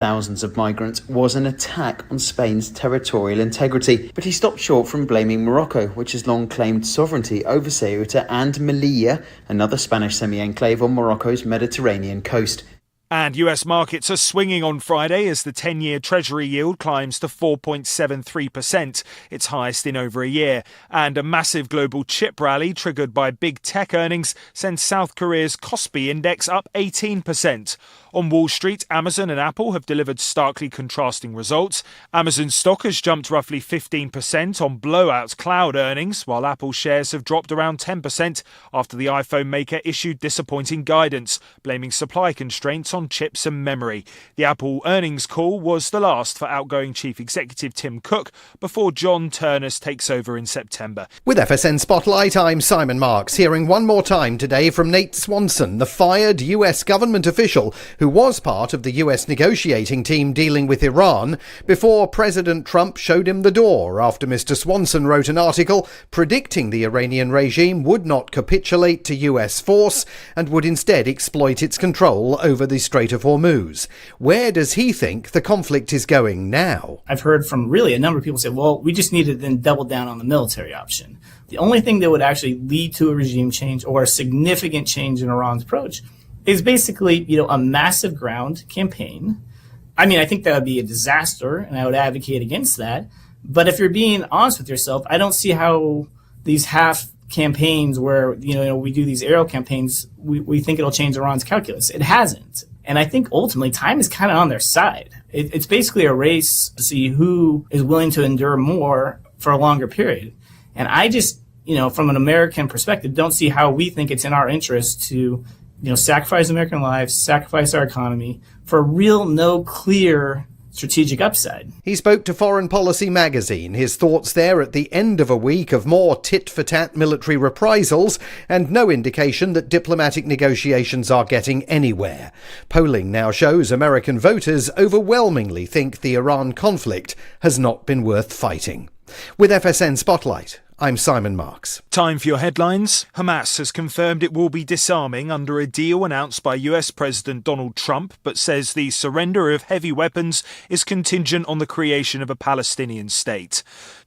thousands of migrants was an attack on Spain's territorial integrity, but he stopped short from blaming Morocco, which has long claimed sovereignty over Ceuta and Melilla, another Spanish semi-enclave on Morocco's Mediterranean coast. And US markets are swinging on Friday as the 10-year Treasury yield climbs to 4.73%, its highest in over a year. And a massive global chip rally triggered by big tech earnings sends South Korea's Kospi index up 18%. On Wall Street, Amazon and Apple have delivered starkly contrasting results. Amazon stock has jumped roughly 15% on blowout cloud earnings, while Apple shares have dropped around 10% after the iPhone maker issued disappointing guidance, blaming supply constraints on chips and memory. The Apple earnings call was the last for outgoing Chief Executive Tim Cook before John Turnus takes over in September. With FSN Spotlight, I'm Simon Marks, hearing one more time today from Nate Swanson, the fired US government official who was part of the US negotiating team dealing with Iran before President Trump showed him the door after Mr. Swanson wrote an article predicting the Iranian regime would not capitulate to US force and would instead exploit its control over the Strait of Hormuz. Where does he think the conflict is going now? I've heard from really a number of people say, well, we just need to then double down on the military option. The only thing that would actually lead to a regime change or a significant change in Iran's approach is basically, a massive ground campaign. I mean, I think that would be a disaster, and I would advocate against that. But if you're being honest with yourself, I don't see how these half campaigns where, we do these aerial campaigns, we think it'll change Iran's calculus. It hasn't. And I think ultimately time is kind of on their side. It's basically a race to see who is willing to endure more for a longer period. And I just, from an American perspective, don't see how we think it's in our interest to sacrifice American lives, sacrifice our economy for real, no clear strategic upside. He spoke to Foreign Policy magazine, his thoughts there at the end of a week of more tit-for-tat military reprisals and no indication that diplomatic negotiations are getting anywhere. Polling now shows American voters overwhelmingly think the Iran conflict has not been worth fighting. With FSN Spotlight, I'm Simon Marks. Time for your headlines. Hamas has confirmed it will be disarming under a deal announced by US President Donald Trump, but says the surrender of heavy weapons is contingent on the creation of a Palestinian state.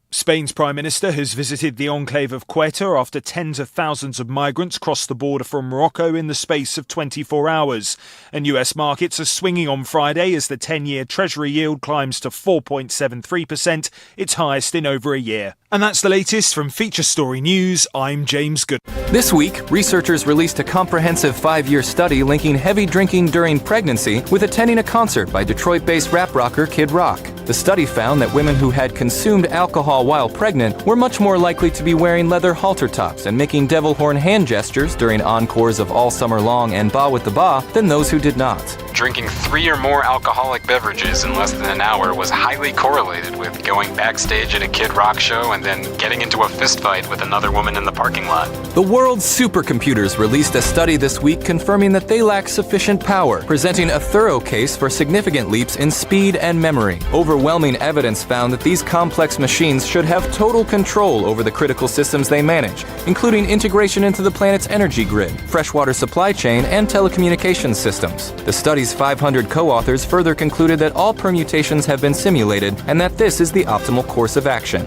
Spain's Prime Minister has visited the enclave of Ceuta after tens of thousands of migrants crossed the border from Morocco in the space of 24 hours. And US markets are swinging on Friday as the 10-year Treasury yield climbs to 4.73%, its highest in over a year. And that's the latest from Feature Story News. I'm James Good. This week, researchers released a comprehensive 5-year study linking heavy drinking during pregnancy with attending a concert by Detroit-based rap rocker Kid Rock. The study found that women who had consumed alcohol while pregnant were much more likely to be wearing leather halter tops and making devil horn hand gestures during encores of All Summer Long and Ba with the Ba than those who did not. Drinking 3 or more alcoholic beverages in less than an hour was highly correlated with going backstage at a Kid Rock show and then getting into a fistfight with another woman in the parking lot. The world's supercomputers released a study this week confirming that they lack sufficient power, presenting a thorough case for significant leaps in speed and memory. Overwhelming evidence found that these complex machines should have total control over the critical systems they manage, including integration into the planet's energy grid, freshwater supply chain, and telecommunications systems. The study's 500 co-authors further concluded that all permutations have been simulated and that this is the optimal course of action.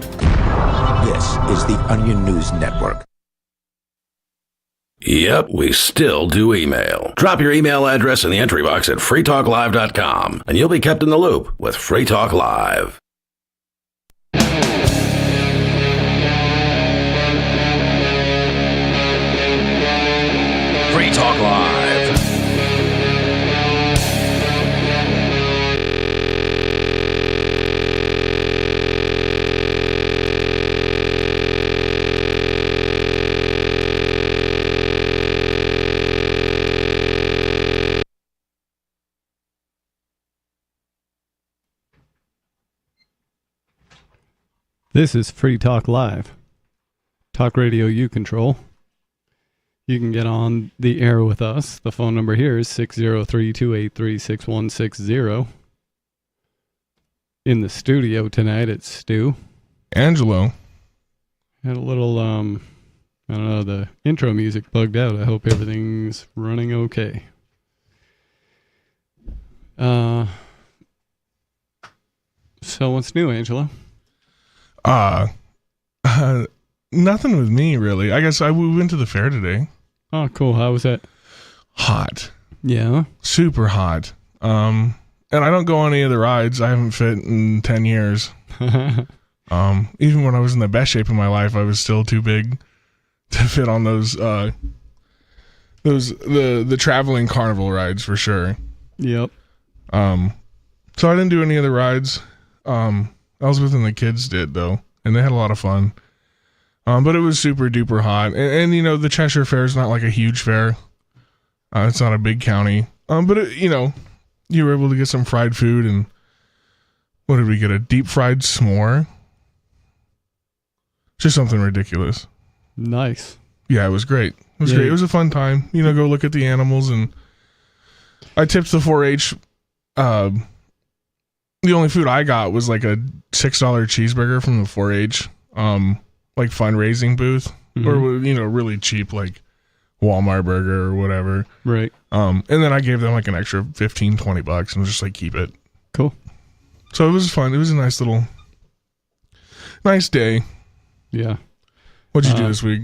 This is the Onion News Network. Yep, we still do email. Drop your email address in the entry box at freetalklive.com and you'll be kept in the loop with Free Talk Live. Free Talk Live. This is Free Talk Live. Talk radio you control. You can get on the air with us. The phone number here is 603-283-6160. In the studio tonight, it's Stu. Angelo. Had a little, I don't know, the intro music bugged out. I hope everything's running okay. So what's new, Angelo? Nothing with me, really. I guess we went to the fair today. Oh, cool. How was that? Hot. Yeah. Super hot. And I don't go on any of the rides. I haven't fit in 10 years. Even when I was in the best shape of my life, I was still too big to fit on those the traveling carnival rides for sure. Yep. So I didn't do any of the rides. Elizabeth and the kids did though, and they had a lot of fun. But it was super duper hot, and you know the Cheshire Fair is not like a huge fair. It's not a big county. But it, you know, you were able to get some fried food, and what did we get? A deep fried s'more. Just something ridiculous. Nice. Yeah, it was great. It was great. It was a fun time. You know, go look at the animals, and I tipped the 4-H. The only food I got was like a $6 cheeseburger from the 4-H, like fundraising booth, or you know, really cheap like Walmart burger or whatever. Right. And then I gave them like an extra $15-20 and was just like, keep it. Cool. So it was fun. It was a nice day. Yeah. What'd you do this week?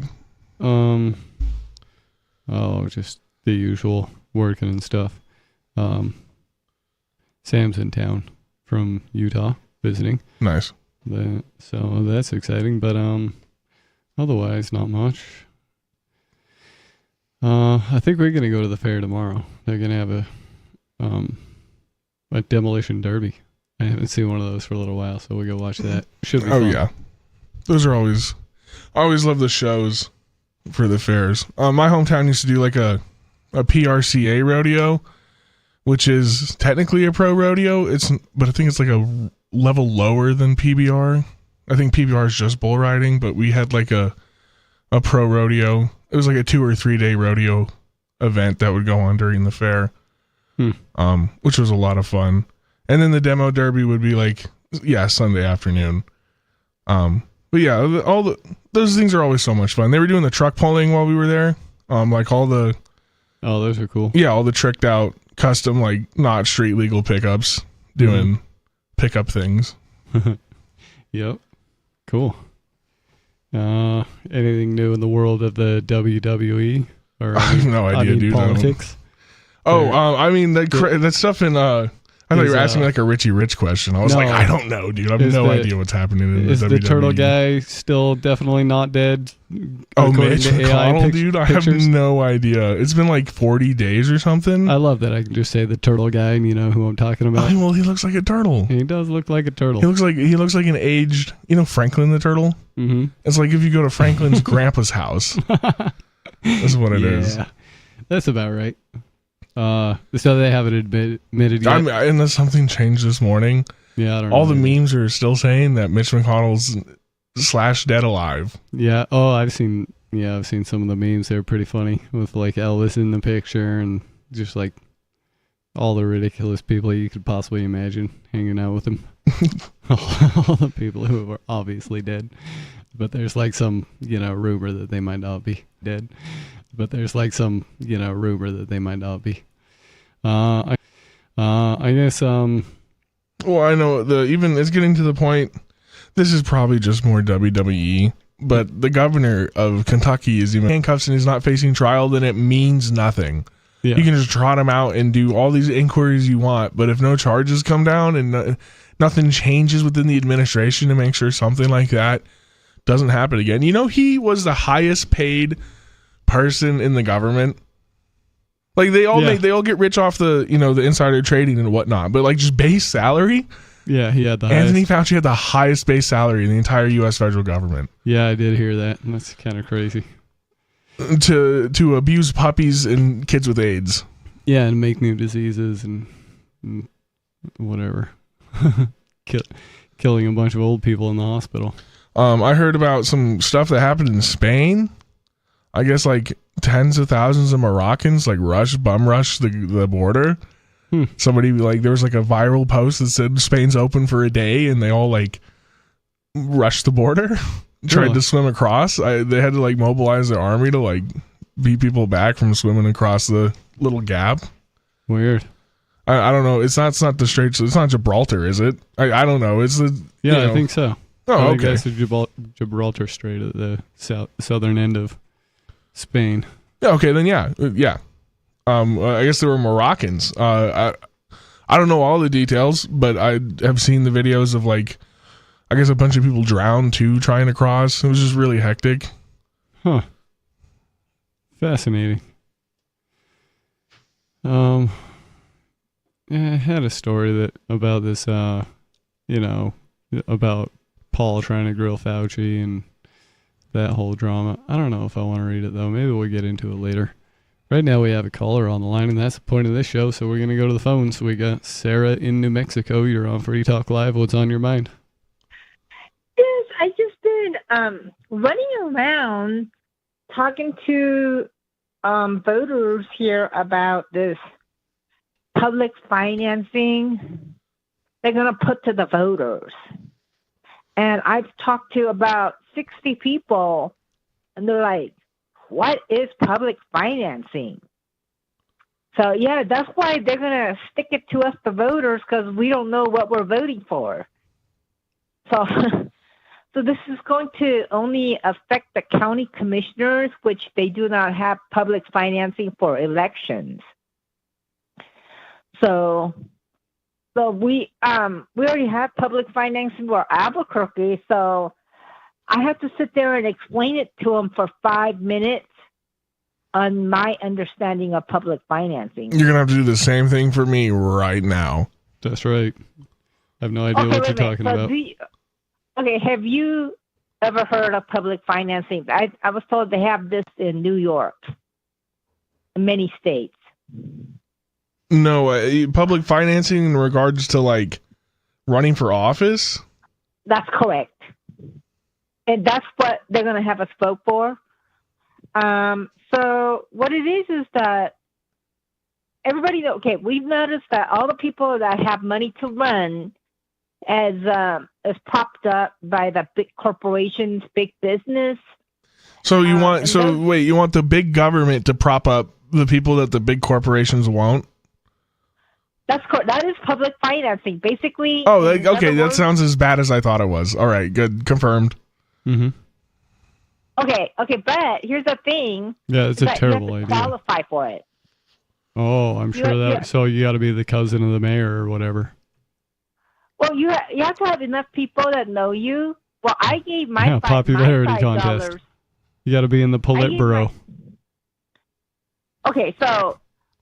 Just the usual working and stuff. Sam's in town from Utah visiting. Nice. So that's exciting, but otherwise not much. I think we're gonna go to the fair tomorrow. They're gonna have a demolition derby. I haven't seen one of those for a little while, so we'll go watch that. Should be fun. Yeah. Those are always, I always love the shows for the fairs. My hometown used to do like a PRCA rodeo, which is technically a pro rodeo. But I think it's like a level lower than PBR. I think PBR is just bull riding, but we had like a pro rodeo. It was like a 2 or 3 day rodeo event that would go on during the fair, which was a lot of fun. And then the demo derby would be like, Sunday afternoon. But yeah, those things are always so much fun. They were doing the truck pulling while we were there. Like all the, those are cool. Yeah, all the tricked out custom, like not street legal pickups doing pickup things. Yep. Cool. Anything new in the world of the WWE? Or I have no idea, dude. Politics? That stuff in I thought you were asking me like a Richie Rich question. I was like, I don't know, dude. I have no idea what's happening in the WWE. Is the turtle guy still definitely not dead? Oh, Mitch McConnell, dude? I have no idea. It's been like 40 days or something. I love that I can just say the turtle guy and you know who I'm talking about. Well, he looks like a turtle. He does look like a turtle. He looks like an aged, Franklin the turtle? Mm-hmm. It's like if you go to Franklin's grandpa's house. That's what it is. Yeah, that's about right. So they haven't admitted yet. Unless something changed this morning. Yeah, I don't know. All the memes are still saying that Mitch McConnell's / dead alive. Yeah. Oh, I've seen some of the memes. They're pretty funny with like Elvis in the picture and just like all the ridiculous people you could possibly imagine hanging out with him. all the people who are obviously dead, but there's like some rumor that they might not be dead. But there's like some, rumor that they might not be. I guess. Well, I know even it's getting to the point. This is probably just more WWE, but the governor of Kentucky is even handcuffs and he's not facing trial. Then it means nothing. Yeah. You can just trot him out and do all these inquiries you want, but if no charges come down and nothing changes within the administration to make sure something like that doesn't happen again. He was the highest paid person in the government. Like they all get rich off the the insider trading and whatnot, but like just base salary. Yeah, he had the Anthony Fauci had the highest base salary in the entire U.S. federal government. Yeah, I did hear that. That's kind of crazy. To abuse puppies and kids with AIDS. Yeah, and make new diseases and whatever. Killing a bunch of old people in the hospital. I heard about some stuff that happened in Spain. I guess like tens of thousands of Moroccans like bum rush the border. Somebody there was like a viral post that said Spain's open for a day and they all like rushed the border, tried to swim across. They had to like mobilize their army to like beat people back from swimming across the little gap. Weird. I don't know. It's not the Straits. It's not Gibraltar, is it? I don't know. It's the Yeah, I think so. Oh, I think okay. that's the Gibraltar Strait at the southern end of Spain. Yeah. Okay. Then yeah. I guess there were Moroccans. I don't know all the details, but I have seen the videos of like, I guess a bunch of people drowned too trying to cross. It was just really hectic. Huh. Fascinating. Yeah, I had a story about this, about Paul trying to grill Fauci and that whole drama. I don't know if I want to read it, though. Maybe we'll get into it later. Right now we have a caller on the line, and that's the point of this show, so we're going to go to the phone. So we got Sarah in New Mexico. You're on Free Talk Live. What's on your mind? Yes, I just been running around talking to voters here about this public financing they're going to put to the voters. And I've talked to about 60 people, and they're like, what is public financing? So, yeah, that's why they're going to stick it to us, the voters, because we don't know what we're voting for. So, so this is going to only affect the county commissioners, which they do not have public financing for elections. So we already have public financing for Albuquerque, so I have to sit there and explain it to them for 5 minutes on my understanding of public financing. You're gonna have to do the same thing for me right now. That's right. I have no idea what you're talking about. Okay, have you ever heard of public financing? I was told they have this in New York, in many states. No, public financing in regards to like running for office? That's correct. And that's what they're going to have us vote for. So what it is that everybody knows, okay, we've noticed that all the people that have money to run as propped up by the big corporations, big business. So you want you want the big government to prop up the people that the big corporations won't? That's correct. That is public financing, basically. Oh, okay. That sounds as bad as I thought it was. All right, good, confirmed. Mm-hmm. Okay, but here's the thing. Yeah, it's a terrible idea. Qualify for it. Oh, I'm sure that. So you got to be the cousin of the mayor or whatever. Well, you have to have enough people that know you. Well, I gave my popularity contest. You got to be in the Politburo. Okay, so.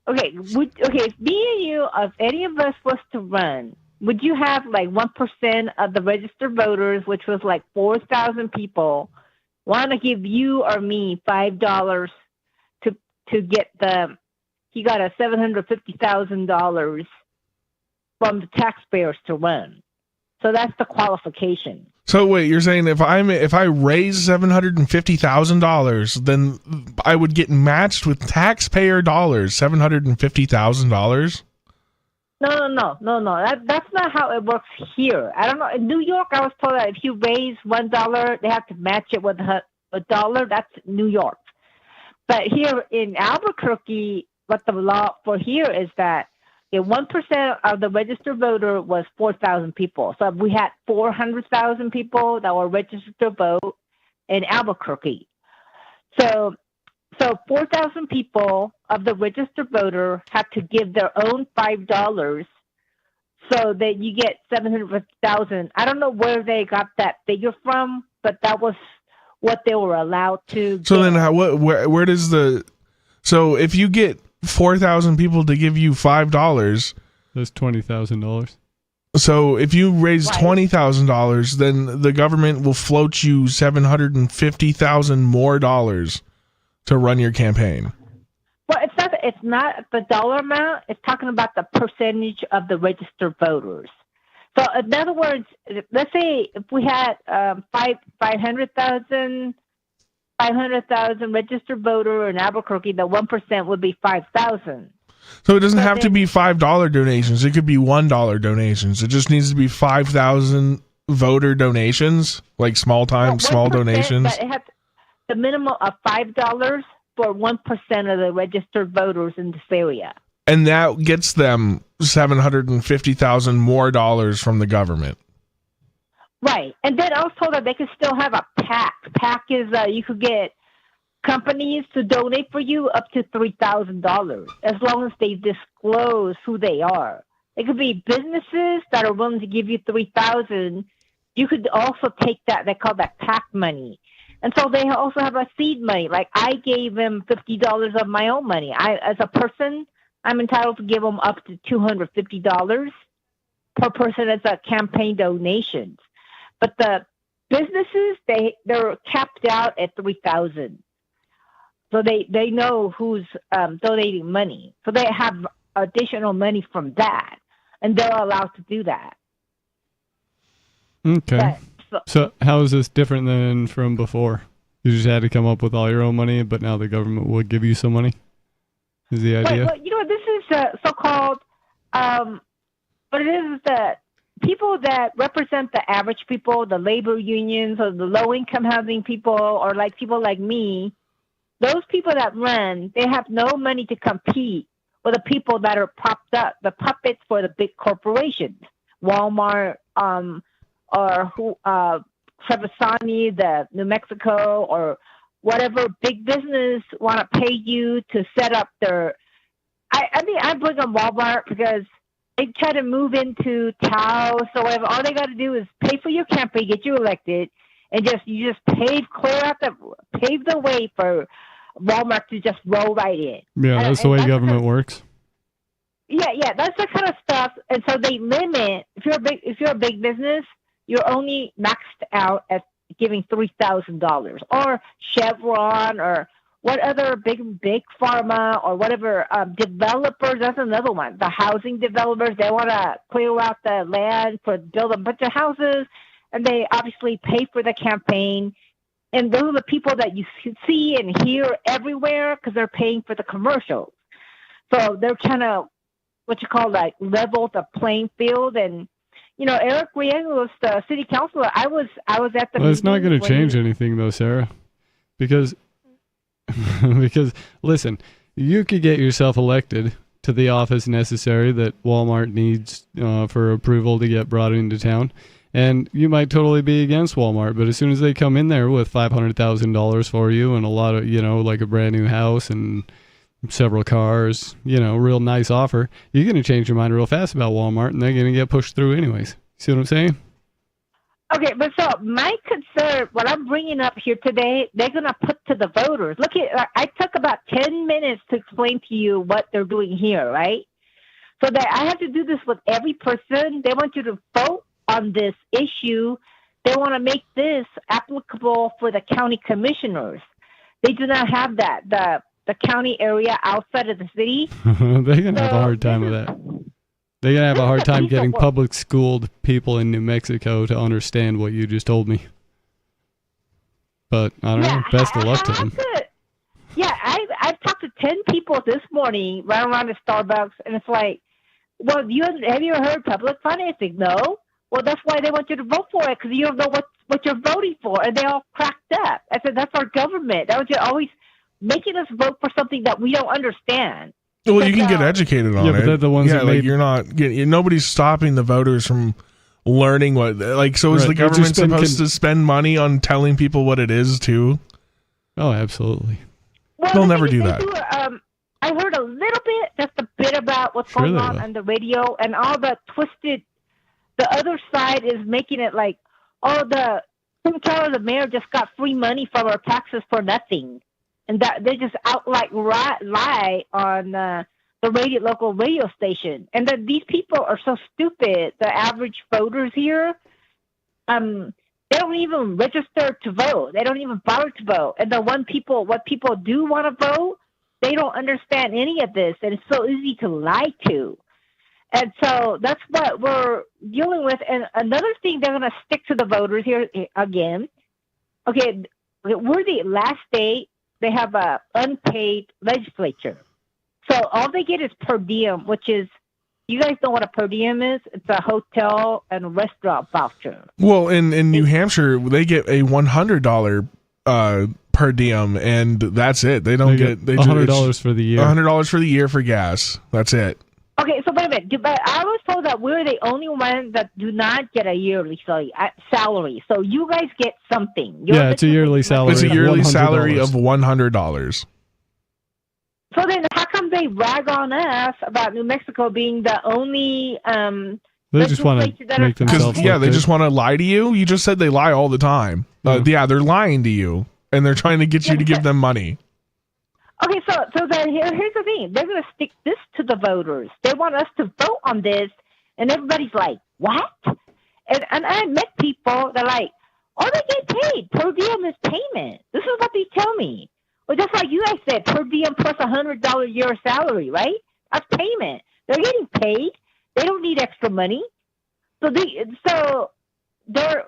Okay, if me and you, if any of us was to run, would you have like 1% of the registered voters, which was like 4,000 people, want to give you or me $5 to get he got a $750,000 from the taxpayers to run. So that's the qualification. So wait, you're saying if I raise $750,000, then I would get matched with taxpayer dollars, $750,000? No. That's not how it works here. I don't know. In New York, I was told that if you raise $1, they have to match it with a dollar. That's New York. But here in Albuquerque, what the law for here is that if 1% of the registered voter was 4,000 people. So we had 400,000 people that were registered to vote in Albuquerque. So 4,000 people of the registered voter have to give their own $5 so that you get 750,000. I don't know where they got that figure from, but that was what they were allowed to So get. then where does so if you get 4,000 people to give you $5, that's $20,000. So if you raise $20,000, then the government will float you $750,000 more dollars to run your campaign. Well, it's not the dollar amount. It's talking about the percentage of the registered voters. So in other words, let's say if we had 500,000 registered voter in Albuquerque, the 1% would be 5,000. So it doesn't have to be $5 donations. It could be $1 donations. It just needs to be 5,000 voter donations, like small donations. But it has the minimum of $5 for 1% of the registered voters in this area. And that gets them $750,000 more dollars from the government. Right. And then I was told that they could still have a PAC. PAC is you could get companies to donate for you up to $3,000 as long as they disclose who they are. It could be businesses that are willing to give you $3,000. You could also take that. They call that PAC money. And so they also have a seed money. Like I gave them $50 of my own money. As a person, I'm entitled to give them up to $250 per person as a campaign donation. But the businesses, they're capped out at $3,000. So they know who's donating money. So they have additional money from that, and they're allowed to do that. Okay. So how is this different than from before? You just had to come up with all your own money, but now the government would give you some money? Is the idea? Well, this is so-called, what it is that people that represent the average people, the labor unions, or the low-income housing people, or like people like me, those people that run, they have no money to compete with the people that are propped up, the puppets for the big corporations, Walmart, or who, Trevisani, the New Mexico, or whatever big business want to pay you to set up their. I mean, I bring on Walmart because they try to move into Taos or whatever. All they got to do is pay for your campaign, get you elected, and you just pave the way for Walmart to just roll right in. Yeah, that's the way government works. Yeah, that's the kind of stuff. And so they limit. If you're a big business, you're only maxed out at giving $3,000, or Chevron, or what other big pharma, or whatever developers. That's another one. The housing developers, they want to clear out the land for build a bunch of houses, and they obviously pay for the campaign. And those are the people that you see and hear everywhere because they're paying for the commercials. So they're trying to, level the playing field. And, Eric Riego was the city councilor. I was at the Well, it's not going to change anything, though, Sarah. Because, listen, you could get yourself elected to the office necessary that Walmart needs for approval to get brought into town. And you might totally be against Walmart, but as soon as they come in there with $500,000 for you and a lot of, like a brand new house and several cars, real nice offer, you're going to change your mind real fast about Walmart, and they're going to get pushed through anyways. See what I'm saying? Okay, but so my concern, what I'm bringing up here today, they're going to put to the voters. Look, I took about 10 minutes to explain to you what they're doing here, right? So that I have to do this with every person. They want you to vote on this issue. They want to make this applicable for the county commissioners. They do not have that. The county area outside of the city. They're going to have a hard time with that. They're going to have a hard time getting public schooled people in New Mexico to understand what you just told me. But I don't know. Best of luck to them. I've talked to 10 people this morning right around the Starbucks, and it's like, well, have you ever heard public financing? No. Well, that's why they want you to vote for it, because you don't know what you're voting for. And they all cracked up. I said, that's our government. That was always making us vote for something that we don't understand. Well, you can get educated on it. But they're the ones that you're not getting, nobody's stopping the voters from learning what, so is the government supposed to spend money on telling people what it is too? Oh, absolutely. Well, they'll never do that. I heard a little bit, just a bit about what's going on the radio, and all the twisted. The other side is making it like, the Tim Keller, the mayor, just got free money from our taxes for nothing, and that they just outright lie on the local radio station. And that these people are so stupid. The average voters here, they don't even register to vote. They don't even bother to vote. And what people do want to vote, they don't understand any of this, and it's so easy to lie to. And so that's what we're dealing with. And another thing, they're going to stick to the voters here again. Okay, we're the last state. They have a unpaid legislature. So all they get is per diem, which is, you guys know what a per diem is? It's a hotel and restaurant voucher. Well, in New Hampshire, they get a $100 per diem, and that's it. They don't get $100 for the year. $100 for the year for gas. That's it. Okay, so wait a minute. But I was told that we're the only ones that do not get a yearly salary. So you guys get something. Yeah, it's a yearly salary. It's a yearly $100. salary of $100. So then how come they rag on us about New Mexico being the only They just want to make themselves yeah, look they good. just want to lie to you. You just said they lie all the time. Yeah, they're lying to you, and they're trying to get you to give them money. Okay, so then here's the thing. They're going to stick this to the voters. They want us to vote on this, and everybody's like, what? And I met people that are like, oh, they get paid. Per diem is payment. This is what they tell me. Well, just like you guys said, per diem plus $100 a year salary, right? That's payment. They're getting paid. They don't need extra money. So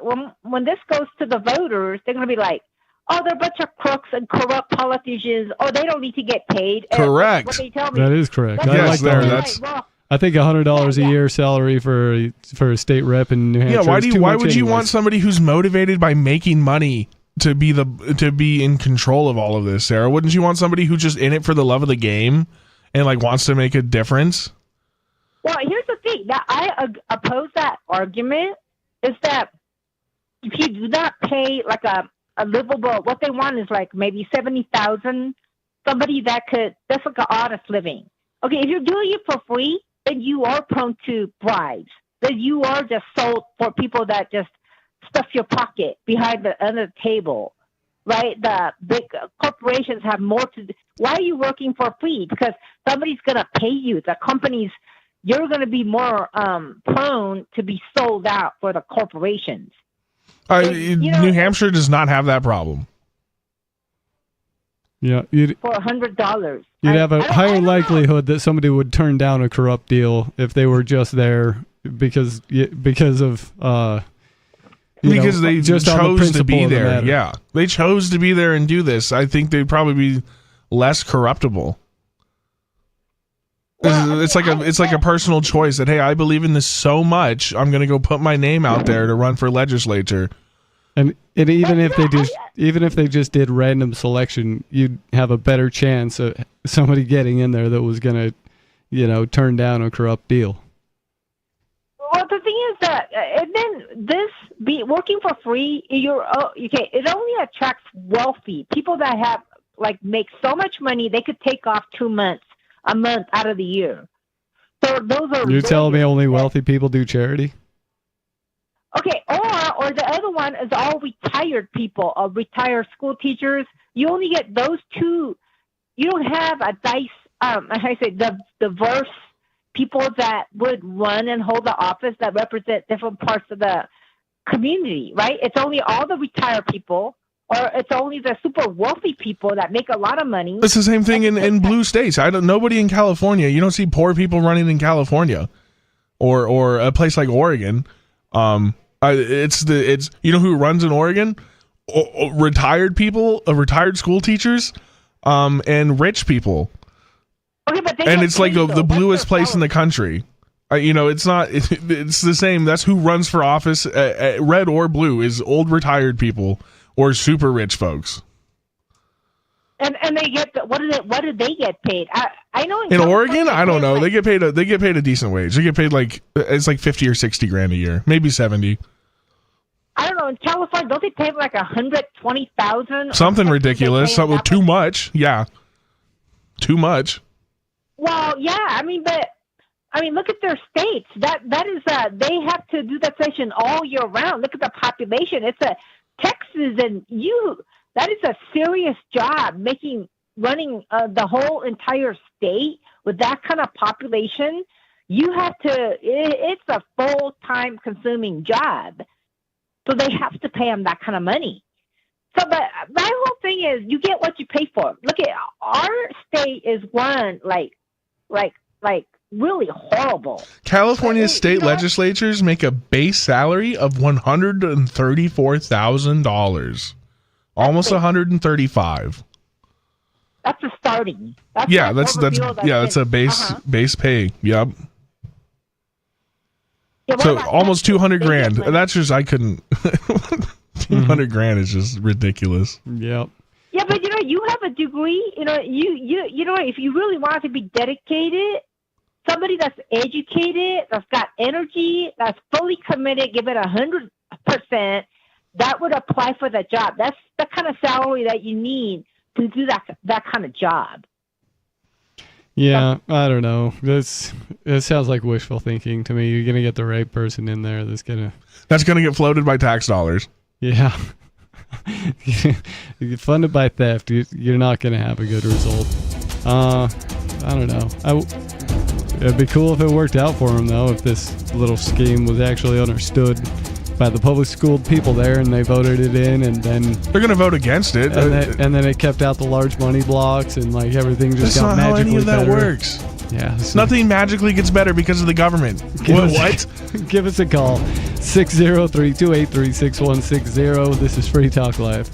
when this goes to the voters, they're going to be like, oh, they're a bunch of crooks and corrupt politicians. Oh, they don't need to get paid. Correct. What they tell me. That is correct. Yes, I like there. that. I think $100 a year salary for a state rep in New Hampshire. Yeah, why would you want somebody who's motivated by making money to be in control of all of this, Sarah? Wouldn't you want somebody who's just in it for the love of the game and like wants to make a difference? Well, here's the thing that I oppose that argument is that if you do not pay like a livable, what they want is like maybe $70,000, somebody that's like an honest living. Okay, if you're doing it for free, then you are prone to bribes. Then you are just sold for people that just stuff your pocket behind under the table, right? The big corporations have more to do. Why are you working for free? Because somebody's going to pay you. The companies, you're going to be more prone to be sold out for the corporations. New Hampshire does not have that problem. Yeah, for $100. You'd have a higher likelihood that somebody would turn down a corrupt deal if they were just there because of because they just chose to be there. matter. Yeah, they chose to be there and do this. I think they'd probably be less corruptible. It's like a personal choice that, hey, I believe in this so much, I'm going to go put my name out there to run for legislature. And even if they just did random selection, you'd have a better chance of somebody getting in there that was going to, turn down a corrupt deal. Well, the thing is that, and then working for free, it only attracts wealthy people that have make so much money they could take off a month out of the year. So those are. You're telling me only wealthy people do charity? Okay, or the other one is all retired people, retired school teachers. You only get those two. You don't have diverse people that would run and hold the office that represent different parts of the community, right? It's only all the retired people, or it's only the super wealthy people that make a lot of money. It's the same thing in blue states. Nobody in California. You don't see poor people running in California, or a place like Oregon. It's you know who runs in Oregon? Retired people, retired school teachers, and rich people. Okay, but it's like the bluest place in the country. It's not. It's the same. That's who runs for office, red or blue, is old retired people or super rich folks. And they get what do they get paid? I know in Oregon, I don't know. They get paid a decent wage. They get paid it's like $50,000 or $60,000 a year, maybe $70,000. I don't know. In California, don't they pay like $120,000? Something ridiculous. Something too much. Yeah, too much. Well, yeah. Look at their states. That is they have to do that session all year round. Look at the population. It's Texas and that is a serious job running the whole entire state with that kind of population. You have to. It's a full-time consuming job. So they have to pay them that kind of money. So, but my whole thing is, you get what you pay for. Look at our state is one like really horrible. California state legislatures make a base salary of $134,000, almost $135,000. That's a starting. That's a base pay. Yep. Yeah, so almost $200,000. That's just, I couldn't. $200,000 is just ridiculous. Yep. Yeah, but you have a degree. You if you really want to be dedicated, somebody that's educated, that's got energy, that's fully committed, give it 100%, that would apply for the job. That's the kind of salary that you need to do that kind of job. Yeah, I don't know. It sounds like wishful thinking to me. You're gonna get the right person in there that's gonna get floated by tax dollars. Yeah. You get funded by theft. You're not gonna have a good result. I don't know. It'd be cool if it worked out for him, though. If this little scheme was actually understood by the public school people there, and they voted it in, and then they're going to vote against it, and then it kept out the large money blocks, and like everything just got magically better. That's not how any of that works. Yeah, nothing magically gets better because of the government. What? Give us a call, 603-283-6160. This is Free Talk Live.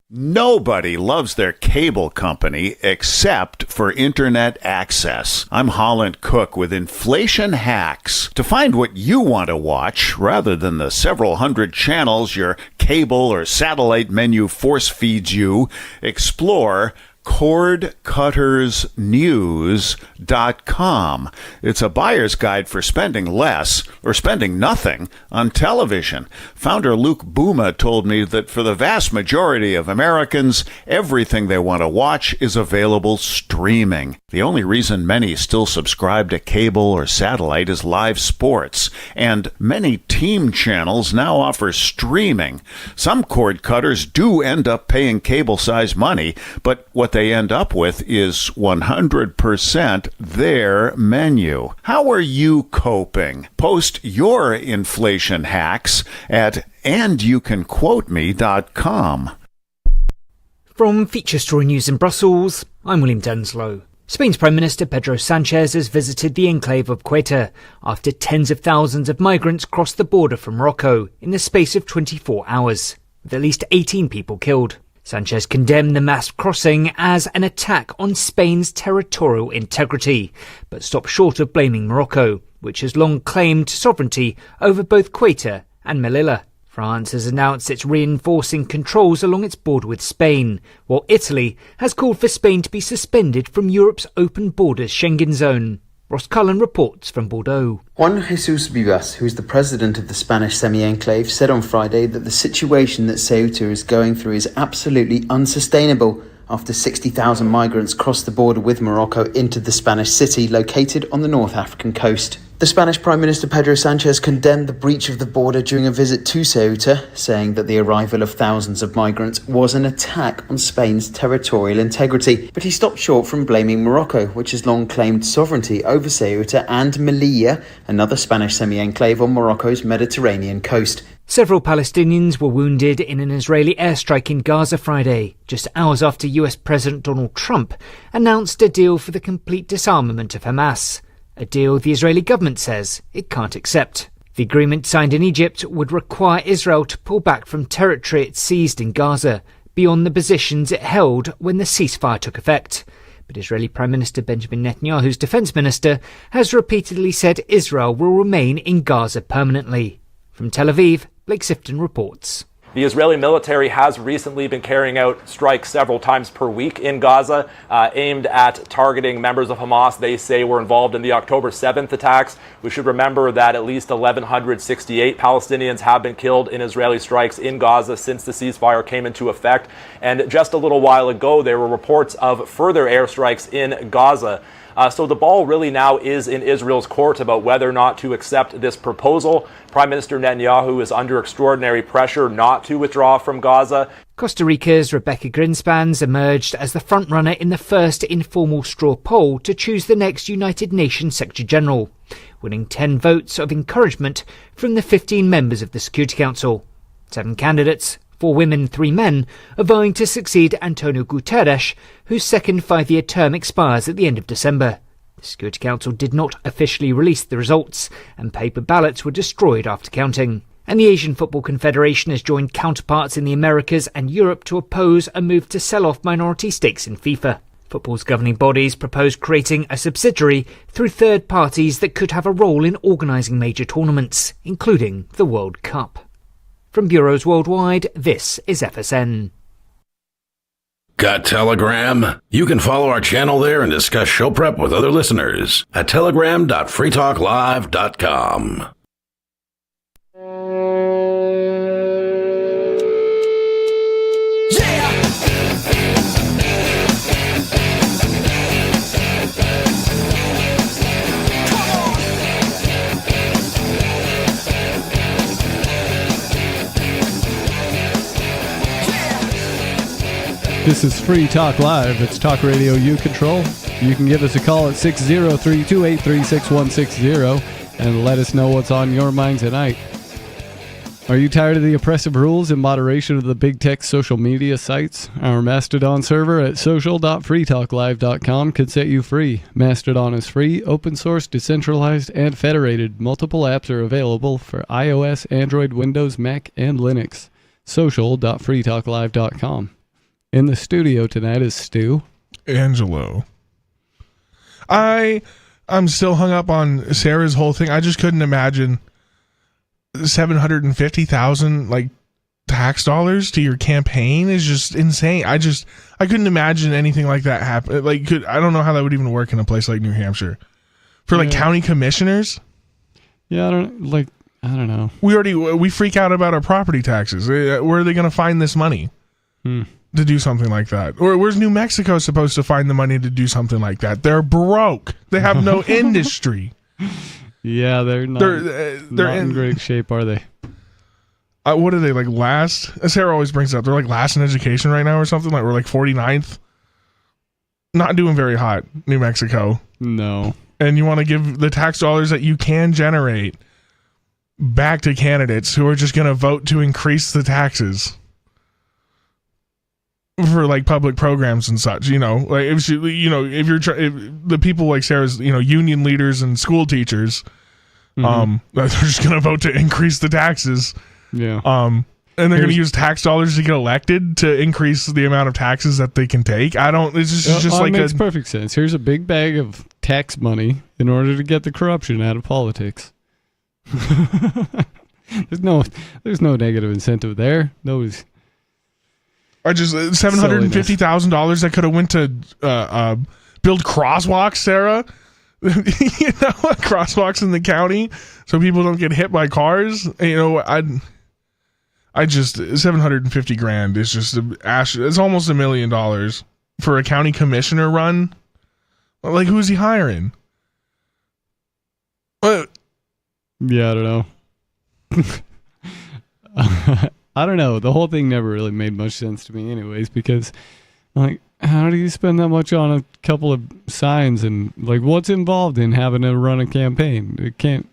Nobody loves their cable company except for internet access. I'm Holland Cook with Inflation Hacks. To find what you want to watch, rather than the several hundred channels your cable or satellite menu force feeds you, explore cordcuttersnews.com. It's a buyer's guide for spending less or spending nothing on television. Founder Luke Bouma told me that for the vast majority of Americans, everything they want to watch is available streaming. The only reason many still subscribe to cable or satellite is live sports, and many team channels now offer streaming. Some cord cutters do end up paying cable-sized money, but what they end up with is 100% their menu. How are you coping? Post your inflation hacks at andyoucanquoteme.com. From Feature Story News in Brussels, I'm William Denslow. Spain's Prime Minister Pedro Sanchez has visited the enclave of Ceuta after tens of thousands of migrants crossed the border from Morocco in the space of 24 hours, with at least 18 people killed. Sanchez condemned the mass crossing as an attack on Spain's territorial integrity, but stopped short of blaming Morocco, which has long claimed sovereignty over both Ceuta and Melilla. France has announced it's reinforcing controls along its border with Spain, while Italy has called for Spain to be suspended from Europe's open borders Schengen zone. Ross Cullen reports from Bordeaux. Juan Jesus Vivas, who is the president of the Spanish semi-enclave, said on Friday that the situation that Ceuta is going through is absolutely unsustainable after 60,000 migrants crossed the border with Morocco into the Spanish city located on the North African coast. The Spanish Prime Minister Pedro Sanchez condemned the breach of the border during a visit to Ceuta, saying that the arrival of thousands of migrants was an attack on Spain's territorial integrity. But he stopped short from blaming Morocco, which has long claimed sovereignty over Ceuta and Melilla, another Spanish semi-enclave on Morocco's Mediterranean coast. Several Palestinians were wounded in an Israeli airstrike in Gaza Friday, just hours after US President Donald Trump announced a deal for the complete disarmament of Hamas, a deal the Israeli government says it can't accept. The agreement signed in Egypt would require Israel to pull back from territory it seized in Gaza, beyond the positions it held when the ceasefire took effect. But Israeli Prime Minister Benjamin Netanyahu's defense minister has repeatedly said Israel will remain in Gaza permanently. From Tel Aviv, Blake Sifton reports. The Israeli military has recently been carrying out strikes several times per week in Gaza, aimed at targeting members of Hamas they say were involved in the October 7th attacks. We should remember that at least 1,168 Palestinians have been killed in Israeli strikes in Gaza since the ceasefire came into effect. And just a little while ago, there were reports of further airstrikes in Gaza. So the ball really now is in Israel's court about whether or not to accept this proposal. Prime Minister Netanyahu is under extraordinary pressure not to withdraw from Gaza. Costa Rica's Rebecca Grinspans emerged as the frontrunner in the first informal straw poll to choose the next United Nations Secretary-General, winning 10 votes of encouragement from the 15 members of the Security Council. 7 candidates, 4 women, 3 men, are vying to succeed Antonio Guterres, whose second 5-year term expires at the end of December. The Security Council did not officially release the results, and paper ballots were destroyed after counting. And the Asian Football Confederation has joined counterparts in the Americas and Europe to oppose a move to sell off minority stakes in FIFA. Football's governing bodies propose creating a subsidiary through third parties that could have a role in organising major tournaments, including the World Cup. From bureaus worldwide, this is FSN. Got Telegram? You can follow our channel there and discuss show prep with other listeners at telegram.freetalklive.com. This is Free Talk Live. It's talk radio you control. You can give us a call at 603-283-6160 and let us know what's on your mind tonight. Are you tired of the oppressive rules and moderation of the big tech social media sites? Our Mastodon server at social.freetalklive.com could set you free. Mastodon is free, open source, decentralized, and federated. Multiple apps are available for iOS, Android, Windows, Mac, and Linux. Social.freetalklive.com. In the studio tonight is Stu. Angelo. I'm still hung up on Sarah's whole thing. I just couldn't imagine $750,000 like tax dollars to your campaign is just insane. I couldn't imagine anything like that happen. Like, I don't know how that would even work in a place like New Hampshire for like county commissioners. Yeah, I don't know. We freak out about our property taxes. Where are they going to find this money to do something like that? Or where's New Mexico supposed to find the money to do something like that? They're broke. They have no industry. Yeah, they're not in great shape, are they? What are they, like last? Sarah always brings up, they're like last in education right now or something. Like we're like 49th. Not doing very hot, New Mexico. No. And you want to give the tax dollars that you can generate back to candidates who are just going to vote to increase the taxes for like public programs and such, like if the people like Sarah's, union leaders and school teachers, they're just going to vote to increase the taxes. Yeah. And they're going to use tax dollars to get elected to increase the amount of taxes that they can take. It's just like it makes perfect sense. Here's a big bag of tax money in order to get the corruption out of politics. There's no negative incentive there. Nobody's. I just $750,000 that could have went to build crosswalks, Sarah. Crosswalks in the county so people don't get hit by cars. I just $750,000 is just it's almost $1 million for a county commissioner run. Like, who's he hiring? Yeah, I don't know. I don't know. The whole thing never really made much sense to me anyways, because like, how do you spend that much on a couple of signs, and like, what's involved in having to run a campaign? It can't.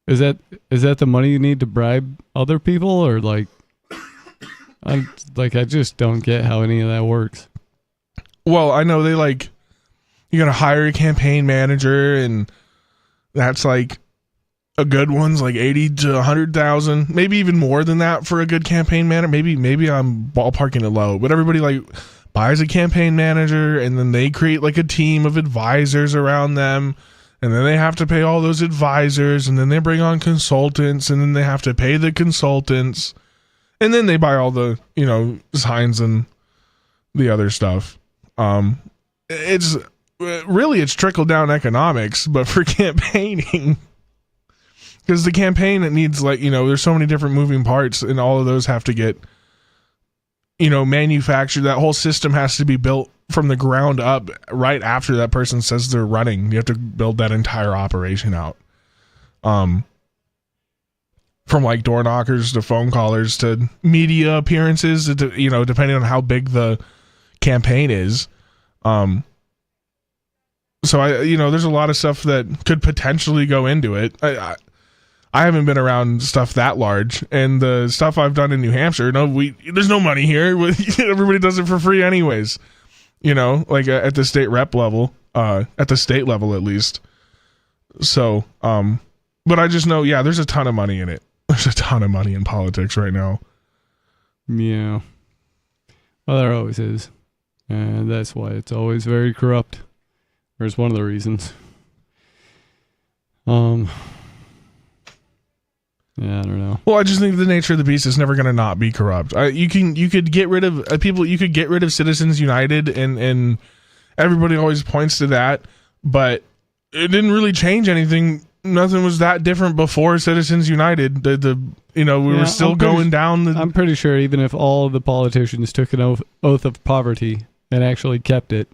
Is that the money you need to bribe other people, or like, I just don't get how any of that works. Well, I know you got to hire a campaign manager, and that's like a good one's like 80 to 100,000, maybe even more than that for a good campaign manager. Maybe I'm ballparking it low, but everybody like buys a campaign manager, and then they create like a team of advisors around them, and then they have to pay all those advisors, and then they bring on consultants, and then they have to pay the consultants, and then they buy all the signs and the other stuff. It's trickle down economics, but for campaigning. Because the campaign, it needs there's so many different moving parts, and all of those have to get, manufactured. That whole system has to be built from the ground up right after that person says they're running. You have to build that entire operation out. From like door knockers to phone callers to media appearances, depending on how big the campaign is. So there's a lot of stuff that could potentially go into it. I haven't been around stuff that large, and the stuff I've done in New Hampshire, there's no money here. Everybody does it for free anyways, at the state rep level, at the state level at least. So, but I just know, there's a ton of money in it. There's a ton of money in politics right now. Yeah. Well, there always is. And that's why it's always very corrupt. Or it's one of the reasons. Yeah, I don't know. Well, I just think the nature of the beast is never going to not be corrupt. You could get rid of people. You could get rid of Citizens United, and everybody always points to that, but it didn't really change anything. Nothing was that different before Citizens United. We were still going down. I'm pretty sure even if all of the politicians took an oath of poverty and actually kept it,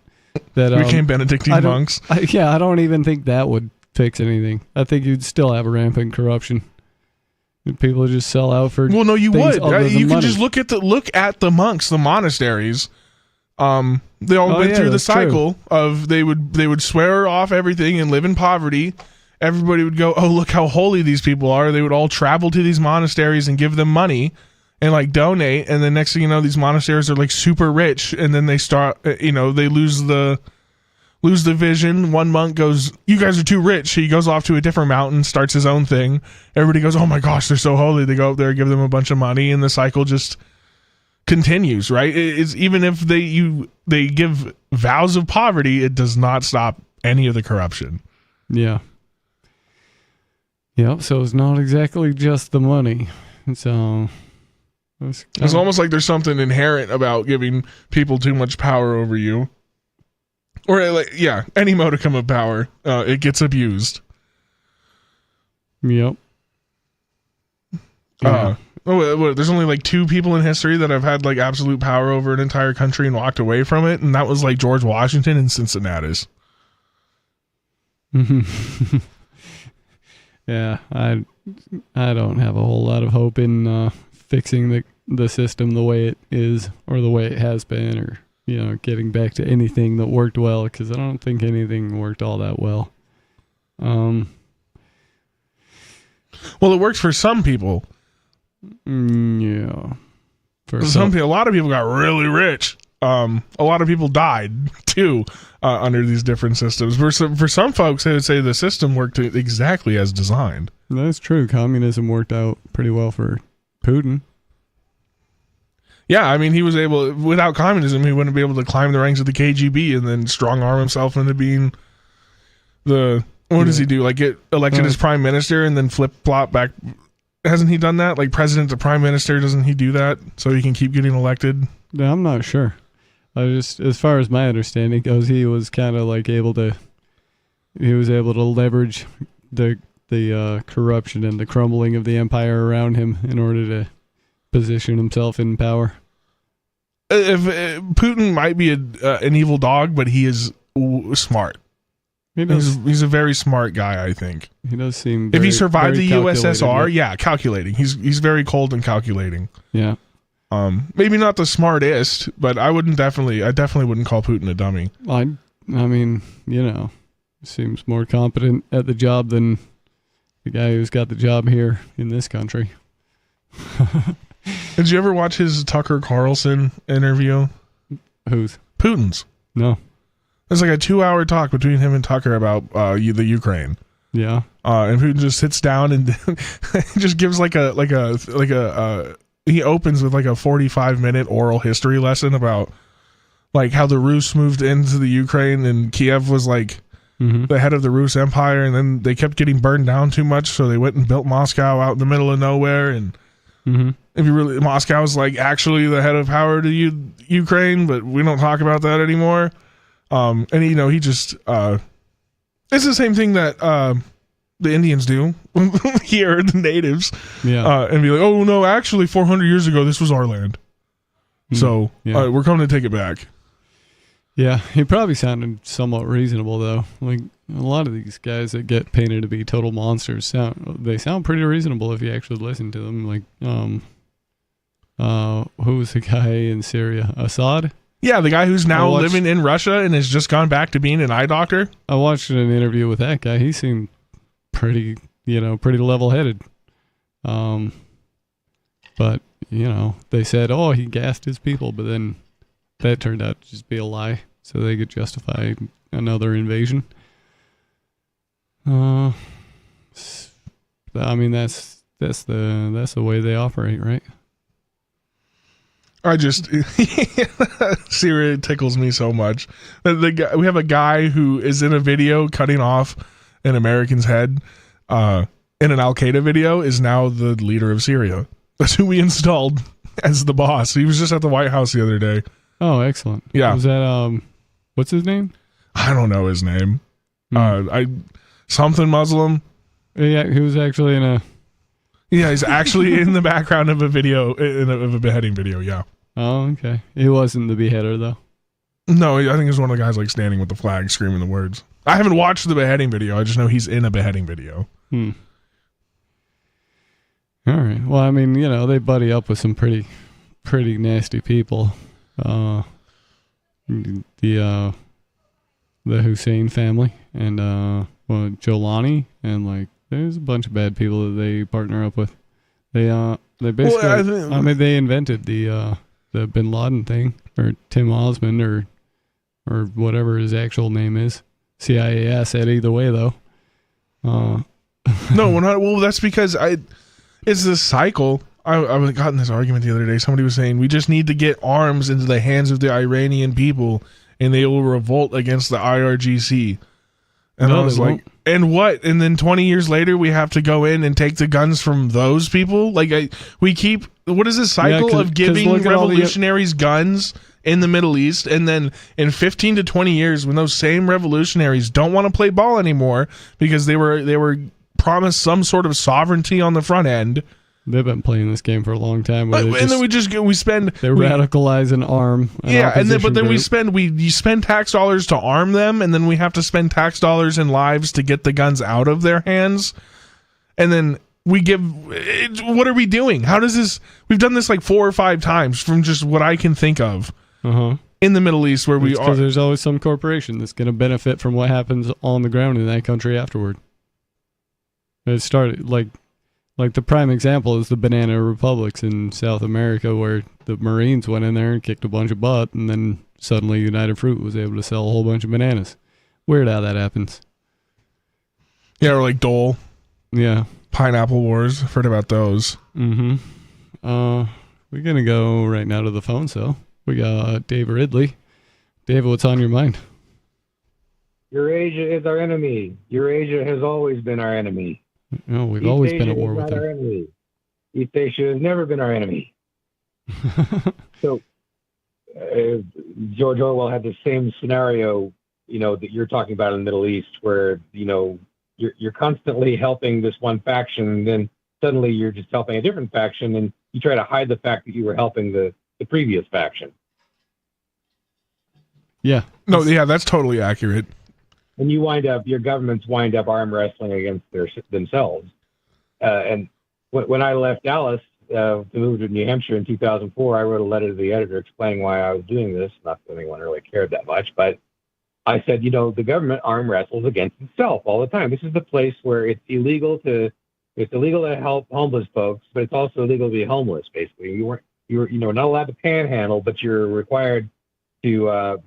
that became Benedictine monks. I don't even think that would fix anything. I think you'd still have a rampant corruption. People just sell out for. Well, no, you would. You can money. just look at the monks, the monasteries. They all went through the cycle of they would swear off everything and live in poverty. Everybody would go, oh, look how holy these people are. They would all travel to these monasteries and give them money and like donate. And then next thing you know, these monasteries are like super rich. And then they start, they lose the vision. One monk goes, you guys are too rich. He goes off to a different mountain, starts his own thing. Everybody goes, oh my gosh, they're so holy. They go up there, give them a bunch of money, and the cycle just continues, right? It's even if they give vows of poverty, it does not stop any of the corruption. Yeah. Yep, so it's not exactly just the money. So it's almost like there's something inherent about giving people too much power over you. Or any modicum of power, it gets abused. Yep. There's only like 2 people in history that have had like absolute power over an entire country and walked away from it, and that was like George Washington and Cincinnatus. Yeah, I don't have a whole lot of hope in fixing the system the way it is or the way it has been, or getting back to anything that worked well, because I don't think anything worked all that well. Well, it works for some people. Yeah. For some people, a lot of people got really rich. A lot of people died too under these different systems. For some folks, they would say the system worked exactly as designed. That's true. Communism worked out pretty well for Putin. Yeah, I mean, he was able, without communism, he wouldn't be able to climb the ranks of the KGB and then strong arm himself into being what does he do? Like get elected as prime minister and then flip-flop back. Hasn't he done that? Like president to prime minister, doesn't he do that so he can keep getting elected? Yeah, I'm not sure. As far as my understanding goes, he was kind of like able to leverage the corruption and the crumbling of the empire around him in order to position himself in power. If Putin might be an evil dog, but he is smart. He's a very smart guy, I think. He does seem. If he survived the USSR, calculating. He's very cold and calculating. Yeah. Maybe not the smartest, but I definitely wouldn't call Putin a dummy. I mean, seems more competent at the job than the guy who's got the job here in this country. Did you ever watch his Tucker Carlson interview? Whose? Putin's. No. It's like a 2-hour talk between him and Tucker about the Ukraine. Yeah. And Putin just sits down and just gives he opens with like a 45-minute oral history lesson about like how the Rus moved into the Ukraine and Kiev was like the head of the Rus Empire, and then they kept getting burned down too much, so they went and built Moscow out in the middle of nowhere. And if you really, Moscow's like actually the head of power to Ukraine, but we don't talk about that anymore. And he just it's the same thing that the Indians do here, the natives, and be like, oh no, actually 400 years ago this was our land, so we're coming to take it back. Yeah, he probably sounded somewhat reasonable though. Like a lot of these guys that get painted to be total monsters sound pretty reasonable if you actually listen to them. Like who was the guy in Syria? Assad? Yeah, the guy who's now living in Russia and has just gone back to being an eye doctor. I watched an interview with that guy. He seemed pretty level-headed. But, they said, oh, he gassed his people, but then that turned out to just be a lie, so they could justify another invasion. I mean, that's the way they operate, right? I just Syria tickles me so much. We have a guy who is in a video cutting off an American's head, and in an Al Qaeda video is now the leader of Syria. That's who we installed as the boss. He was just at the White House the other day. Oh, excellent. Yeah. Was that what's his name? I don't know his name. Something Muslim. Yeah, he was actually in a. Yeah, he's actually in the background of a video of a beheading video. Yeah. Oh, okay. He wasn't the beheader though. No, I think he's one of the guys like standing with the flag, screaming the words. I haven't watched the beheading video. I just know he's in a beheading video. All right. Well, I mean, they buddy up with some pretty nasty people. The Hussein family and Jolani, and like there's a bunch of bad people that they partner up with. They basically they invented the Bin Laden thing, or Tim Osmond, or whatever his actual name is. CIA asset either way though. No, we're not. Well, that's because it's this cycle. I got in this argument the other day. Somebody was saying we just need to get arms into the hands of the Iranian people and they will revolt against the IRGC. And I was like, and what? And then 20 years later, we have to go in and take the guns from those people? Like, what is this cycle of giving revolutionaries guns in the Middle East? And then in 15 to 20 years, when those same revolutionaries don't want to play ball anymore because they were promised some sort of sovereignty on the front end. They've been playing this game for a long time. They radicalize and arm. You spend tax dollars to arm them, and then we have to spend tax dollars and lives to get the guns out of their hands. And then what are we doing? How does this? We've done this like 4 or 5 times from just what I can think of in the Middle East, where we are. Because there's always some corporation that's going to benefit from what happens on the ground in that country afterward. It started like the prime example is the banana republics in South America, where the Marines went in there and kicked a bunch of butt, and then suddenly United Fruit was able to sell a whole bunch of bananas. Weird how that happens. Yeah, or like Dole. Yeah. Pineapple Wars. I've heard about those. We're going to go right now to the phone cell. We got Dave Ridley. Dave, what's on your mind? Eurasia is our enemy. Eurasia has always been our enemy. No, we've always been at war with them. East Asia has never been our enemy. So, George Orwell had the same scenario, that you're talking about in the Middle East, where, you're constantly helping this one faction, and then suddenly you're just helping a different faction, and you try to hide the fact that you were helping the previous faction. Yeah. No, yeah, that's totally accurate. And your governments wind up arm wrestling against themselves. And when I left Dallas to move to New Hampshire in 2004, I wrote a letter to the editor explaining why I was doing this. Not that anyone really cared that much, but I said, the government arm wrestles against itself all the time. This is the place where it's illegal to help homeless folks, but it's also illegal to be homeless. Basically, you're not allowed to panhandle, but you're required to.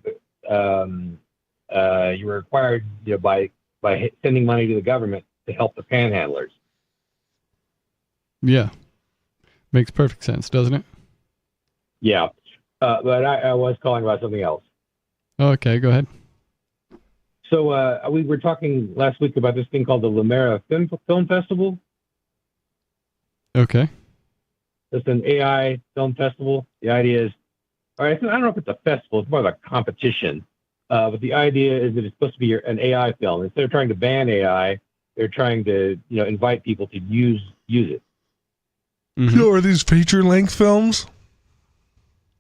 You were required by sending money to the government to help the panhandlers. Yeah. Makes perfect sense, doesn't it? Yeah. But I was calling about something else. Okay, go ahead. So we were talking last week about this thing called the Lamera Film Festival. Okay. It's an AI film festival. The idea is, all right, I don't know if it's a festival, it's more of a competition. But the idea is that it's supposed to be an AI film. Instead of trying to ban AI, they're trying to, invite people to use it. Mm-hmm. Are these feature-length films?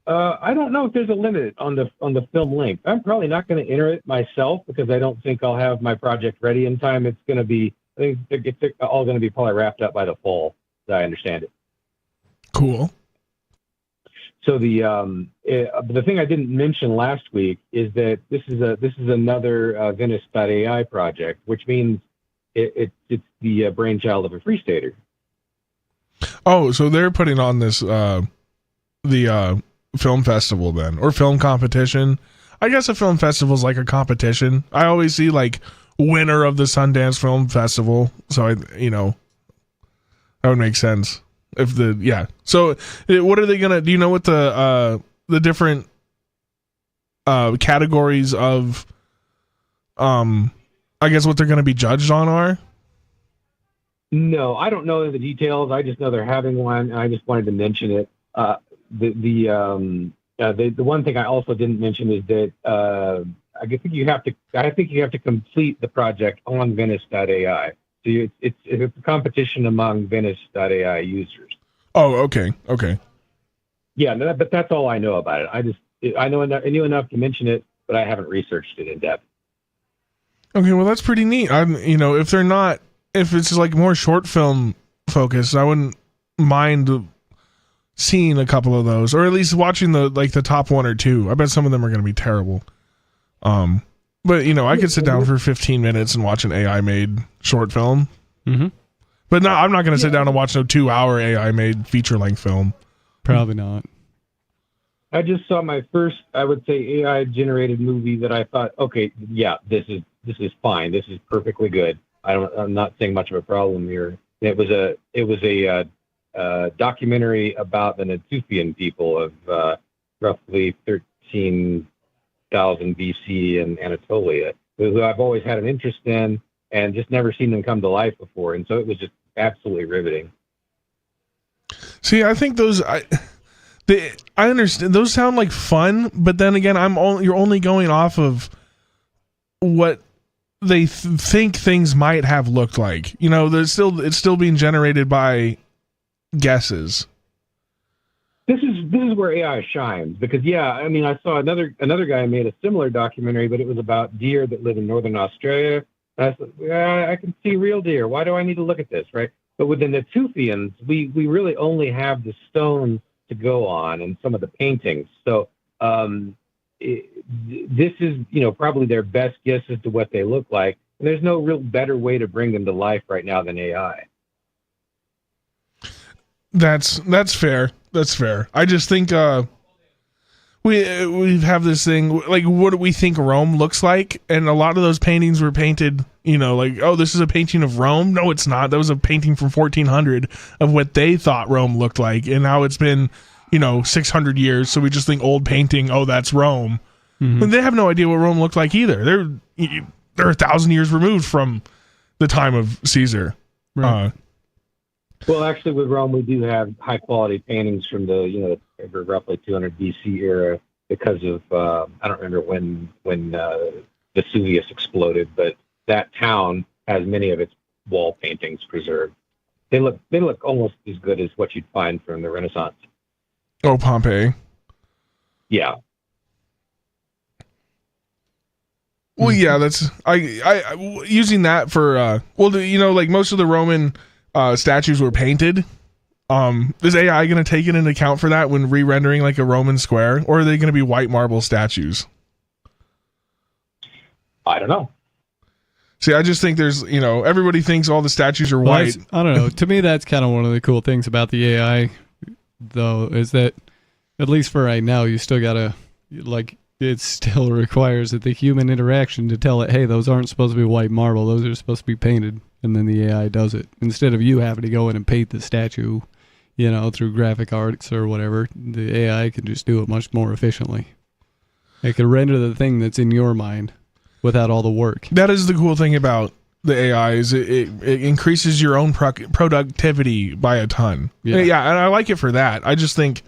I don't know if there's a limit on the film length. I'm probably not going to enter it myself because I don't think I'll have my project ready in time. I think it's all going to be probably wrapped up by the fall, as I understand it. Cool. So the thing I didn't mention last week is that this is another Venice.ai project, which means it's the brainchild of a Free Stater. Oh, so they're putting on this the film festival then, or film competition. I guess a film festival is like a competition. I always see like winner of the Sundance Film Festival, so that would make sense. So what are they gonna? Do you know what the different categories of I guess what they're gonna be judged on are? No, I don't know the details. I just know they're having one, and I just wanted to mention it. The one thing I also didn't mention is that I think you have to complete the project on Venice.ai. So it's a competition among Venice.ai users. Oh, okay. Yeah, no, but that's all I know about it. I knew enough to mention it, but I haven't researched it in depth. Okay, well that's pretty neat. If it's like more short film focused, I wouldn't mind seeing a couple of those, or at least watching the top one or two. I bet some of them are going to be terrible. But I could sit down for 15 minutes and watch an AI made short film. Mm-hmm. But no, I'm not going to sit down and watch no 2-hour AI made feature length film. Probably not. I just saw my first, I would say, AI generated movie that I thought, okay, yeah, this is fine. This is perfectly good. I'm not saying much of a problem here. It was a documentary about the Natufian people of roughly 13,000 BC in Anatolia, who I've always had an interest in and just never seen them come to life before. And so it was just absolutely riveting. See, I think I understand. Those sound like fun, but then again, you're only going off of what they think things might have looked like. It's still being generated by guesses. This is where AI shines, because I saw another guy made a similar documentary, but it was about deer that live in northern Australia. And I said, I can see real deer. Why do I need to look at this, right? But with the Natufians, we really only have the stones to go on and some of the paintings. So this is probably their best guess as to what they look like. And there's no real better way to bring them to life right now than AI. That's fair. That's fair. I just think we have this thing like, what do we think Rome looks like? And a lot of those paintings were painted, this is a painting of Rome. No, it's not. That was a painting from 1400 of what they thought Rome looked like, and now it's been 600 years. So we just think old painting. Oh, that's Rome. Mm-hmm. And they have no idea what Rome looked like either. They're 1,000 years removed from the time of Caesar. Right. Well, actually, with Rome, we do have high quality paintings from the roughly 200 BC era because of I don't remember when Vesuvius exploded, but that town has many of its wall paintings preserved. They look almost as good as what you'd find from the Renaissance. Oh, Pompeii. Yeah. Well, yeah, that's I using that for like most of the Roman statues were painted. Is AI going to take it into account for that when re-rendering like a Roman square, or are they going to be white marble statues? I don't know. See, I just think there's, everybody thinks all the statues are white. I don't know. To me, that's kind of one of the cool things about the AI, though, is that at least for right now, you still gotta it still requires that the human interaction to tell it, hey, those aren't supposed to be white marble; those are supposed to be painted. And then the AI does it instead of you having to go in and paint the statue, through graphic arts or whatever. The AI can just do it much more efficiently. It can render the thing that's in your mind without all the work. That is the cool thing about the AI is it increases your own productivity by a ton. Yeah, and I like it for that. I just think,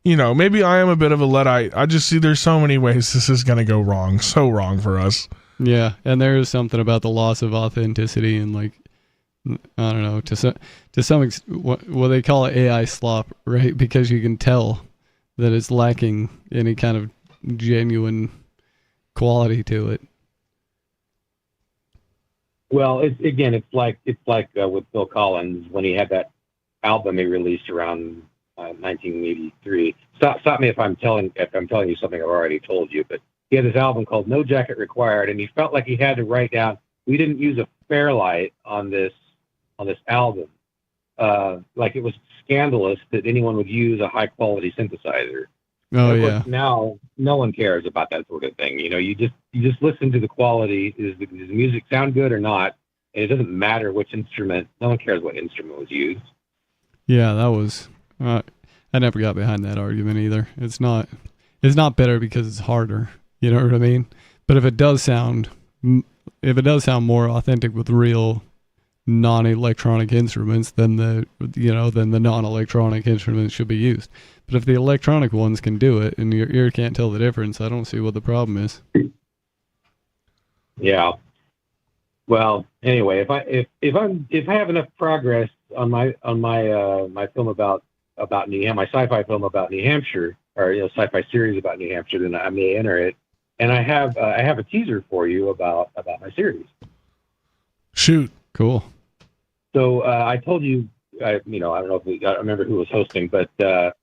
maybe I am a bit of a Luddite. I just see there's so many ways this is going to go wrong. So wrong for us. Yeah, and there is something about the loss of authenticity and I don't know, to some what they call it AI slop, right? Because you can tell that it's lacking any kind of genuine quality to it. Well, it's like with Phil Collins when he had that album he released around 1983. Stop me if I'm telling you something I've already told you, but he had this album called No Jacket Required, and he felt like he had to write down, we didn't use a Fairlight on this album. Like it was scandalous that anyone would use a high quality synthesizer. Oh, yeah. Now no one cares about that sort of thing. You just listen to the quality. Does the music sound good or not? And it doesn't matter which instrument. No one cares what instrument was used. Yeah, that was. I never got behind that argument either. It's not better because it's harder. You know what I mean? But if it does sound more authentic with real non-electronic instruments, then the non-electronic instruments should be used. But if the electronic ones can do it and your ear can't tell the difference, I don't see what the problem is. Yeah. Well, anyway, if I have enough progress on my film about New Hampshire, my sci-fi film about New Hampshire, or sci-fi series about New Hampshire, then I may enter it. And I have a teaser for you about my series. Shoot. Cool. So I told you, I don't know if I remember who was hosting, but the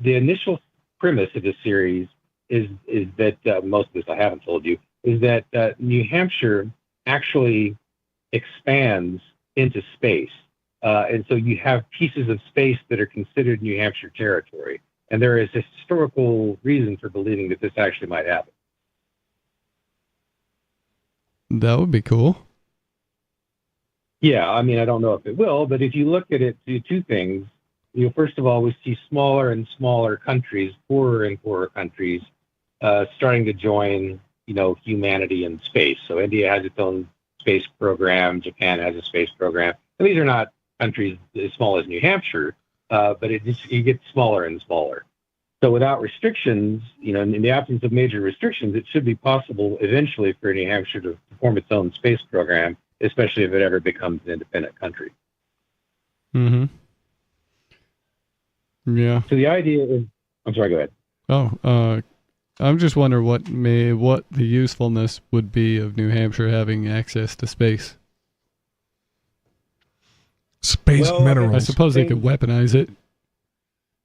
initial premise of this series is that most of this I haven't told you, is that New Hampshire actually expands into space. And so you have pieces of space that are considered New Hampshire territory. And there is a historical reason for believing that this actually might happen. That would be cool. Yeah, I mean, I don't know if it will, but if you look at it, two things. First of all, we see smaller and smaller countries, poorer and poorer countries, starting to join, humanity in space. So India has its own space program. Japan has a space program. And these are not countries as small as New Hampshire, but it gets smaller and smaller. So without restrictions, in the absence of major restrictions, it should be possible eventually for New Hampshire to form its own space program, especially if it ever becomes an independent country. Mm-hmm. Yeah. So the idea is, I'm sorry, go ahead. Oh, I'm just wondering what the usefulness would be of New Hampshire having access to space. Space minerals. I suppose they could weaponize it.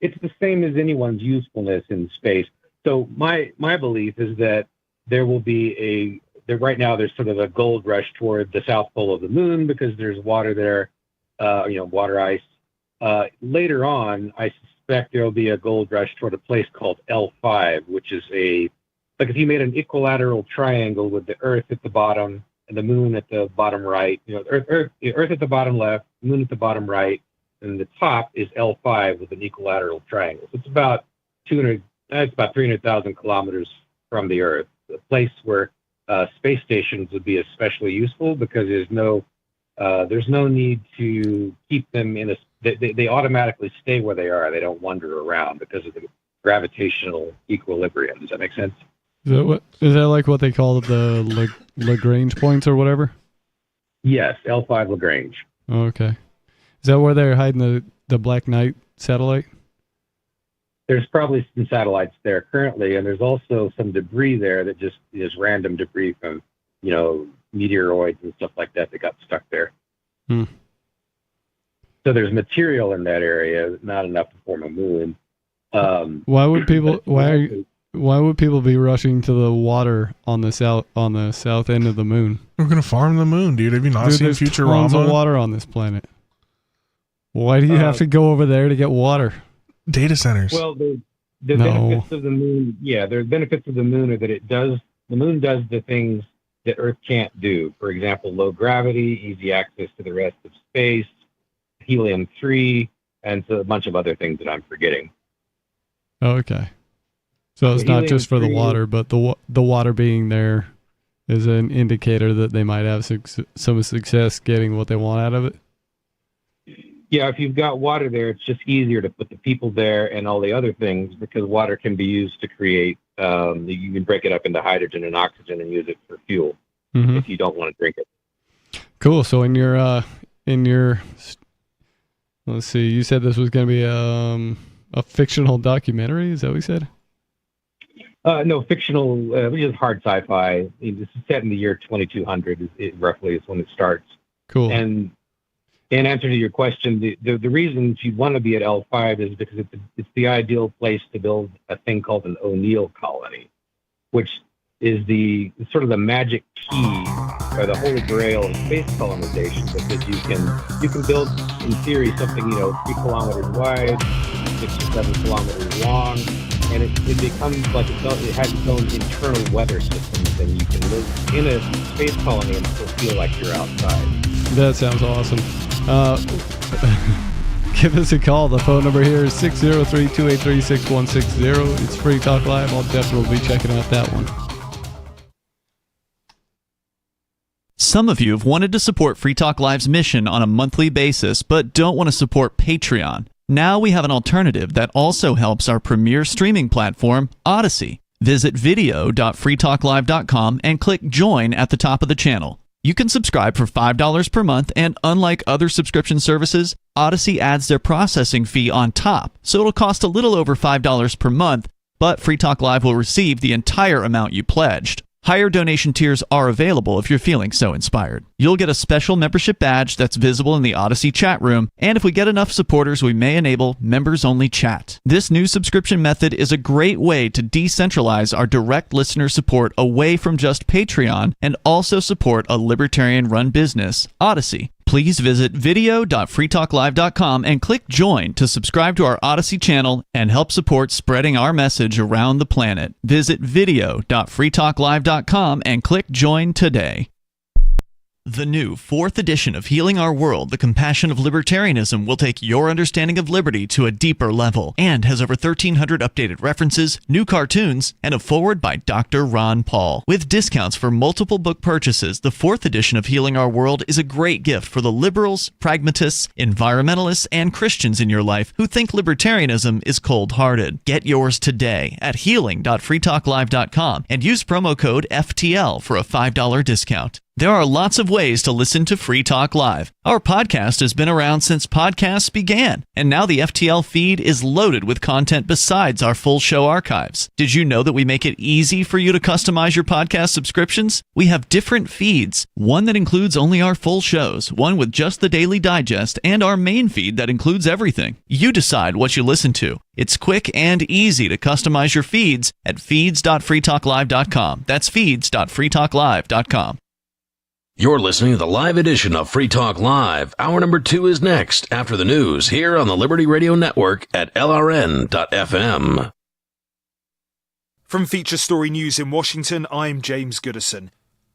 It's the same as anyone's usefulness in space. So my belief is that there will be right now there's sort of a gold rush toward the south pole of the moon because there's water there, water ice. Later on, I suspect there will be a gold rush toward a place called L5, which is like if you made an equilateral triangle with the Earth at the bottom and the moon at the bottom right, Earth at the bottom left, moon at the bottom right, and the top is L5 with an equilateral triangle. So it's about 300,000 kilometers from the Earth, a place where space stations would be especially useful because there's no need to keep them they automatically stay where they are. They don't wander around because of the gravitational equilibrium. Does that make sense? Is that like what they call the Lagrange points or whatever? Yes, L5 Lagrange. Okay. Is that where they're hiding the Black Knight satellite? There's probably some satellites there currently, and there's also some debris there that just is random debris from, meteoroids and stuff like that got stuck there. Hmm. So there's material in that area, not enough to form a moon. Why would people be rushing to the water on the south end of the moon? We're gonna farm the moon, dude. Have you not seen there's Futurama? Tons of water on this planet. Why do you have to go over there to get water? Data centers. Well, the benefits of the moon, the benefits of the moon are that the moon does the things that Earth can't do. For example, low gravity, easy access to the rest of space, helium-3, and so a bunch of other things that I'm forgetting. Okay. So it's not just for the water, but the water being there is an indicator that they might have some success getting what they want out of it? Yeah, if you've got water there, it's just easier to put the people there and all the other things because water can be used to create, you can break it up into hydrogen and oxygen and use it for fuel if you don't want to drink it. Cool. So in your, let's see, you said this was going to be a fictional documentary. Is that what you said? No, fictional, which is hard sci-fi. This is set in the year 2200, roughly is when it starts. Cool. And in answer to your question, the reason you'd want to be at L5 is because it's the ideal place to build a thing called an O'Neill colony, which is the sort of the magic key or the holy grail of space colonization, because you can build in theory something 3 kilometers wide, 6 or 7 kilometers long, and it becomes like it has its own internal weather systems, and you can live in a space colony and still feel like you're outside. That sounds awesome. Give us a call. The phone number here is 603-283-6160. It's Free Talk Live. I'll definitely be checking out that one. Some of you have wanted to support Free Talk Live's mission on a monthly basis, but don't want to support Patreon. Now we have an alternative that also helps our premier streaming platform, Odyssey. Visit video.freetalklive.com and click Join at the top of the channel. You can subscribe for $5 per month, and unlike other subscription services, Odyssey adds their processing fee on top, so it'll cost a little over $5 per month, but Free Talk Live will receive the entire amount you pledged. Higher donation tiers are available if you're feeling so inspired. You'll get a special membership badge that's visible in the Odyssey chat room, and if we get enough supporters, we may enable members-only chat. This new subscription method is a great way to decentralize our direct listener support away from just Patreon and also support a libertarian-run business, Odyssey. Please visit video.freetalklive.com and click Join to subscribe to our Odyssey channel and help support spreading our message around the planet. Visit video.freetalklive.com and click Join today. The new 4th edition of Healing Our World, The Compassion of Libertarianism, will take your understanding of liberty to a deeper level and has over 1,300 updated references, new cartoons, and a foreword by Dr. Ron Paul. With discounts for multiple book purchases, the 4th edition of Healing Our World is a great gift for the liberals, pragmatists, environmentalists, and Christians in your life who think libertarianism is cold-hearted. Get yours today at healing.freetalklive.com and use promo code FTL for a $5 discount. There are lots of ways to listen to Free Talk Live. Our podcast has been around since podcasts began, and now the FTL feed is loaded with content besides our full show archives. Did you know that we make it easy for you to customize your podcast subscriptions? We have different feeds, one that includes only our full shows, one with just the Daily Digest, and our main feed that includes everything. You decide what you listen to. It's quick and easy to customize your feeds at feeds.freetalklive.com. That's feeds.freetalklive.com. You're listening to the live edition of Free Talk Live. Hour number 2 is next after the news here on the Liberty Radio Network at LRN.FM. From Feature Story News in Washington, I'm James Goodison.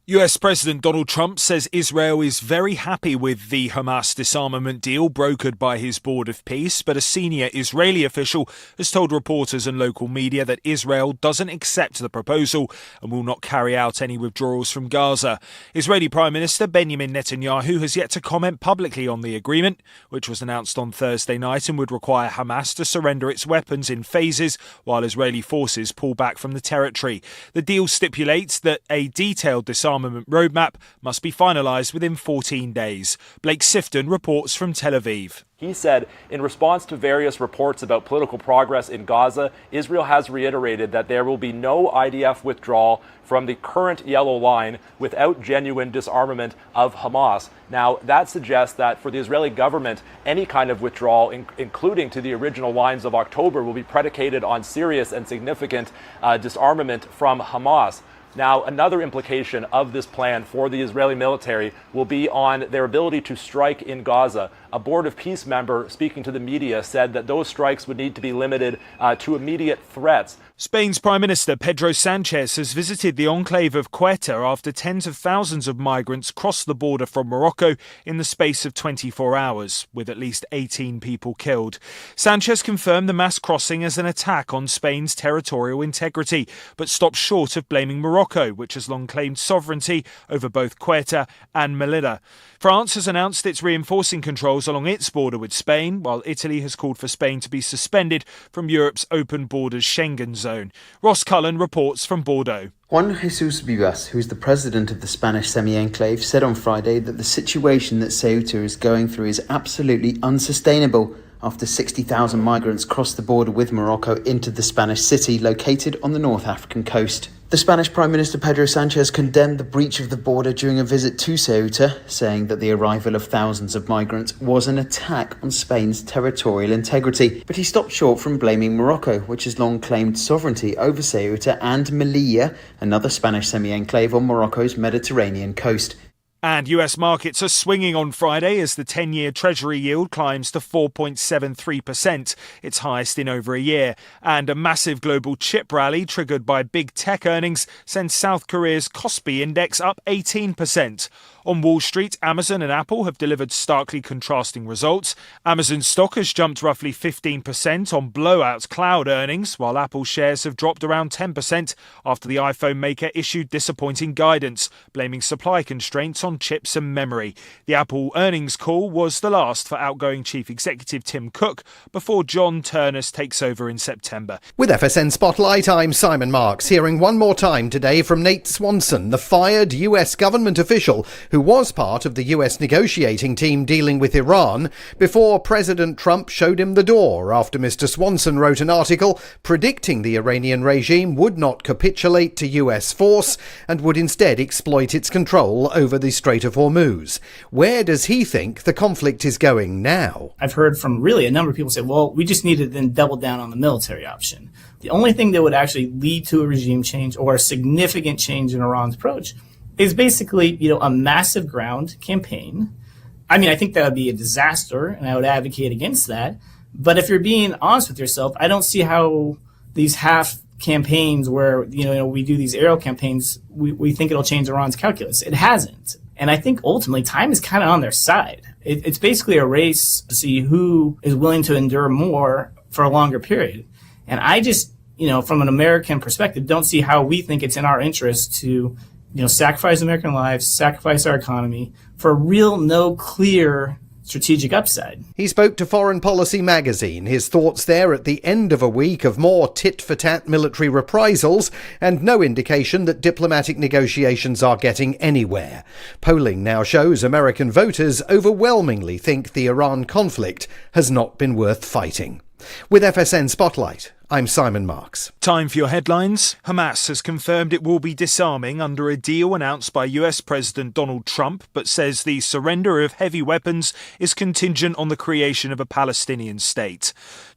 US President Donald Trump says Israel is very happy with the Hamas disarmament deal brokered by his Board of Peace, but a senior Israeli official has told reporters and local media that Israel doesn't accept the proposal and will not carry out any withdrawals from Gaza. Israeli Prime Minister Benjamin Netanyahu has yet to comment publicly on the agreement, which was announced on Thursday night and would require Hamas to surrender its weapons in phases while Israeli forces pull back from the territory. The deal stipulates that a detailed disarmament roadmap must be finalised within 14 days. Blake Sifton reports from Tel Aviv. He said, in response to various reports about political progress in Gaza, Israel has reiterated that there will be no IDF withdrawal from the current yellow line without genuine disarmament of Hamas. Now, that suggests that for the Israeli government, any kind of withdrawal, including to the original lines of October, will be predicated on serious and significant disarmament from Hamas. Now, another implication of this plan for the Israeli military will be on their ability to strike in Gaza. A Board of Peace member speaking to the media said that those strikes would need to be limited to immediate threats. Spain's Prime Minister Pedro Sanchez has visited the enclave of Ceuta after tens of thousands of migrants crossed the border from Morocco in the space of 24 hours, with at least 18 people killed. Sanchez confirmed the mass crossing as an attack on Spain's territorial integrity, but stopped short of blaming Morocco, which has long claimed sovereignty over both Ceuta and Melilla. France has announced it's reinforcing controls along its border with Spain, while Italy has called for Spain to be suspended from Europe's open borders Schengen zone. Ross Cullen reports from Bordeaux. Juan Jesus Vivas, who is the president of the Spanish semi-enclave, said on Friday that the situation that Ceuta is going through is absolutely unsustainable after 60,000 migrants crossed the border with Morocco into the Spanish city located on the North African coast. The Spanish Prime Minister Pedro Sanchez condemned the breach of the border during a visit to Ceuta, saying that the arrival of thousands of migrants was an attack on Spain's territorial integrity. But he stopped short from blaming Morocco, which has long claimed sovereignty over Ceuta and Melilla, another Spanish semi-enclave on Morocco's Mediterranean coast. And US markets are swinging on Friday as the 10-year Treasury yield climbs to 4.73%, its highest in over a year. And a massive global chip rally triggered by big tech earnings sends South Korea's Kospi index up 18%. On Wall Street, Amazon and Apple have delivered starkly contrasting results. Amazon's stock has jumped roughly 15% on blowout cloud earnings, while Apple shares have dropped around 10% after the iPhone maker issued disappointing guidance, blaming supply constraints on chips and memory. The Apple earnings call was the last for outgoing Chief Executive Tim Cook before John Turnus takes over in September. With FSN Spotlight, I'm Simon Marks, hearing one more time today from Nate Swanson, the fired US government official who was part of the US negotiating team dealing with Iran, before President Trump showed him the door after Mr. Swanson wrote an article predicting the Iranian regime would not capitulate to US force and would instead exploit its control over the Strait of Hormuz. Where does he think the conflict is going now? I've heard from really a number of people say, well, we just need to then double down on the military option. The only thing that would actually lead to a regime change or a significant change in Iran's approach is basically, a massive ground campaign. I mean, I think that would be a disaster, and I would advocate against that. But if you're being honest with yourself, I don't see how these half campaigns where, we do these aerial campaigns, we think it'll change Iran's calculus. It hasn't. And I think ultimately time is kind of on their side. It's basically a race to see who is willing to endure more for a longer period. And I just, from an American perspective, don't see how we think it's in our interest to sacrifice American lives, sacrifice our economy for a real, no clear strategic upside. He spoke to Foreign Policy magazine, his thoughts there at the end of a week of more tit-for-tat military reprisals and no indication that diplomatic negotiations are getting anywhere. Polling now shows American voters overwhelmingly think the Iran conflict has not been worth fighting. With FSN Spotlight, I'm Simon Marks. Time for your headlines. Hamas has confirmed it will be disarming under a deal announced by US President Donald Trump, but says the surrender of heavy weapons is contingent on the creation of a Palestinian state.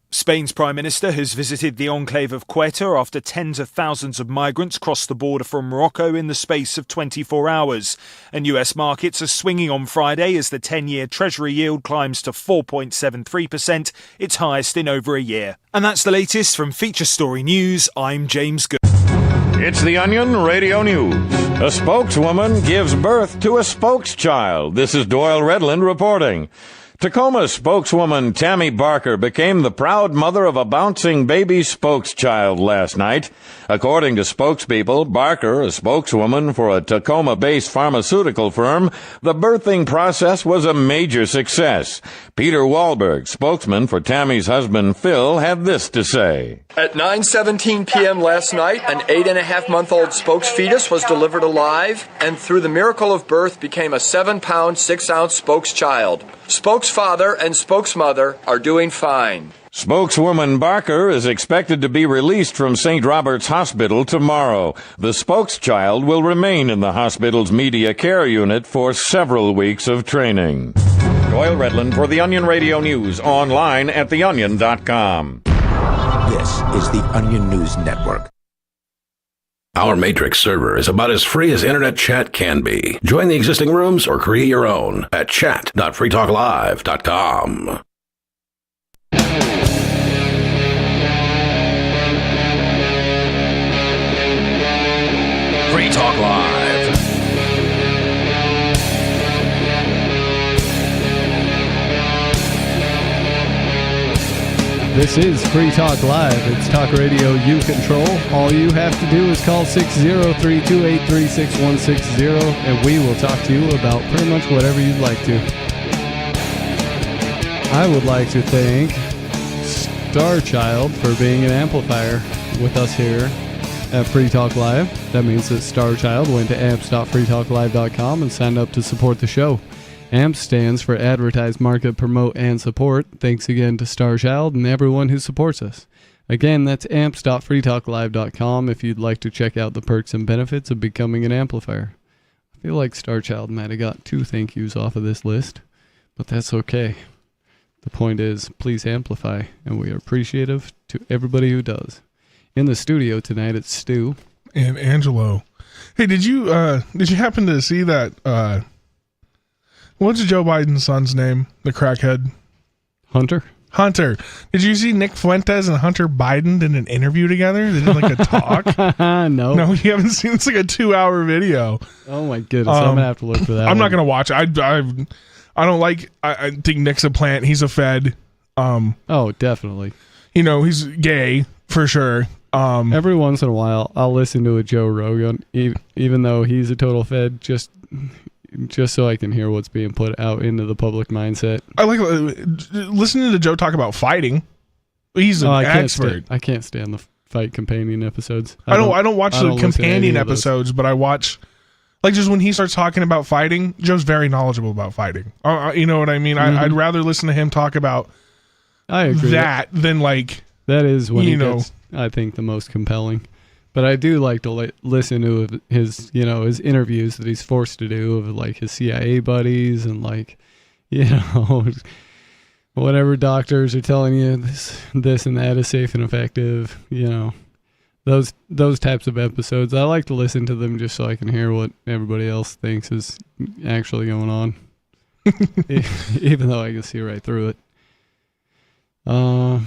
Spain's Prime Minister has visited the enclave of Ceuta after tens of thousands of migrants crossed the border from Morocco in the space of 24 hours. And US markets are swinging on Friday as the 10-year Treasury yield climbs to 4.73%, its highest in over a year. And that's the latest from Feature Story News. I'm James Good. It's the Onion Radio News. A spokeswoman gives birth to a spokeschild. This is Doyle Redland reporting. Tacoma spokeswoman Tammy Barker became the proud mother of a bouncing baby spokeschild last night. According to spokespeople, Barker, a spokeswoman for a Tacoma-based pharmaceutical firm, the birthing process was a major success. Peter Wahlberg, spokesman for Tammy's husband Phil, had this to say. At 9:17 p.m. last night, an 8.5-month-old spokes fetus was delivered alive and through the miracle of birth became a 7-pound, 6-ounce spokes child. Spokes father and spokesmother are doing fine. Spokeswoman Barker is expected to be released from St. Robert's Hospital tomorrow. The spokeschild will remain in the hospital's media care unit for several weeks of training. Doyle Redland for the Onion Radio News, online at theonion.com. This is the Onion News Network. Our Matrix server is about as free as internet chat can be. Join the existing rooms or create your own at chat.freetalklive.com. Free Talk Live. This is Free Talk Live. It's talk radio you control. All you have to do is call 603-283-6160 and we will talk to you about pretty much whatever you'd like to. I would like to thank Starchild for being an amplifier with us here at Free Talk Live. That means that Starchild went to amps.freetalklive.com and signed up to support the show. AMP stands for Advertise, Market, Promote, and Support. Thanks again to Starchild and everyone who supports us. Again, that's amps.freetalklive.com if you'd like to check out the perks and benefits of becoming an amplifier. I feel like Starchild might have got 2 thank yous off of this list, but that's okay. The point is, please amplify, and we are appreciative to everybody who does. In the studio tonight, it's Stu. And Angelo. Hey, did you happen to see that... What's Joe Biden's son's name? The crackhead? Hunter. Hunter. Did you see Nick Fuentes and Hunter Biden did an interview together? They did like a talk. No. No, you haven't seen. It's like a 2-hour video. Oh my goodness, I'm gonna have to look for that. I'm not gonna watch. I don't like. I think Nick's a plant. He's a Fed. Oh, definitely. He's gay for sure. Every once in a while, I'll listen to a Joe Rogan, even though he's a total Fed, just so I can hear what's being put out into the public mindset. I like listening to Joe talk about fighting. He's an expert. I can't stand the fight companion episodes. I don't watch the companion episodes, but I watch like just when he starts talking about fighting. Joe's very knowledgeable about fighting. You know what I mean? Mm-hmm. I'd rather listen to him talk about I agree than like that is when he gets, I think, the most compelling. But I do like to listen to his interviews that he's forced to do of like his CIA buddies and like, whatever doctors are telling you this and that is safe and effective. Those types of episodes. I like to listen to them just so I can hear what everybody else thinks is actually going on, even though I can see right through it. No,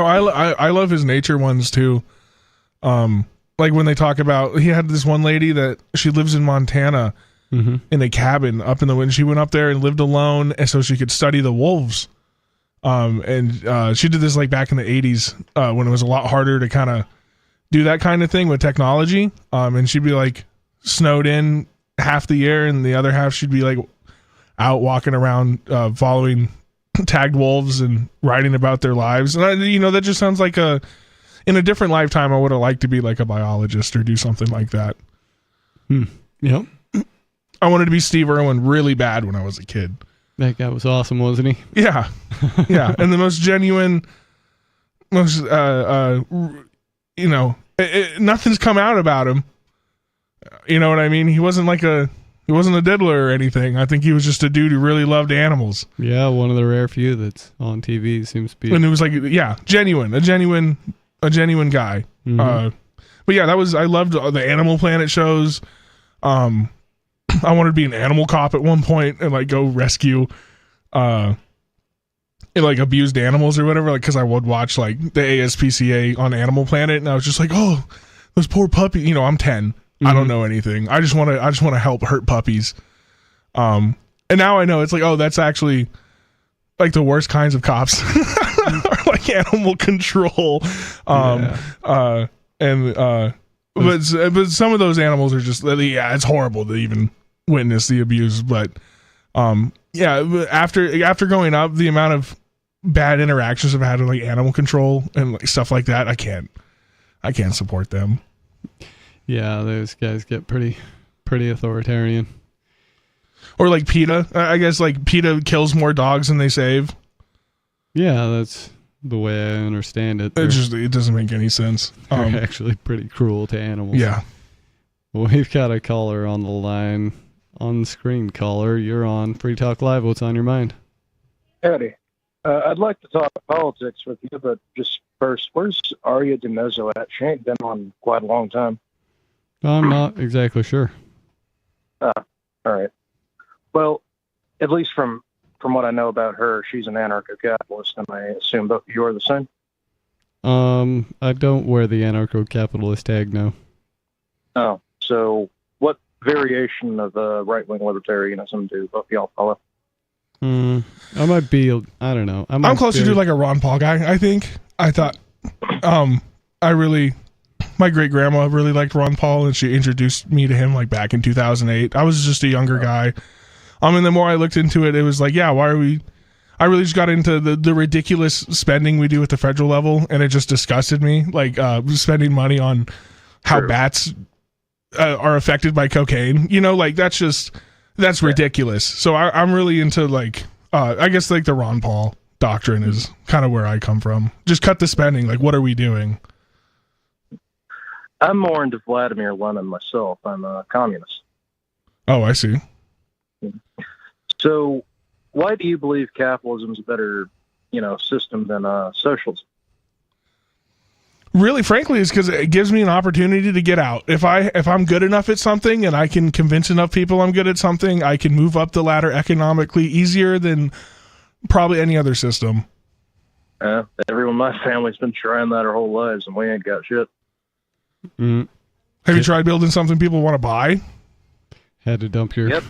I love his nature ones too. Like when they talk about, he had this one lady that she lives in Montana in a cabin up in the wind. She went up there and lived alone, and so she could study the wolves. And she did this like back in the 80s when it was a lot harder to kind of do that kind of thing with technology. And she'd be like snowed in half the year, and the other half she'd be like out walking around following tagged wolves and writing about their lives. And that just sounds like in a different lifetime, I would have liked to be like a biologist or do something like that. Yep. I wanted to be Steve Irwin really bad when I was a kid. That guy was awesome, wasn't he? Yeah. Yeah. And the most genuine, most, nothing's come out about him. You know what I mean? He wasn't a diddler or anything. I think he was just a dude who really loved animals. Yeah. One of the rare few that's on TV seems to be. And it was like, yeah, a genuine guy. Mm-hmm. But yeah, I loved the Animal Planet shows. I wanted to be an animal cop at one point and like go rescue like abused animals or whatever, like because I would watch like the ASPCA on Animal Planet, and I was just like, oh, those poor puppies. I'm 10. I don't know anything. I just want to help hurt puppies. And now I know it's like, oh, that's actually like the worst kinds of cops are like animal control. But some of those animals are just, it's horrible to even witness the abuse. But after growing up, the amount of bad interactions I've had with like animal control and like stuff like that, I can't support them. Yeah, those guys get pretty authoritarian. Or like PETA. I guess like PETA kills more dogs than they save. Yeah, that's the way I understand it. It doesn't make any sense. They're actually pretty cruel to animals. Yeah. We've got a caller on the line. On screen caller, you're on Free Talk Live. What's on your mind? Howdy. I'd like to talk politics with you, but just first, where's Arya DeMezzo at? She ain't been on quite a long time. I'm not exactly sure. All right. Well, at least from what I know about her, she's an anarcho-capitalist, and I assume both of you are the same? I don't wear the anarcho-capitalist tag, no. Oh, so what variation of right-wing libertarianism do both of y'all follow? I might be, I don't know. I'm closer to like a Ron Paul guy, I think. I thought, my great-grandma really liked Ron Paul, and she introduced me to him like back in 2008. I was just a younger guy. And the more I looked into it, it was like, yeah, I really just got into the ridiculous spending we do at the federal level, and it just disgusted me. Like, spending money on how bats are affected by cocaine. That's ridiculous. So I'm really into like, I guess like the Ron Paul doctrine is kind of where I come from. Just cut the spending. Like, what are we doing? I'm more into Vladimir Lenin myself. I'm a communist. Oh, I see. So why do you believe capitalism is a better, system than socialism? Really, frankly, it's because it gives me an opportunity to get out. If I'm good enough at something and I can convince enough people I'm good at something, I can move up the ladder economically easier than probably any other system. Everyone in my family's been trying that our whole lives, and we ain't got shit. Have you tried building something people want to buy? Had to dump your. Yep.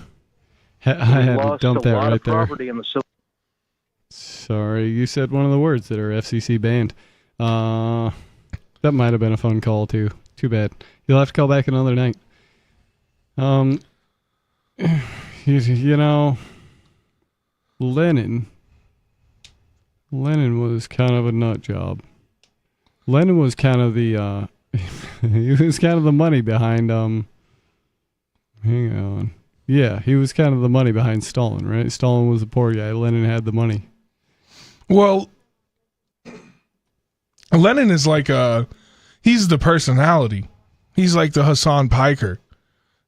I had to Lost dump a that lot right of there. property in the Civil. Sorry, you said one of the words that are FCC banned. That might have been a fun call too. Too bad. You'll have to call back another night. You know, Lenin was kind of a nut job. Lenin was kind of the he was kind of the money behind hang on. Yeah, he was kind of the money behind Stalin, right? Stalin was the poor guy. Lenin had the money. Well, Lenin is like he's the personality. He's like the Hassan Piker.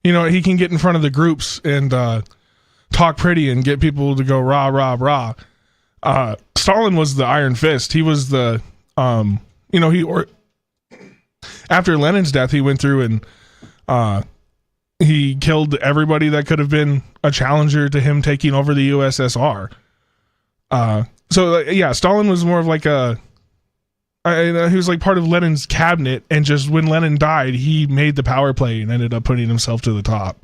You know, he can get in front of the groups and talk pretty and get people to go rah, rah, rah. Stalin was the Iron Fist. He was the, after Lenin's death, he went through and he killed everybody that could have been a challenger to him taking over the USSR. Stalin was more of like he was like part of Lenin's cabinet, and just when Lenin died, he made the power play and ended up putting himself to the top.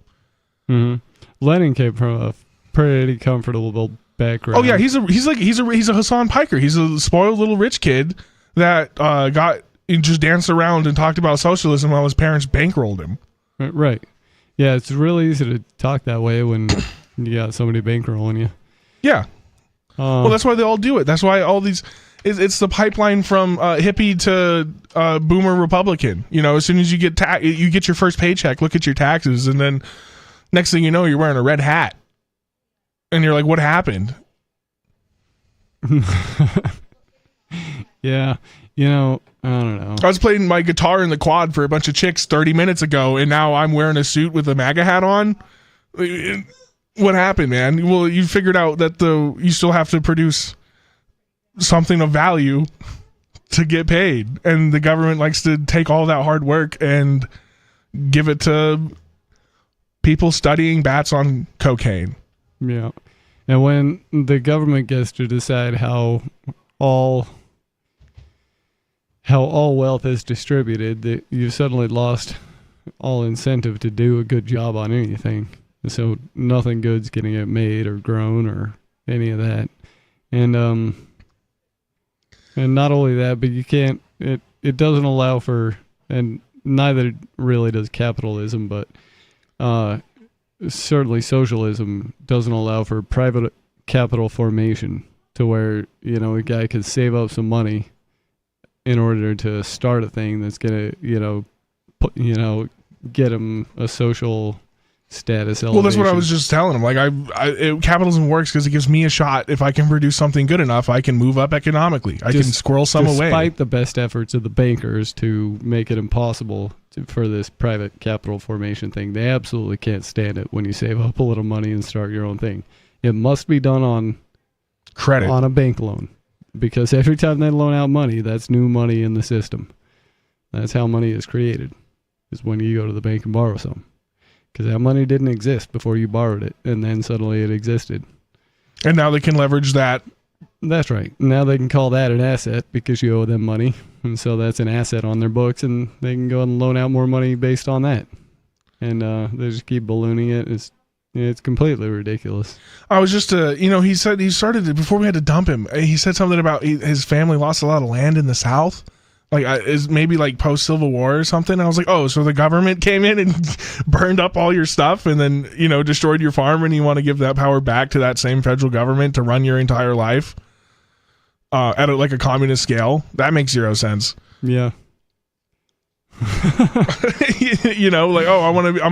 Mm-hmm. Lenin came from a pretty comfortable background. Oh yeah, he's a Hassan Piker. He's a spoiled little rich kid that he just danced around and talked about socialism while his parents bankrolled him. Right. Yeah, it's really easy to talk that way when you got somebody bankrolling you. Yeah. Well, that's why they all do it. That's why all these. It's the pipeline from hippie to boomer Republican. You know, as soon as you get you get your first paycheck, look at your taxes, and then next thing you know, you're wearing a red hat, and you're like, "What happened?" Yeah, you know, I don't know. I was playing my guitar in the quad for a bunch of chicks 30 minutes ago, and now I'm wearing a suit with a MAGA hat on. What happened, man? Well, you figured out that you still have to produce something of value to get paid, and the government likes to take all that hard work and give it to people studying bats on cocaine. Yeah. And when the government gets to decide how all wealth is distributed, you've suddenly lost all incentive to do a good job on anything. So nothing good's going to get made or grown or any of that. And not only that, but you can't, it doesn't allow for, and neither really does capitalism, but certainly socialism doesn't allow for private capital formation to where, you know, a guy could save up some money in order to start a thing that's going to, get him a social status elevation. Well, that's what I was just telling him. Like, capitalism works because it gives me a shot. If I can produce something good enough, I can move up economically. I can squirrel some away. Despite the best efforts of the bankers to make it impossible for this private capital formation thing, they absolutely can't stand it when you save up a little money and start your own thing. It must be done on credit, on a bank loan, because every time they loan out money, that's new money in the system. That's how money is created, is when you go to the bank and borrow some. Because that money didn't exist before you borrowed it, and then suddenly it existed. And now they can leverage that. That's right. Now they can call that an asset because you owe them money, and so that's an asset on their books, and they can go and loan out more money based on that. And they just keep ballooning it. It's completely ridiculous. I was just, he said he started before we had to dump him. He said something about his family lost a lot of land in the South. Like, is maybe like post-Civil War or something. And I was like, oh, so the government came in and burned up all your stuff and then, destroyed your farm, and you want to give that power back to that same federal government to run your entire life at a communist scale? That makes zero sense. Yeah. I'm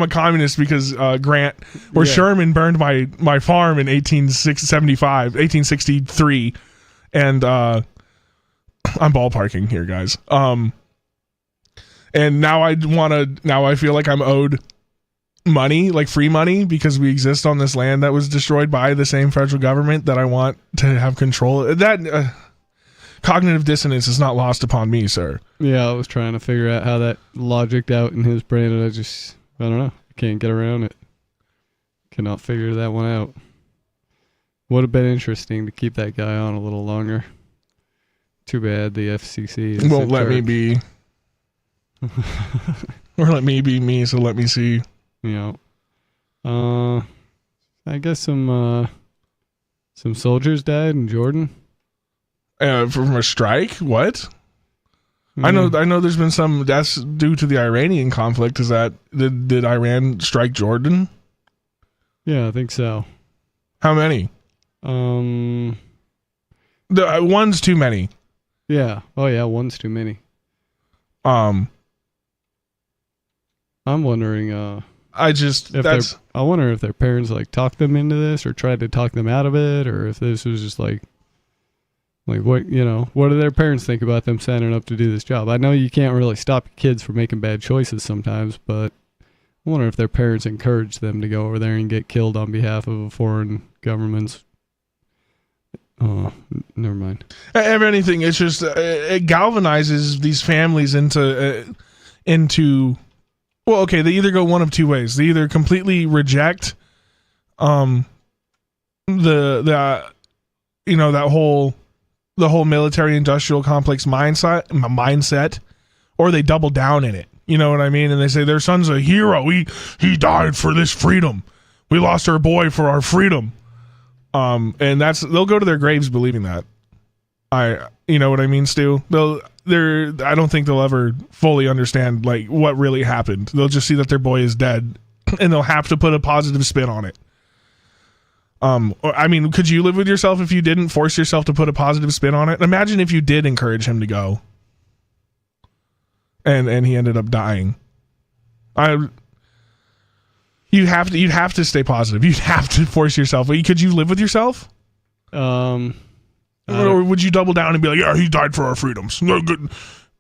a communist because Grant or Sherman burned my farm in 1863. And, I'm ballparking here, guys. And now I feel like I'm owed money, like free money, because we exist on this land that was destroyed by the same federal government that I want to have control. That cognitive dissonance is not lost upon me, sir. Yeah, I was trying to figure out how that logicked out in his brain, and I don't know. I can't get around it. Cannot figure that one out. Would have been interesting to keep that guy on a little longer. Too bad the FCC won't let me be. Or let me be me, so let me see. You know. I guess some soldiers died in Jordan. From a strike? What? I know there's been some deaths due to the Iranian conflict. Is that did Iran strike Jordan? Yeah, I think so. How many? One's too many. Yeah. Oh yeah, one's too many. I'm wondering I wonder if their parents like talked them into this or tried to talk them out of it, or if this was just like what, you know, what do their parents think about them signing up to do this job? I know you can't really stop kids from making bad choices sometimes, but I wonder if their parents encouraged them to go over there and get killed on behalf of a foreign government's. Oh, never mind. If anything, it's just it galvanizes these families into. Well, okay, they either go one of two ways. They either completely reject, the whole military industrial complex mindset, or they double down in it. You know what I mean? And they say their son's a hero. He died for this freedom. We lost our boy for our freedom. And they'll go to their graves believing that. You know what I mean, Stu? I don't think they'll ever fully understand like what really happened. They'll just see that their boy is dead, and they'll have to put a positive spin on it. I mean, could you live with yourself if you didn't force yourself to put a positive spin on it? Imagine if you did encourage him to go, and he ended up dying. You'd have to stay positive. You'd have to force yourself. Could you live with yourself? Or would you double down and be like, yeah, he died for our freedoms. No good.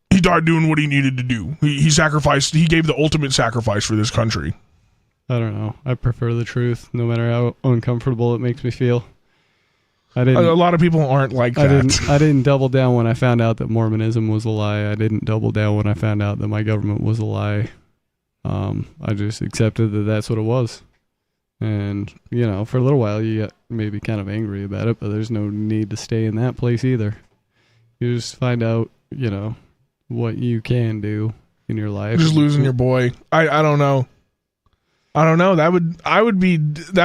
He died doing what he needed to do. He sacrificed. He gave the ultimate sacrifice for this country. I don't know. I prefer the truth, no matter how uncomfortable it makes me feel. A lot of people aren't like that. I didn't double down when I found out that Mormonism was a lie. I didn't double down when I found out that my government was a lie. I just accepted that that's what it was. And, you know, for a little while you got maybe kind of angry about it, but there's no need to stay in that place either. You just find out, you know, what you can do in your life. Just losing your boy. I don't know. That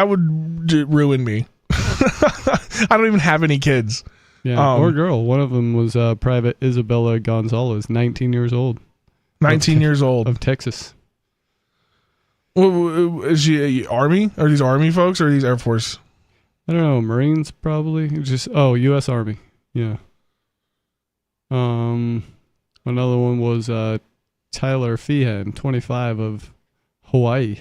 would ruin me. I don't even have any kids. Yeah, or girl. One of them was Private Isabella Gonzalez, 19 years old. 19 years old. Of Texas. Well, is she Army? Are these Army folks or are these Air Force? I don't know. Marines probably. U.S. Army. Yeah. Another one was Tyler Feehan, 25, of Hawaii.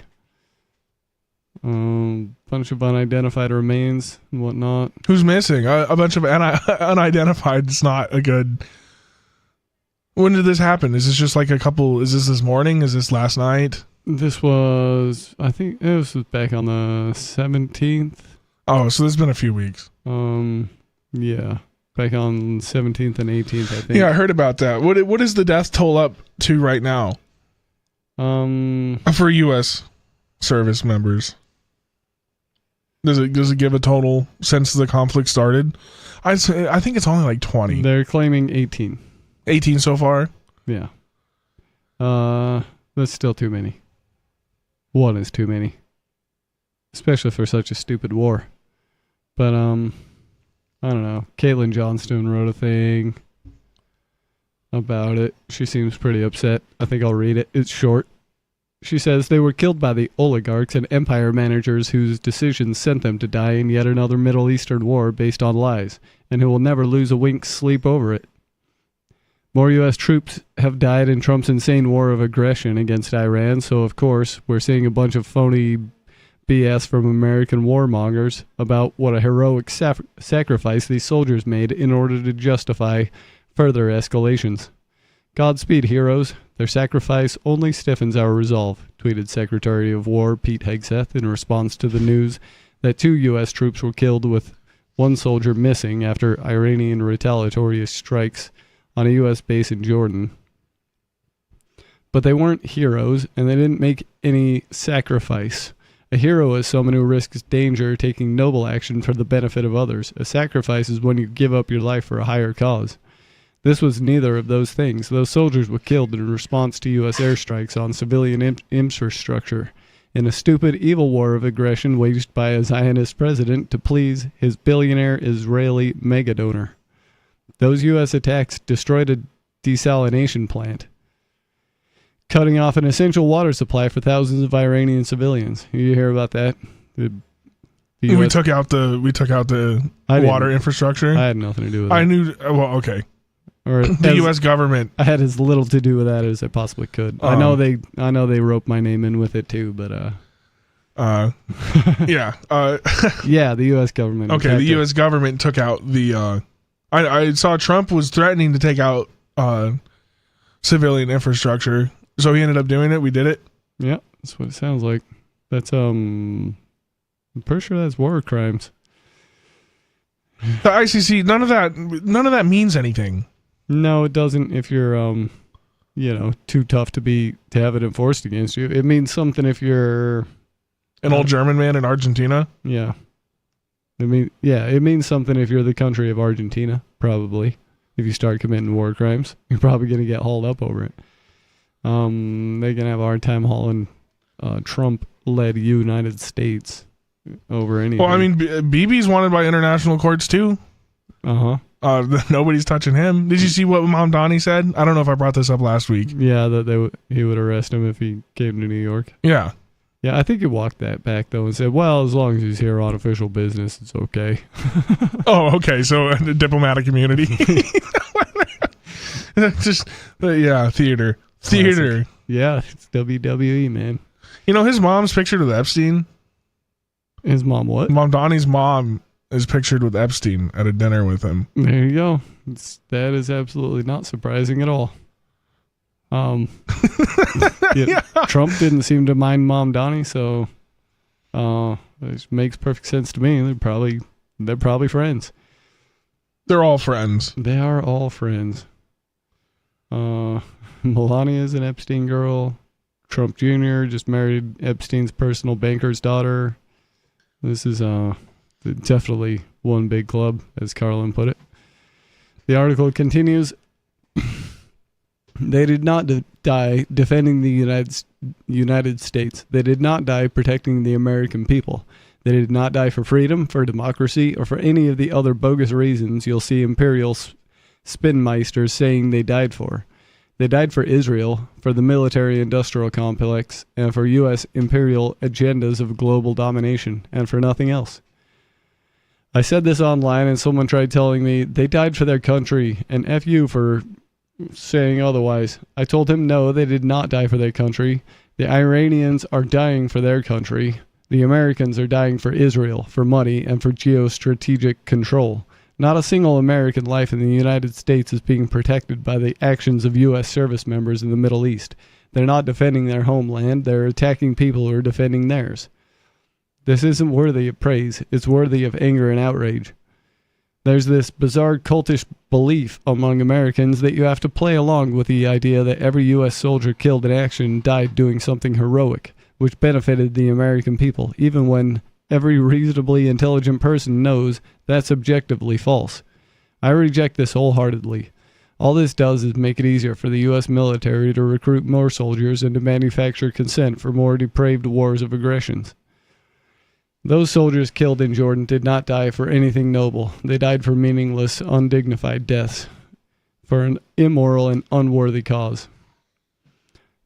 Bunch of unidentified remains and whatnot. Who's missing? A bunch of unidentified. It's not a good. When did this happen? Is this just like a couple? Is this morning? Is this last night? This was, I think it was back on the 17th. Oh, so there's been a few weeks. Yeah, back on 17th and 18th, I think. Yeah, I heard about that. What is the death toll up to right now? For U.S. service members, does it give a total since the conflict started? I think it's only like 20. They're claiming 18. 18 so far. Yeah. That's still too many. One is too many, especially for such a stupid war. But I don't know. Caitlin Johnston wrote a thing about it. She seems pretty upset. I think I'll read it. It's short. She says they were killed by the oligarchs and empire managers whose decisions sent them to die in yet another Middle Eastern war based on lies, and who will never lose a wink's sleep over it. More U.S. troops have died in Trump's insane war of aggression against Iran, so of course we're seeing a bunch of phony BS from American warmongers about what a heroic sacrifice these soldiers made in order to justify further escalations. Godspeed, heroes. Their sacrifice only stiffens our resolve, tweeted Secretary of War Pete Hegseth in response to the news that 2 U.S. troops were killed with 1 soldier missing after Iranian retaliatory strikes on a U.S. base in Jordan. But they weren't heroes, and they didn't make any sacrifice. A hero is someone who risks danger taking noble action for the benefit of others. A sacrifice is when you give up your life for a higher cause. This was neither of those things. Those soldiers were killed in response to U.S. airstrikes on civilian infrastructure in a stupid, evil war of aggression waged by a Zionist president to please his billionaire Israeli megadonor. Those U.S. attacks destroyed a desalination plant, cutting off an essential water supply for thousands of Iranian civilians. You hear about that? We took out the water infrastructure. I had nothing to do with it. I knew. Well, okay. Or the U.S. government. I had as little to do with that as I possibly could. I know they roped my name in with it too, but yeah. Yeah, the U.S. government. Okay, the U.S. government took out the. I saw Trump was threatening to take out civilian infrastructure, so he ended up doing it. We did it. Yeah, that's what it sounds like. That's I'm pretty sure that's war crimes. The ICC, none of that means anything. No, it doesn't. If you're too tough to have it enforced against you, it means something if you're an old German man in Argentina. Yeah. It means something if you're the country of Argentina, probably. If you start committing war crimes, you're probably going to get hauled up over it. They're going to have a hard time hauling Trump-led United States over anything. Well, I mean, Bibi's wanted by international courts too. Nobody's touching him. Did you see what Mamdani said? I don't know if I brought this up last week. Yeah, that he would arrest him if he came to New York. Yeah. Yeah, I think he walked that back, though, and said, well, as long as he's here on official business, it's okay. Oh, okay. So, diplomatic immunity. Theater. Classic. Yeah, it's WWE, man. You know, his mom's pictured with Epstein. His mom what? Donnie's mom is pictured with Epstein at a dinner with him. There you go. That is absolutely not surprising at all. Trump didn't seem to mind Mom Donnie, so it makes perfect sense to me. They're probably friends. They're all friends. They are all friends. Melania is an Epstein girl. Trump Jr. just married Epstein's personal banker's daughter. This is definitely one big club, as Carlin put it. The article continues. They did not die defending the United States. They did not die protecting the American people. They did not die for freedom, for democracy, or for any of the other bogus reasons you'll see imperial spinmeisters saying they died for. They died for Israel, for the military-industrial complex, and for U.S. imperial agendas of global domination, and for nothing else. I said this online, and someone tried telling me they died for their country, and F you for saying otherwise. I told him no, they did not die for their country. The Iranians are dying for their country. The Americans are dying for Israel, for money, and for geostrategic control. Not a single American life in the United States is being protected by the actions of U.S. service members in the Middle East. They're not defending their homeland. They're attacking people who are defending theirs. This isn't worthy of praise. It's worthy of anger and outrage. There's this bizarre cultish belief among Americans that you have to play along with the idea that every U.S. soldier killed in action died doing something heroic, which benefited the American people, even when every reasonably intelligent person knows that's objectively false. I reject this wholeheartedly. All this does is make it easier for the U.S. military to recruit more soldiers and to manufacture consent for more depraved wars of aggressions. Those soldiers killed in Jordan did not die for anything noble. They died for meaningless, undignified deaths, for an immoral and unworthy cause.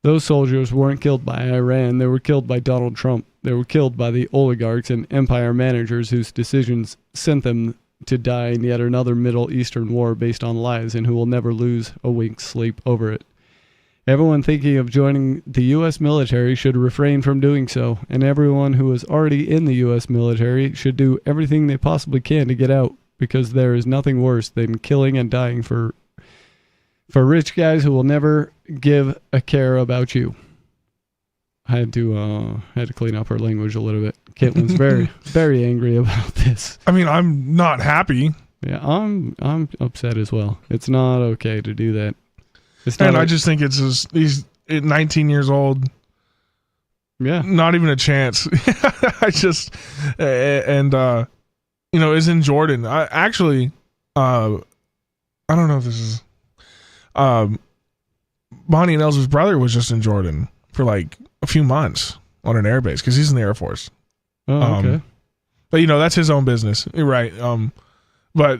Those soldiers weren't killed by Iran. They were killed by Donald Trump. They were killed by the oligarchs and empire managers whose decisions sent them to die in yet another Middle Eastern war based on lies and who will never lose a wink's sleep over it. Everyone thinking of joining the U.S. military should refrain from doing so, and everyone who is already in the U.S. military should do everything they possibly can to get out, because there is nothing worse than killing and dying for rich guys who will never give a care about you. I had to clean up her language a little bit. Caitlin's very, very angry about this. I mean, I'm not happy. Yeah, I'm upset as well. It's not okay to do that. I just think it's just, he's 19 years old. Yeah. Not even a chance. is in Jordan. I don't know if this is, Bonnie and Elsa's brother was just in Jordan for like a few months on an airbase because he's in the Air Force. Oh, okay. But that's his own business, right? But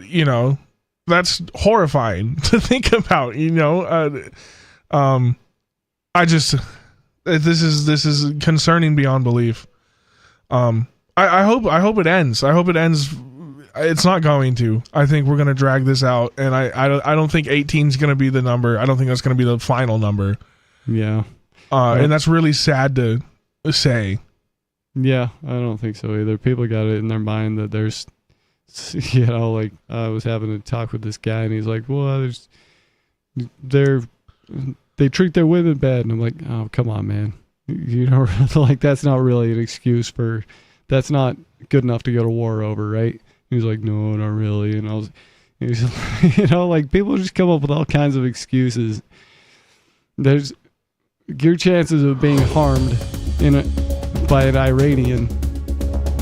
that's horrifying to think about. I just this is concerning beyond belief. I hope it ends. I hope it ends. It's not going to. I think we're going to drag this out, and I don't think 18 is going to be the number. I don't think that's going to be the final number. Yeah. And that's really sad to say. Yeah, I don't think so either. People got it in their mind that there's, like I was having a talk with this guy, and he's like, well, they treat their women bad, and I'm like, oh, come on, man. Like that's not really an excuse that's not good enough to go to war over, right? He's like, no, not really. And he's like people just come up with all kinds of excuses. There's your chances of being harmed by an Iranian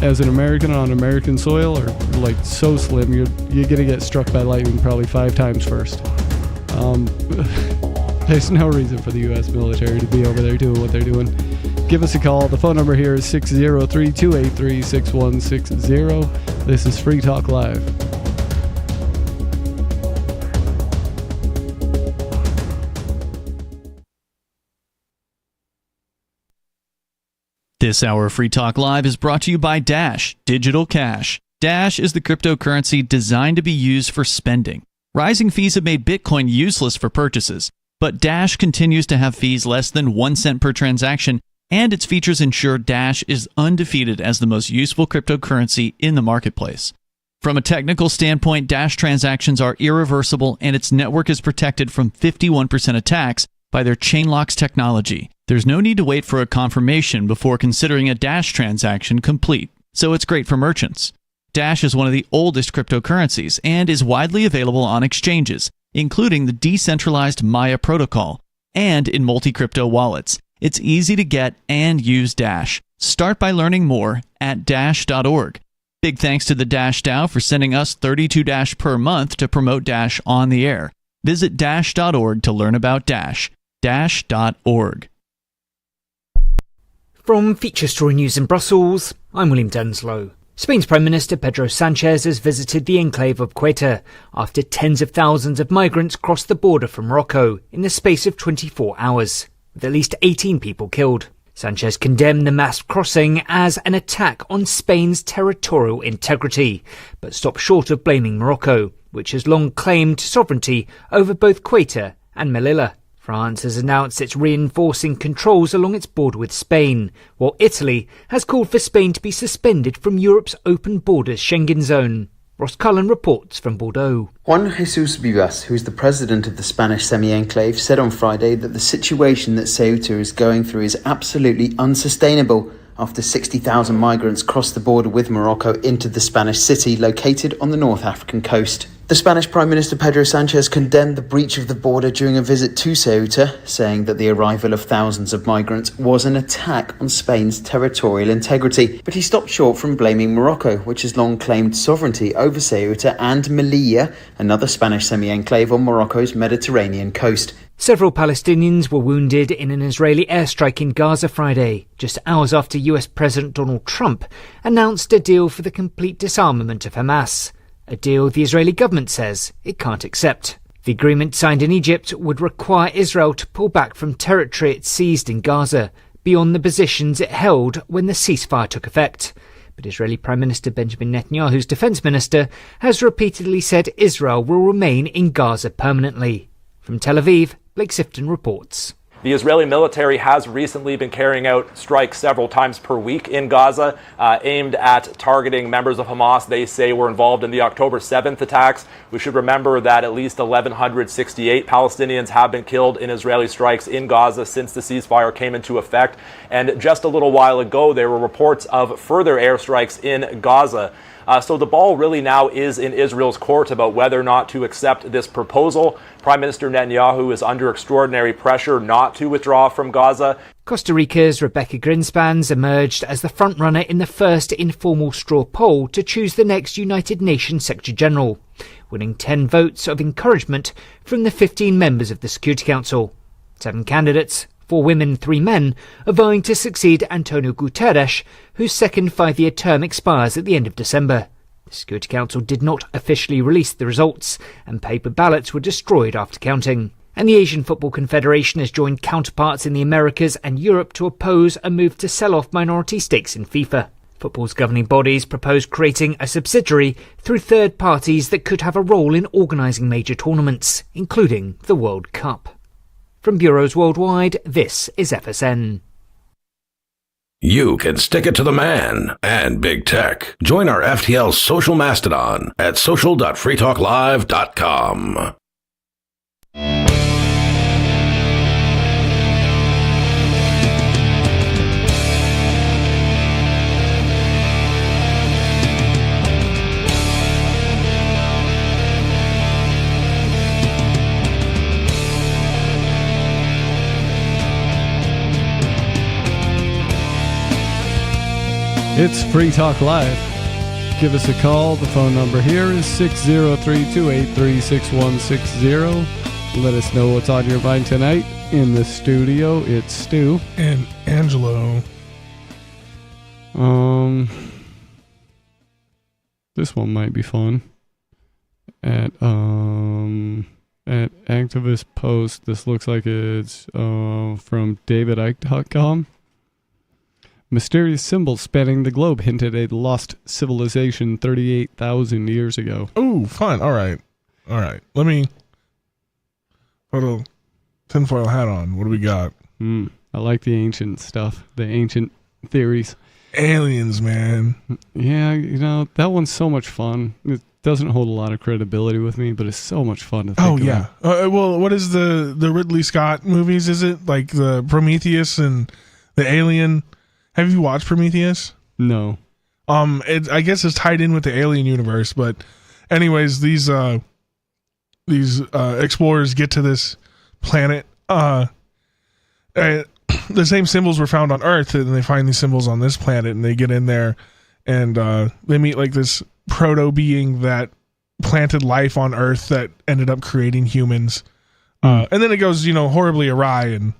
as an American on American soil are like so slim. You're gonna get struck by lightning probably 5 times first. There's no reason for the U.S. military to be over there doing what they're doing. Give us a call. The phone number here is 603-283-6160. This is Free Talk Live. This hour of Free Talk Live is brought to you by Dash Digital Cash. Dash is the cryptocurrency designed to be used for spending. Rising fees have made Bitcoin useless for purchases, but Dash continues to have fees less than 1 cent per transaction, and its features ensure Dash is undefeated as the most useful cryptocurrency in the marketplace. From a technical standpoint, Dash transactions are irreversible, and its network is protected from 51% attacks by their Chainlocks technology. There's no need to wait for a confirmation before considering a Dash transaction complete, so it's great for merchants. Dash is one of the oldest cryptocurrencies and is widely available on exchanges, including the decentralized Maya protocol, and in multi-crypto wallets. It's easy to get and use Dash. Start by learning more at dash.org. Big thanks to the Dash DAO for sending us 32 Dash per month to promote Dash on the air. Visit dash.org to learn about Dash. Dash.org. From Feature Story News in Brussels, I'm William Denslow. Spain's Prime Minister Pedro Sanchez has visited the enclave of Ceuta after tens of thousands of migrants crossed the border from Morocco in the space of 24 hours, with at least 18 people killed. Sanchez condemned the mass crossing as an attack on Spain's territorial integrity, but stopped short of blaming Morocco, which has long claimed sovereignty over both Ceuta and Melilla. France has announced it's reinforcing controls along its border with Spain, while Italy has called for Spain to be suspended from Europe's open borders Schengen zone. Ross Cullen reports from Bordeaux. Juan Jesus Vivas, who is the president of the Spanish semi-enclave, said on Friday that the situation that Ceuta is going through is absolutely unsustainable after 60,000 migrants crossed the border with Morocco into the Spanish city located on the North African coast. The Spanish Prime Minister Pedro Sanchez condemned the breach of the border during a visit to Ceuta, saying that the arrival of thousands of migrants was an attack on Spain's territorial integrity. But he stopped short from blaming Morocco, which has long claimed sovereignty over Ceuta and Melilla, another Spanish semi-enclave on Morocco's Mediterranean coast. Several Palestinians were wounded in an Israeli airstrike in Gaza Friday, just hours after US President Donald Trump announced a deal for the complete disarmament of Hamas, a deal the Israeli government says it can't accept. The agreement signed in Egypt would require Israel to pull back from territory it seized in Gaza, beyond the positions it held when the ceasefire took effect. But Israeli Prime Minister Benjamin Netanyahu's defense minister has repeatedly said Israel will remain in Gaza permanently. From Tel Aviv, Blake Sifton reports. The Israeli military has recently been carrying out strikes several times per week in Gaza, aimed at targeting members of Hamas they say were involved in the October 7th attacks. We should remember that at least 1,168 Palestinians have been killed in Israeli strikes in Gaza since the ceasefire came into effect. And just a little while ago, there were reports of further airstrikes in Gaza. So the ball really now is in Israel's court about whether or not to accept this proposal. Prime Minister Netanyahu is under extraordinary pressure not to withdraw from Gaza. Costa Rica's Rebecca Grinspans emerged as the frontrunner in the first informal straw poll to choose the next United Nations Secretary-General, winning 10 votes of encouragement from the 15 members of the Security Council. 7 candidates, 4 women, 3 men, are vying to succeed Antonio Guterres, whose second 5-year term expires at the end of December. The Security Council did not officially release the results, and paper ballots were destroyed after counting. And the Asian Football Confederation has joined counterparts in the Americas and Europe to oppose a move to sell off minority stakes in FIFA. Football's governing bodies propose creating a subsidiary through third parties that could have a role in organising major tournaments, including the World Cup. From bureaus worldwide, this is FSN. You can stick it to the man and big tech. Join our FTL social mastodon at social.freetalklive.com. It's Free Talk Live. Give us a call. The phone number here is 603-283-6160. Let us know what's on your mind tonight. In the studio, it's Stu. And Angelo. This one might be fun. At Activist Post, this looks like it's from davidike.com. Mysterious symbols spanning the globe hinted at a lost civilization 38,000 years ago. Oh, fun. All right. Let me put a tinfoil hat on. What do we got? I like the ancient stuff, the ancient theories. Aliens, man. Yeah, that one's so much fun. It doesn't hold a lot of credibility with me, but it's so much fun to think about. Well, what is the Ridley Scott movies? Is it like the Prometheus and the Alien? Have you watched Prometheus? No. I guess it's tied in with the Alien universe, but anyways, these explorers get to this planet. The same symbols were found on Earth, and they find these symbols on this planet, and they get in there, and they meet like this proto being that planted life on Earth that ended up creating humans. And then it goes, horribly awry, and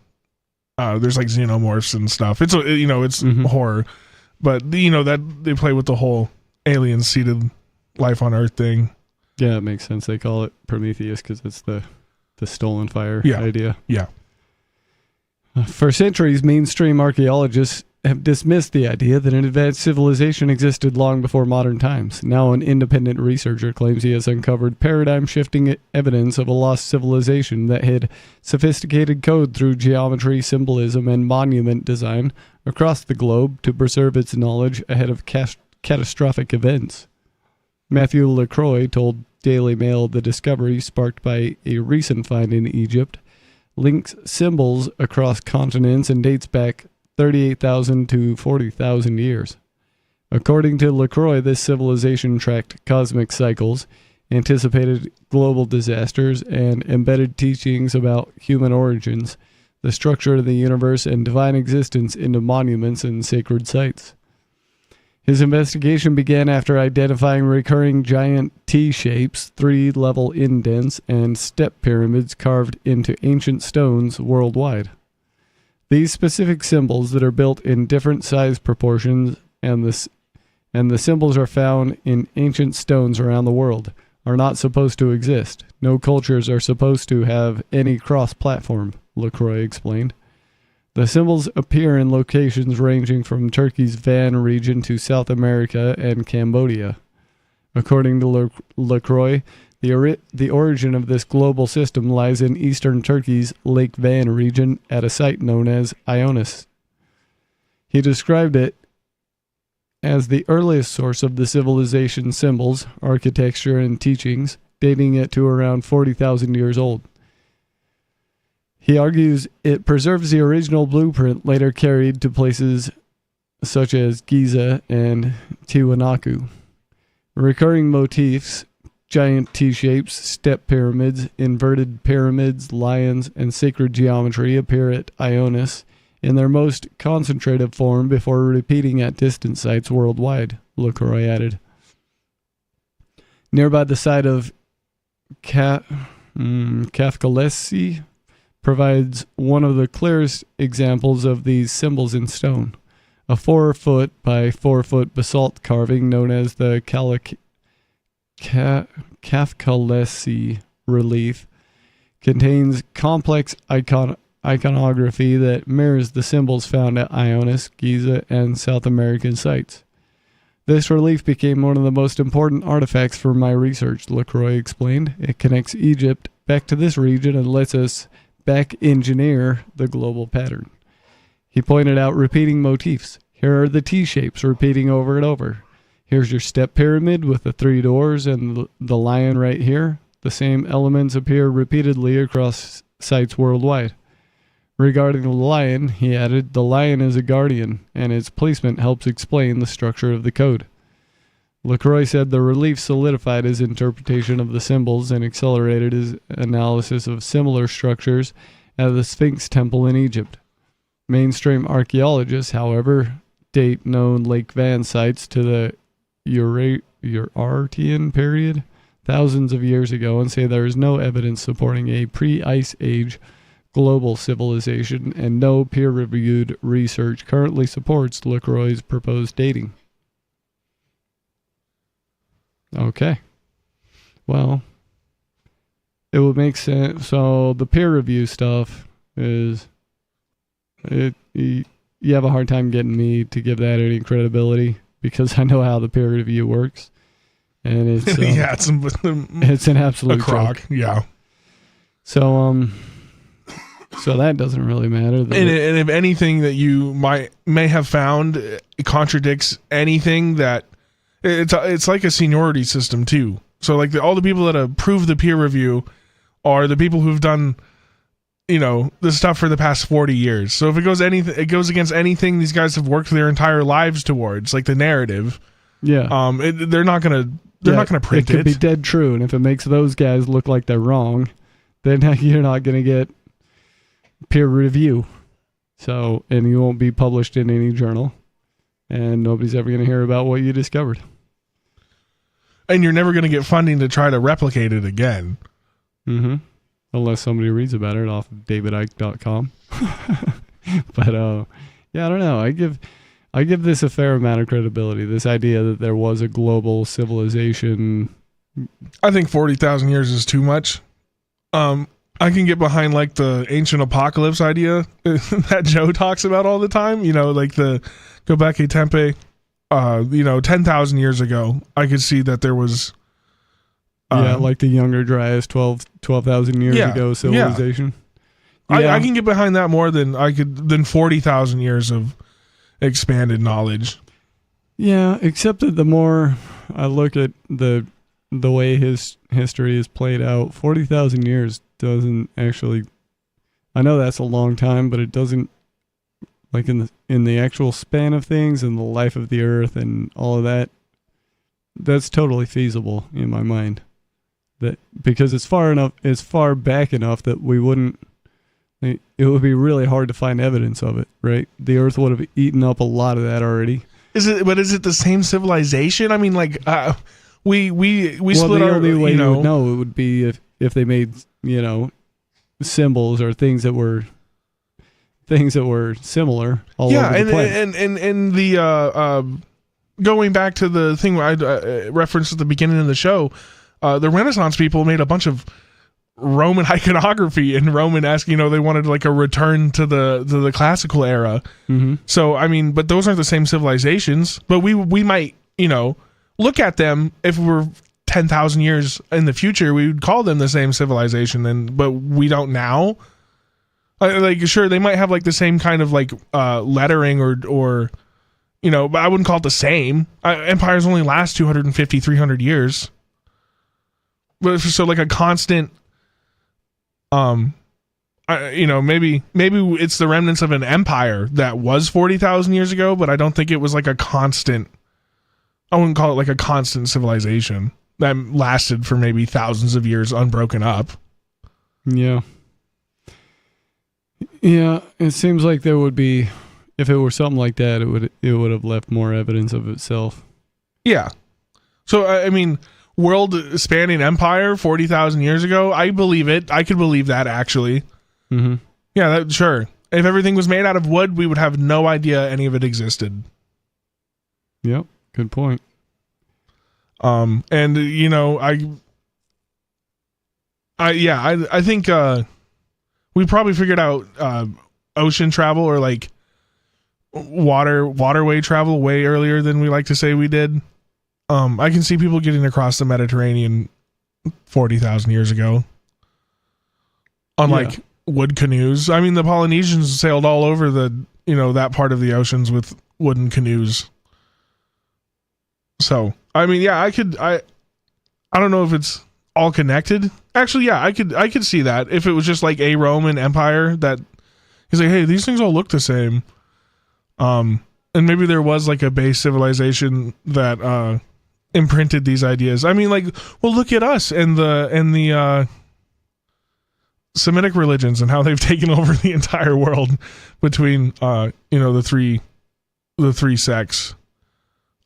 there's like xenomorphs and stuff. It's horror, but that they play with the whole alien seeded life on Earth thing. Yeah, it makes sense. They call it Prometheus because it's the stolen fire idea. Yeah. For centuries, mainstream archaeologists have dismissed the idea that an advanced civilization existed long before modern times. Now an independent researcher claims he has uncovered paradigm-shifting evidence of a lost civilization that hid sophisticated code through geometry, symbolism, and monument design across the globe to preserve its knowledge ahead of catastrophic events. Matthew LaCroix told Daily Mail the discovery, sparked by a recent find in Egypt, links symbols across continents and dates back 38,000 to 40,000 years. According to LaCroix, this civilization tracked cosmic cycles, anticipated global disasters, and embedded teachings about human origins, the structure of the universe, and divine existence into monuments and sacred sites. His investigation began after identifying recurring giant T-shapes, 3-level indents, and step pyramids carved into ancient stones worldwide. These specific symbols that are built in different size proportions and the symbols are found in ancient stones around the world are not supposed to exist. No cultures are supposed to have any cross-platform, LaCroix explained. The symbols appear in locations ranging from Turkey's Van region to South America and Cambodia. According to LaCroix, the origin of this global system lies in eastern Turkey's Lake Van region at a site known as Ionis. He described it as the earliest source of the civilization's symbols, architecture, and teachings, dating it to around 40,000 years old. He argues it preserves the original blueprint later carried to places such as Giza and Tiwanaku. Recurring motifs, giant T-shapes, step pyramids, inverted pyramids, lions, and sacred geometry appear at Ionis in their most concentrated form before repeating at distant sites worldwide, LaCroix added. Nearby the site of Kafkalesi provides one of the clearest examples of these symbols in stone. A 4-foot by 4-foot basalt carving known as the Kafkalesi relief contains complex iconography that mirrors the symbols found at Ionis, Giza, and South American sites. This relief became one of the most important artifacts for my research, LaCroix explained. It connects Egypt back to this region and lets us back engineer the global pattern. He pointed out repeating motifs. Here are the T-shapes repeating over and over. Here's your step pyramid with the 3 doors and the lion right here. The same elements appear repeatedly across sites worldwide. Regarding the lion, he added, the lion is a guardian, and its placement helps explain the structure of the code. LaCroix said the relief solidified his interpretation of the symbols and accelerated his analysis of similar structures at the Sphinx Temple in Egypt. Mainstream archaeologists, however, date known Lake Van sites to the Urartian period, thousands of years ago, and say there is no evidence supporting a pre-Ice Age global civilization, and no peer-reviewed research currently supports LaCroix's proposed dating. Okay. Well, it would make sense. So the peer review stuff is... You have a hard time getting me to give that any credibility because I know how the peer review works, and it's yeah, it's an absolute crock. joke. Yeah. So that doesn't really matter. And if anything that you may have found contradicts anything, that it's like a seniority system too. So like all the people that approve the peer review are the people who've done, the stuff for the past 40 years. So if it goes against anything these guys have worked their entire lives towards, like the narrative. Yeah. They're not gonna print it. It could be dead true, and if it makes those guys look like they're wrong, then you're not gonna get peer review. So, and you won't be published in any journal, and nobody's ever gonna hear about what you discovered. And you're never gonna get funding to try to replicate it again. Mm-hmm. Unless somebody reads about it off of davidike.com. But yeah, I don't know. I give this a fair amount of credibility. This idea that there was a global civilization. I think 40,000 years is too much. I can get behind like the ancient apocalypse idea that Joe talks about all the time. Like the Göbekli Tepe. 10,000 years ago, I could see that there was. Like the Younger Dryas 12,000 years ago civilization. Yeah. I can get behind that more than 40,000 years of expanded knowledge. Yeah, except that the more I look at the way his history is played out, 40,000 years doesn't actually. I know that's a long time, but it doesn't, like in the actual span of things and the life of the Earth and all of that. That's totally feasible in my mind. Because it's far back enough that we wouldn't. It would be really hard to find evidence of it, right? The Earth would have eaten up a lot of that already. Is it the same civilization? I mean, like we split the our. only way you would know it would be if they made symbols or things that were similar all over the planet. and the going back to the thing I referenced at the beginning of the show. The Renaissance people made a bunch of Roman iconography and Roman-esque, they wanted like a return to the classical era. Mm-hmm. So, I mean, but those aren't the same civilizations. But we might, look at them if we're 10,000 years in the future, we would call them the same civilization. But we don't now. Like, sure, they might have like the same kind of like lettering or but I wouldn't call it the same. Empires only last 250, 300 years. But so like a constant, maybe it's the remnants of an empire that was 40,000 years ago, but I don't think it was like a constant I wouldn't call it like a constant civilization that lasted for maybe thousands of years unbroken up. Yeah. Yeah, it seems like there would be, if it were something like that, it would have left more evidence of itself. Yeah. So, I mean, world spanning empire 40,000 years ago, I believe it. I could believe that, actually. Mm-hmm. Yeah, sure. If everything was made out of wood, we would have no idea any of it existed. Yep, good point. And you know, I think we probably figured out ocean travel or like waterway travel way earlier than we like to say we did. I can see people getting across the Mediterranean 40,000 years ago on like wood canoes. I mean, the Polynesians sailed all over that part of the oceans with wooden canoes. So, I mean, yeah, I don't know if it's all connected. Actually, yeah, I could see that if it was just like a Roman Empire that he's like, hey, these things all look the same. And maybe there was like a base civilization that imprinted these ideas. I mean, like, well, look at us and the Semitic religions and how they've taken over the entire world between the three sects.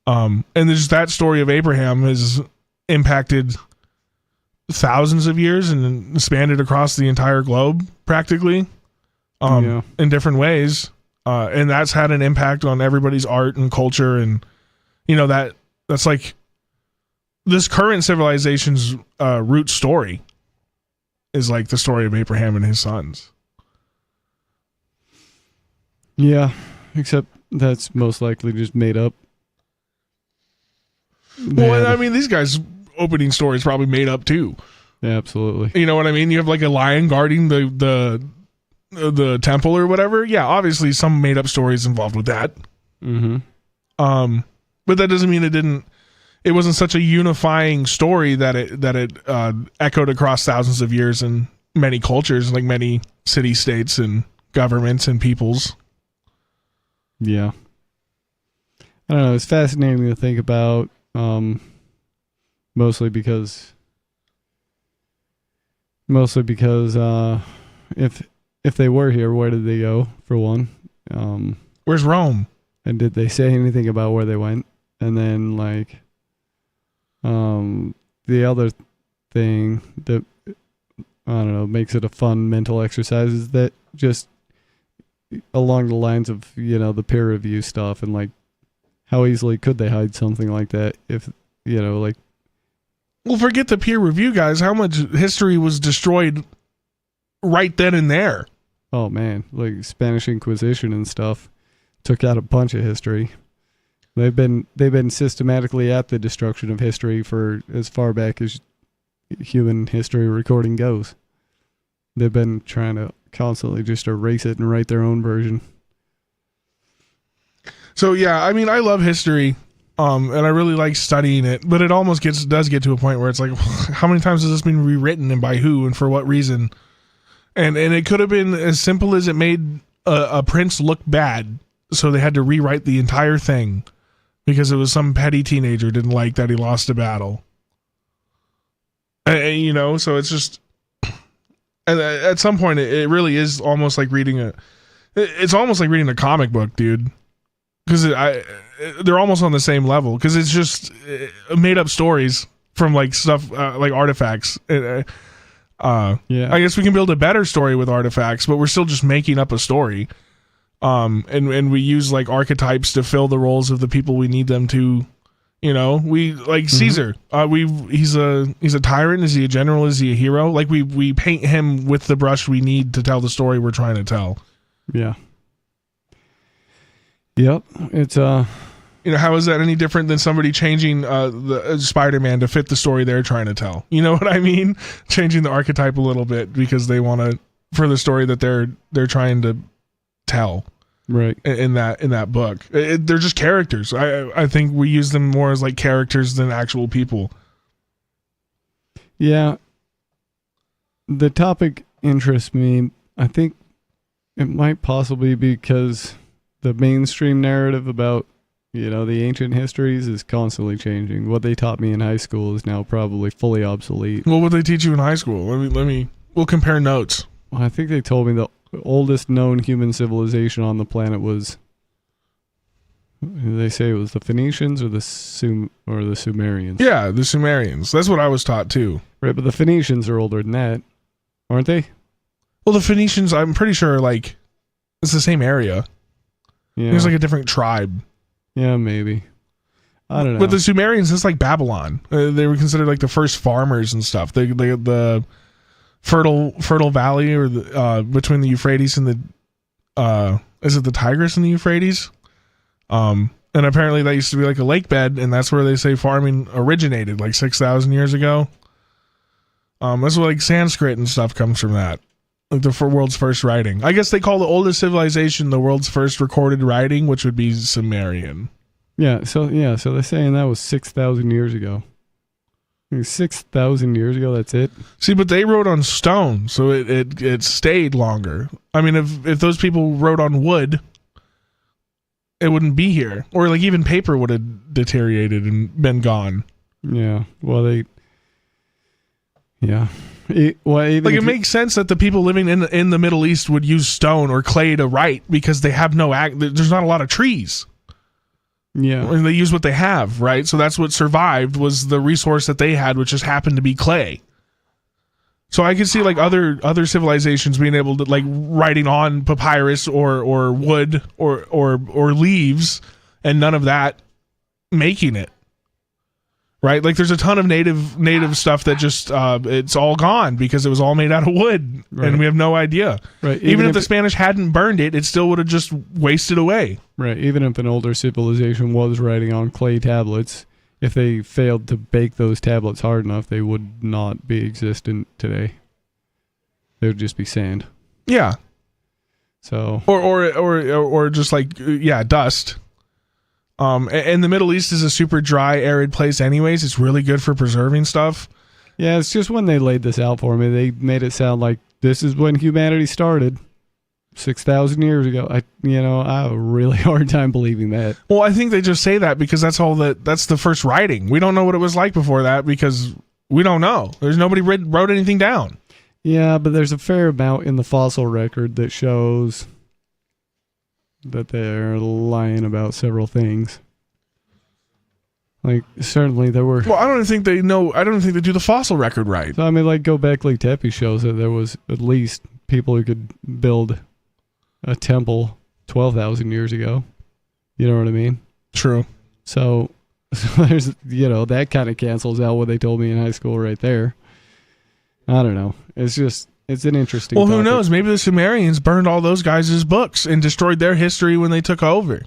And there's that story of Abraham has impacted thousands of years and expanded across the entire globe practically in different ways. And that's had an impact on everybody's art and culture. And, that's like this current civilization's root story is like the story of Abraham and his sons. Yeah, except that's most likely just made up. Well, I mean, these guys' opening story is probably made up too. Yeah, absolutely. You know what I mean? You have like a lion guarding the temple or whatever. Yeah, obviously some made up stories involved with that. Mm-hmm. But that doesn't mean it wasn't such a unifying story that it echoed across thousands of years in many cultures, like many city states and governments and peoples. Yeah. I don't know. It's fascinating to think about. Mostly because if they were here, where did they go, for one? Where's Rome? And did they say anything about where they went? And then like the other thing that I don't know makes it a fun mental exercise is that just along the lines of the peer review stuff and like how easily could they hide something like that if like. Well, forget the peer review, guys. How much history was destroyed right then and there? Oh man, like Spanish Inquisition and stuff took out a bunch of history. They've been systematically at the destruction of history for as far back as human history recording goes. They've been trying to constantly just erase it and write their own version. So yeah, I mean, I love history. And I really like studying it, but it almost does get to a point where it's like, how many times has this been rewritten and by who and for what reason? And it could have been as simple as it made a prince look bad, so they had to rewrite the entire thing because it was some petty teenager didn't like that he lost a battle. And, so it's just, and at some point it really is almost like reading it's almost like reading a comic book, dude. Because they're almost on the same level. Because it's just made up stories from like stuff like artifacts. Yeah, I guess we can build a better story with artifacts, but we're still just making up a story. And we use like archetypes to fill the roles of the people we need them to. We like Caesar. He's a tyrant. Is he a general? Is he a hero? Like we paint him with the brush we need to tell the story we're trying to tell. Yeah. Yep, it's how is that any different than somebody changing the Spider-Man to fit the story they're trying to tell? You know what I mean? Changing the archetype a little bit because they want to for the story that they're trying to tell. Right. In that book, they're just characters. I think we use them more as like characters than actual people. Yeah. The topic interests me. I think it might possibly be because the mainstream narrative about the ancient histories is constantly changing. What they taught me in high school is now probably fully obsolete. Well, what they teach you in high school? We'll compare notes. Well, I think they told me the oldest known human civilization on the planet was, they say it was the Phoenicians or the Sumerians. Yeah, the Sumerians. That's what I was taught too. Right, but the Phoenicians are older than that, aren't they? Well, the Phoenicians, I'm pretty sure, like, it's the same area. Yeah. There's like a different tribe. Yeah, maybe. I don't know. But the Sumerians, it's like Babylon. They were considered like the first farmers and stuff. The fertile valley, or between the Euphrates and the is it the Tigris and the Euphrates? And apparently that used to be like a lake bed, and that's where they say farming originated, like 6,000 years ago. That's what like Sanskrit and stuff comes from that, like the world's first writing. I guess they call the oldest civilization the world's first recorded writing, which would be Sumerian. So they're saying that was 6,000 years ago. 6,000 years ago, that's it? See, but they wrote on stone, so it stayed longer. I mean, if those people wrote on wood, it wouldn't be here. Or like even paper would have deteriorated and been gone. Yeah. Well, it makes sense that the people living in the Middle East would use stone or clay to write, because they have there's not a lot of trees. Yeah. And they use what they have, right? So that's what survived, was the resource that they had, which just happened to be clay. So I could see like other civilizations being able to, like, writing on papyrus or wood or leaves, and none of that making it. Right? Like there's a ton of native stuff that just it's all gone because it was all made out of wood, right. And we have no idea. Right. Even if the Spanish hadn't burned it, it still would have just wasted away. Right. Even if an older civilization was writing on clay tablets, if they failed to bake those tablets hard enough, they would not be existent today. They would just be sand. Yeah. So. Or just like dust. And the Middle East is a super dry, arid place anyways. It's really good for preserving stuff. Yeah, it's just when they laid this out for me, they made it sound like this is when humanity started 6,000 years ago. I have a really hard time believing that. Well, I think they just say that because that's the first writing. We don't know what it was like before that because we don't know. There's nobody wrote anything down. Yeah, but there's a fair amount in the fossil record that shows that they're lying about several things. Like, certainly there were... Well, I don't think they do the fossil record right. So, I mean, like, Göbekli Tepe shows that there was at least people who could build a temple 12,000 years ago. You know what I mean? True. So there's, that kind of cancels out what they told me in high school right there. I don't know. It's an interesting Well, topic. who knows? Maybe the Sumerians burned all those guys' books and destroyed their history when they took over.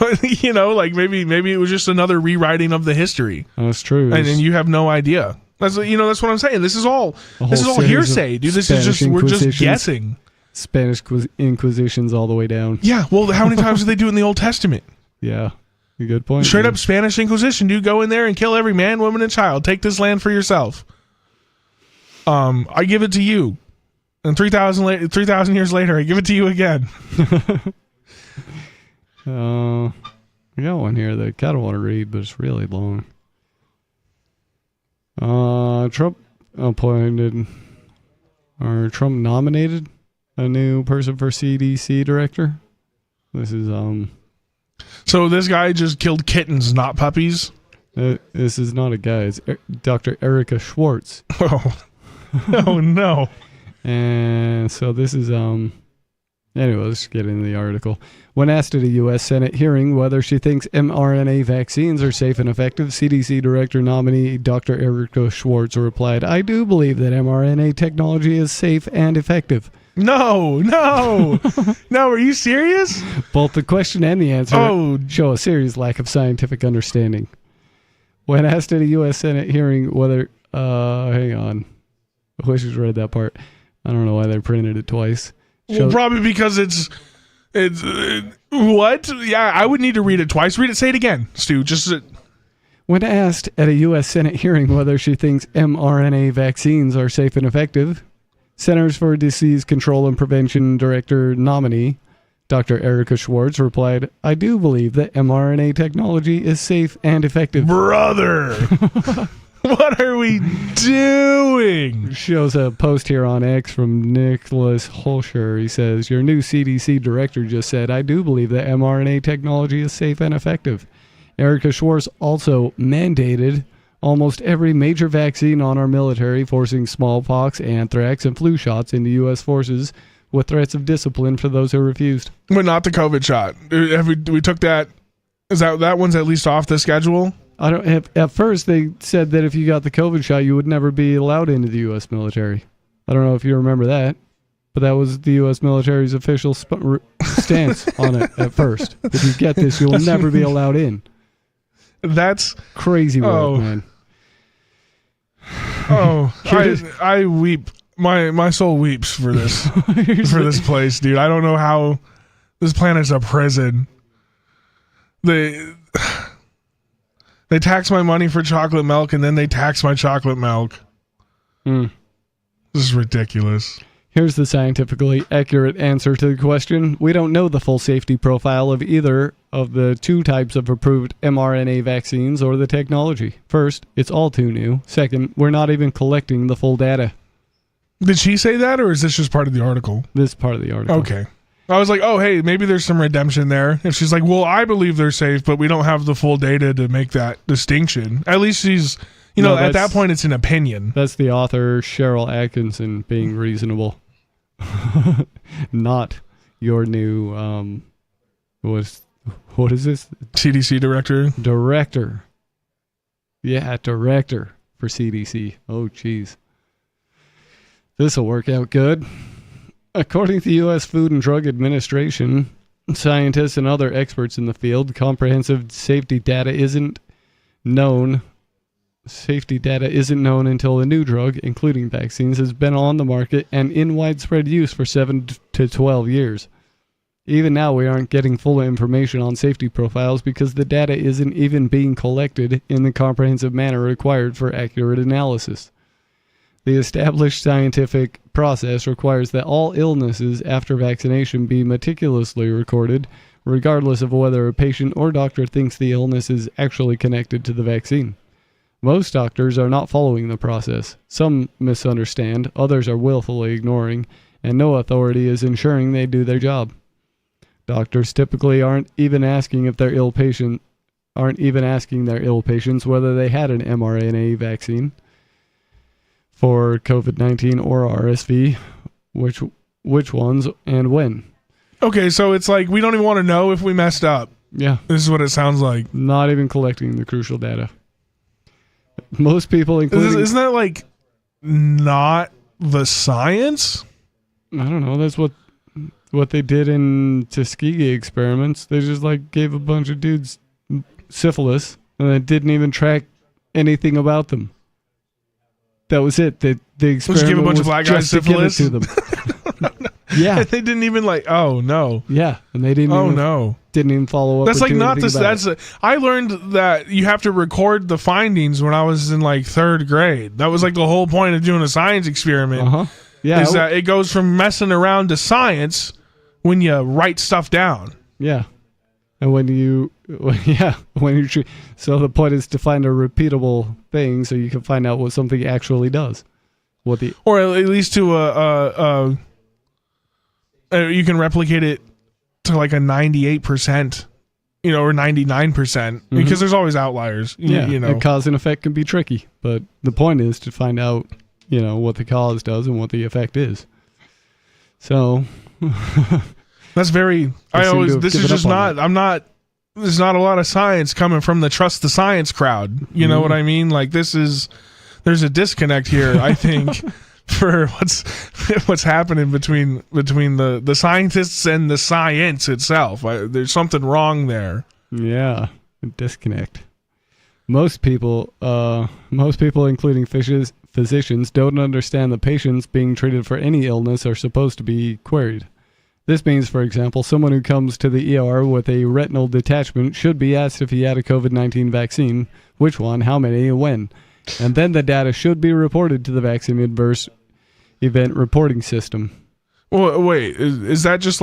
Maybe it was just another rewriting of the history. That's true. And you have no idea. That's what I'm saying. This is all hearsay, dude. We're just guessing. Spanish Inquisitions all the way down. Yeah. Well, how many times did they do it in the Old Testament? Yeah. Good point. Straight up Spanish Inquisition, dude. Go in there and kill every man, woman, and child. Take this land for yourself. I give it to you. And 3,000 years later, I give it to you again. I got one here that I kind of want to read, but it's really long. Trump nominated a new person for CDC director. This is So this guy just killed kittens, not puppies? This is not a guy. It's Dr. Erica Schwartz. Oh no. And so this is anyway, let's get into the article. When asked at a U.S. Senate hearing whether she thinks mRNA vaccines are safe and effective, CDC Director nominee Dr. Erica Schwartz replied, "I do believe that mRNA technology is safe and effective." No. No, are you serious? Both the question and the answer show a serious lack of scientific understanding. When asked at a U.S. Senate hearing whether... hang on. I wish I read that part. I don't know why they printed it twice. Well, probably because it's what? Yeah, I would need to read it twice. Say it again, Stu. When asked at a U.S. Senate hearing whether she thinks mRNA vaccines are safe and effective, Centers for Disease Control and Prevention Director nominee Dr. Erica Schwartz replied, I do believe that mRNA technology is safe and effective. Brother! What are we doing? Shows a post here on X from Nicholas Holscher. He says, your new CDC director just said, I do believe that mRNA technology is safe and effective. Erica Schwartz also mandated almost every major vaccine on our military, forcing smallpox, anthrax, and flu shots into U.S. forces with threats of discipline for those who refused. But not the COVID shot. We took that. Is that one's at least off the schedule? I don't have, at first they said that if you got the COVID shot, you would never be allowed into the U.S. military. I don't know if you remember that, but that was the U.S. military's official stance on it at first. If you get this, you'll never be allowed in. That's crazy work, man. Oh, I weep. My soul weeps for this for this place, dude. I don't know how this planet's a prison. They tax my money for chocolate milk, and then they tax my chocolate milk. This is ridiculous. Here's the scientifically accurate answer to the question. We don't know the full safety profile of either of the two types of approved mRNA vaccines or the technology. First, it's all too new. Second, we're not even collecting the full data. Did she say that, or is this just part of the article? This is part of the article. Okay. I was like, oh, hey, maybe there's some redemption there. If she's like, well, I believe they're safe, but we don't have the full data to make that distinction. At least she's, at that point, it's an opinion. That's the author, Cheryl Atkinson, being reasonable. Not your new, what is this? CDC director? Director. Yeah, director for CDC. Oh, jeez. This'll work out good. According to the U.S. Food and Drug Administration, scientists and other experts in the field, comprehensive safety data isn't known. Safety data isn't known until a new drug, including vaccines, has been on the market and in widespread use for 7 to 12 years. Even now, we aren't getting full information on safety profiles because the data isn't even being collected in the comprehensive manner required for accurate analysis. The established scientific process requires that all illnesses after vaccination be meticulously recorded, regardless of whether a patient or doctor thinks the illness is actually connected to the vaccine. Most doctors are not following the process. Some misunderstand, others are willfully ignoring, and no authority is ensuring they do their job. Doctors typically aren't even asking their ill patients whether they had an mRNA vaccine for COVID-19 or RSV, which ones and when. Okay, so it's like we don't even want to know if we messed up. Yeah. This is what it sounds like. Not even collecting the crucial data. Most people, including... Isn't that like not the science? I don't know. That's what they did in Tuskegee experiments. They just gave a bunch of dudes syphilis and they didn't even track anything about them. That was it. The experiment give a bunch was of black just guys to give it syphilis? to them. Yeah. They didn't even oh no. Yeah, and they didn't. Oh even, no. Didn't even follow up. That's or do not anything this. about it. I learned that you have to record the findings when I was in third grade. That was the whole point of doing a science experiment. Yeah, is that it goes from messing around to science when you write stuff down. Yeah, and when you so the point is to find a repeatable thing so you can find out what something actually does. Or at least to you can replicate it to a 98%, or 99%, because there's always outliers. Yeah, and cause and effect can be tricky, but the point is to find out, what the cause does and what the effect is. So that's very. There's not a lot of science coming from the trust the science crowd. You know what I mean? There's a disconnect here, I think, for what's happening between the scientists and the science itself. There's something wrong there. Yeah, a disconnect. Most people, including physicians, don't understand that patients being treated for any illness are supposed to be queried. This means, for example, someone who comes to the ER with a retinal detachment should be asked if he had a COVID-19 vaccine, which one, how many, and when. And then the data should be reported to the Vaccine Adverse Event Reporting System. Well, wait, is that just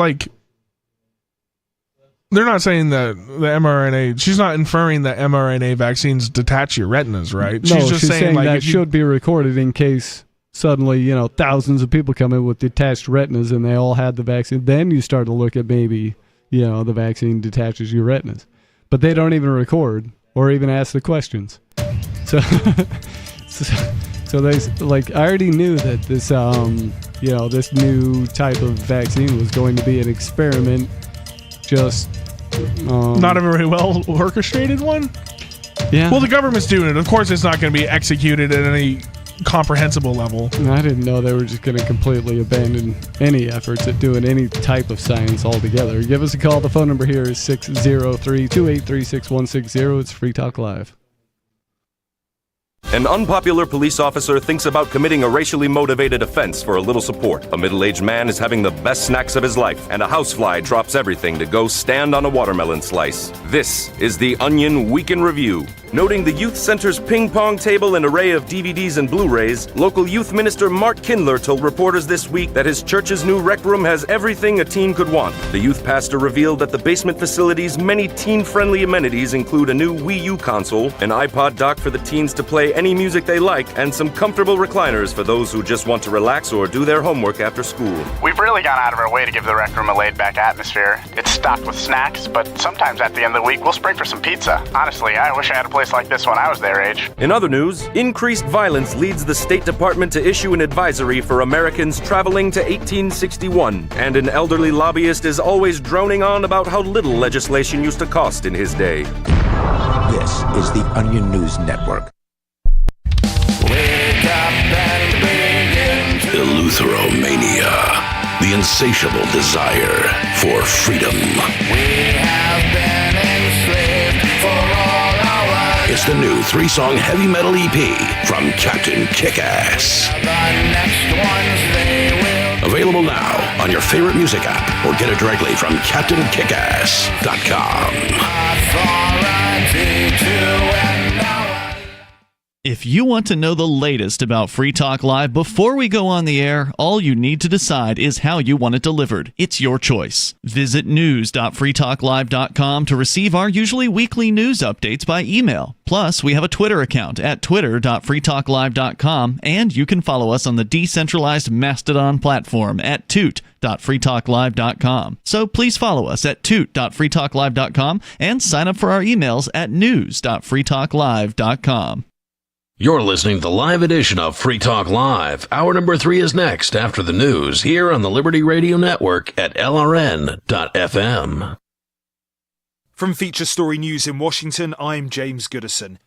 they're not saying that the mRNA. She's not inferring that mRNA vaccines detach your retinas, right? No, she's just saying like that should be recorded in case suddenly, thousands of people come in with detached retinas and they all had the vaccine. Then you start to look at maybe, the vaccine detaches your retinas. But they don't even record or even ask the questions. So, so they I already knew that this, this new type of vaccine was going to be an experiment. Just not a very well orchestrated one. Yeah. Well, the government's doing it. Of course, it's not going to be executed at any comprehensible level. I didn't know they were just going to completely abandon any efforts at doing any type of science altogether. Give us a call. The phone number here is 603-283-6160. It's Free Talk Live. An unpopular police officer thinks about committing a racially motivated offense for a little support. A middle-aged man is having the best snacks of his life, and a housefly drops everything to go stand on a watermelon slice. This is the Onion Week in Review. Noting the youth center's ping pong table and array of DVDs and Blu-rays, local youth minister Mark Kindler told reporters this week that his church's new rec room has everything a teen could want. The youth pastor revealed that the basement facility's many teen-friendly amenities include a new Wii U console, an iPod dock for the teens to play any music they like, and some comfortable recliners for those who just want to relax or do their homework after school. We've really gone out of our way to give the rec room a laid-back atmosphere. It's stocked with snacks, but sometimes at the end of the week, we'll spring for some pizza. Honestly, I wish I had a place like this when I was their age. In other news, increased violence leads the State Department to issue an advisory for Americans traveling to 1861, and an elderly lobbyist is always droning on about how little legislation used to cost in his day. This is the Onion News Network. Eleutheromania, the insatiable desire for freedom. We have been enslaved for all our lives. It's the new 3-song heavy metal EP from Captain Kickass. The next ones they will. Available now on your favorite music app or get it directly from CaptainKickass.com. Authority to end our. If you want to know the latest about Free Talk Live before we go on the air, all you need to decide is how you want it delivered. It's your choice. Visit news.freetalklive.com to receive our usually weekly news updates by email. Plus, we have a Twitter account at twitter.freetalklive.com, and you can follow us on the decentralized Mastodon platform at toot.freetalklive.com. So please follow us at toot.freetalklive.com and sign up for our emails at news.freetalklive.com. You're listening to the live edition of Free Talk Live. Hour number 3 is next after the news here on the Liberty Radio Network at LRN.FM. From Feature Story News in Washington, I'm James Goodison.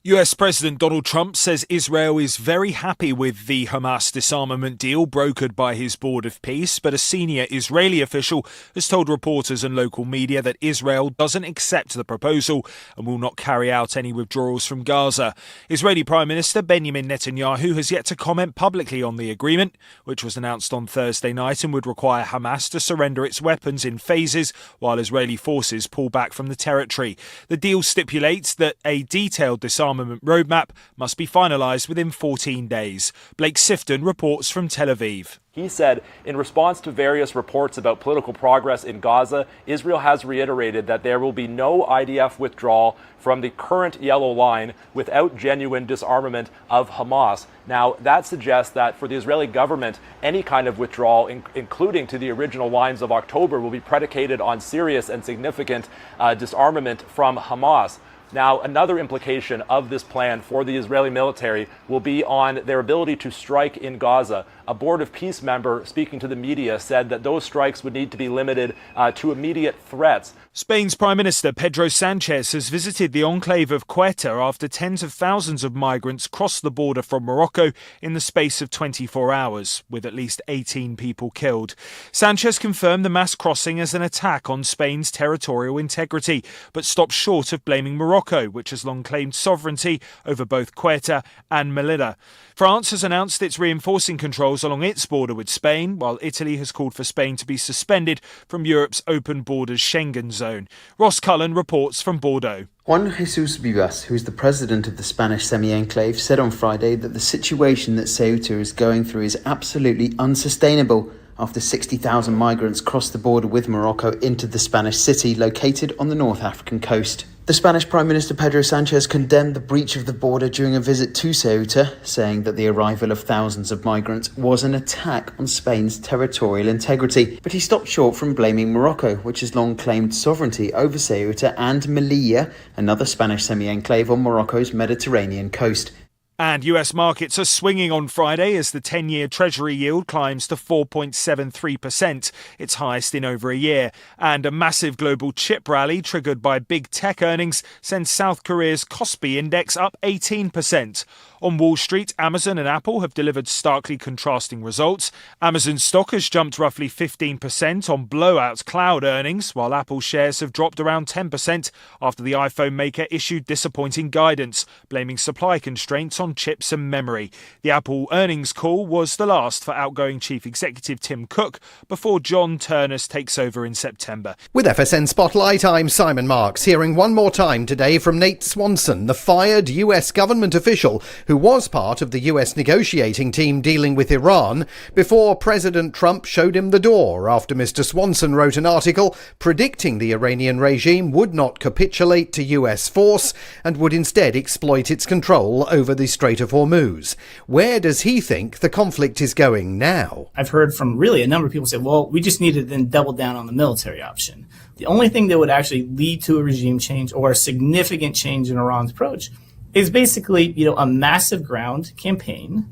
US President Donald Trump says Israel is very happy with the Hamas disarmament deal brokered by his Board of Peace, but a senior Israeli official has told reporters and local media that Israel doesn't accept the proposal and will not carry out any withdrawals from Gaza. Israeli Prime Minister Benjamin Netanyahu has yet to comment publicly on the agreement, which was announced on Thursday night and would require Hamas to surrender its weapons in phases while Israeli forces pull back from the territory. The deal stipulates that a detailed disarmament roadmap must be finalised within 14 days. Blake Sifton reports from Tel Aviv. He said, in response to various reports about political progress in Gaza, Israel has reiterated that there will be no IDF withdrawal from the current yellow line without genuine disarmament of Hamas. Now, that suggests that for the Israeli government, any kind of withdrawal, including to the original lines of October, will be predicated on serious and significant disarmament from Hamas. Now, another implication of this plan for the Israeli military will be on their ability to strike in Gaza. A Board of Peace member speaking to the media said that those strikes would need to be limited to immediate threats. Spain's Prime Minister Pedro Sanchez has visited the enclave of Ceuta after tens of thousands of migrants crossed the border from Morocco in the space of 24 hours, with at least 18 people killed. Sanchez confirmed the mass crossing as an attack on Spain's territorial integrity, but stopped short of blaming Morocco, which has long claimed sovereignty over both Ceuta and Melilla. France has announced it's reinforcing controls along its border with Spain, while Italy has called for Spain to be suspended from Europe's open borders Schengen zone. Ross Cullen reports from Bordeaux. Juan Jesus Vivas, who is the president of the Spanish semi-enclave, said on Friday that the situation that Ceuta is going through is absolutely unsustainable after 60,000 migrants crossed the border with Morocco into the Spanish city located on the North African coast. The Spanish Prime Minister Pedro Sanchez condemned the breach of the border during a visit to Ceuta, saying that the arrival of thousands of migrants was an attack on Spain's territorial integrity. But he stopped short from blaming Morocco, which has long claimed sovereignty over Ceuta and Melilla, another Spanish semi-enclave on Morocco's Mediterranean coast. And US markets are swinging on Friday as the 10-year Treasury yield climbs to 4.73%, its highest in over a year. And a massive global chip rally triggered by big tech earnings sends South Korea's Kospi index up 18%. On Wall Street, Amazon and Apple have delivered starkly contrasting results. Amazon stock has jumped roughly 15% on blowout cloud earnings, while Apple shares have dropped around 10% after the iPhone maker issued disappointing guidance, blaming supply constraints on chips and memory. The Apple earnings call was the last for outgoing Chief Executive Tim Cook before John Turnus takes over in September. With FSN Spotlight, I'm Simon Marks, hearing one more time today from Nate Swanson, the fired US government official who was part of the US negotiating team dealing with Iran, before President Trump showed him the door after Mr. Swanson wrote an article predicting the Iranian regime would not capitulate to US force and would instead exploit its control over the Strait of Hormuz. Where does he think the conflict is going now? I've heard from really a number of people say, well, we just need to then double down on the military option. The only thing that would actually lead to a regime change or a significant change in Iran's approach is basically, a massive ground campaign.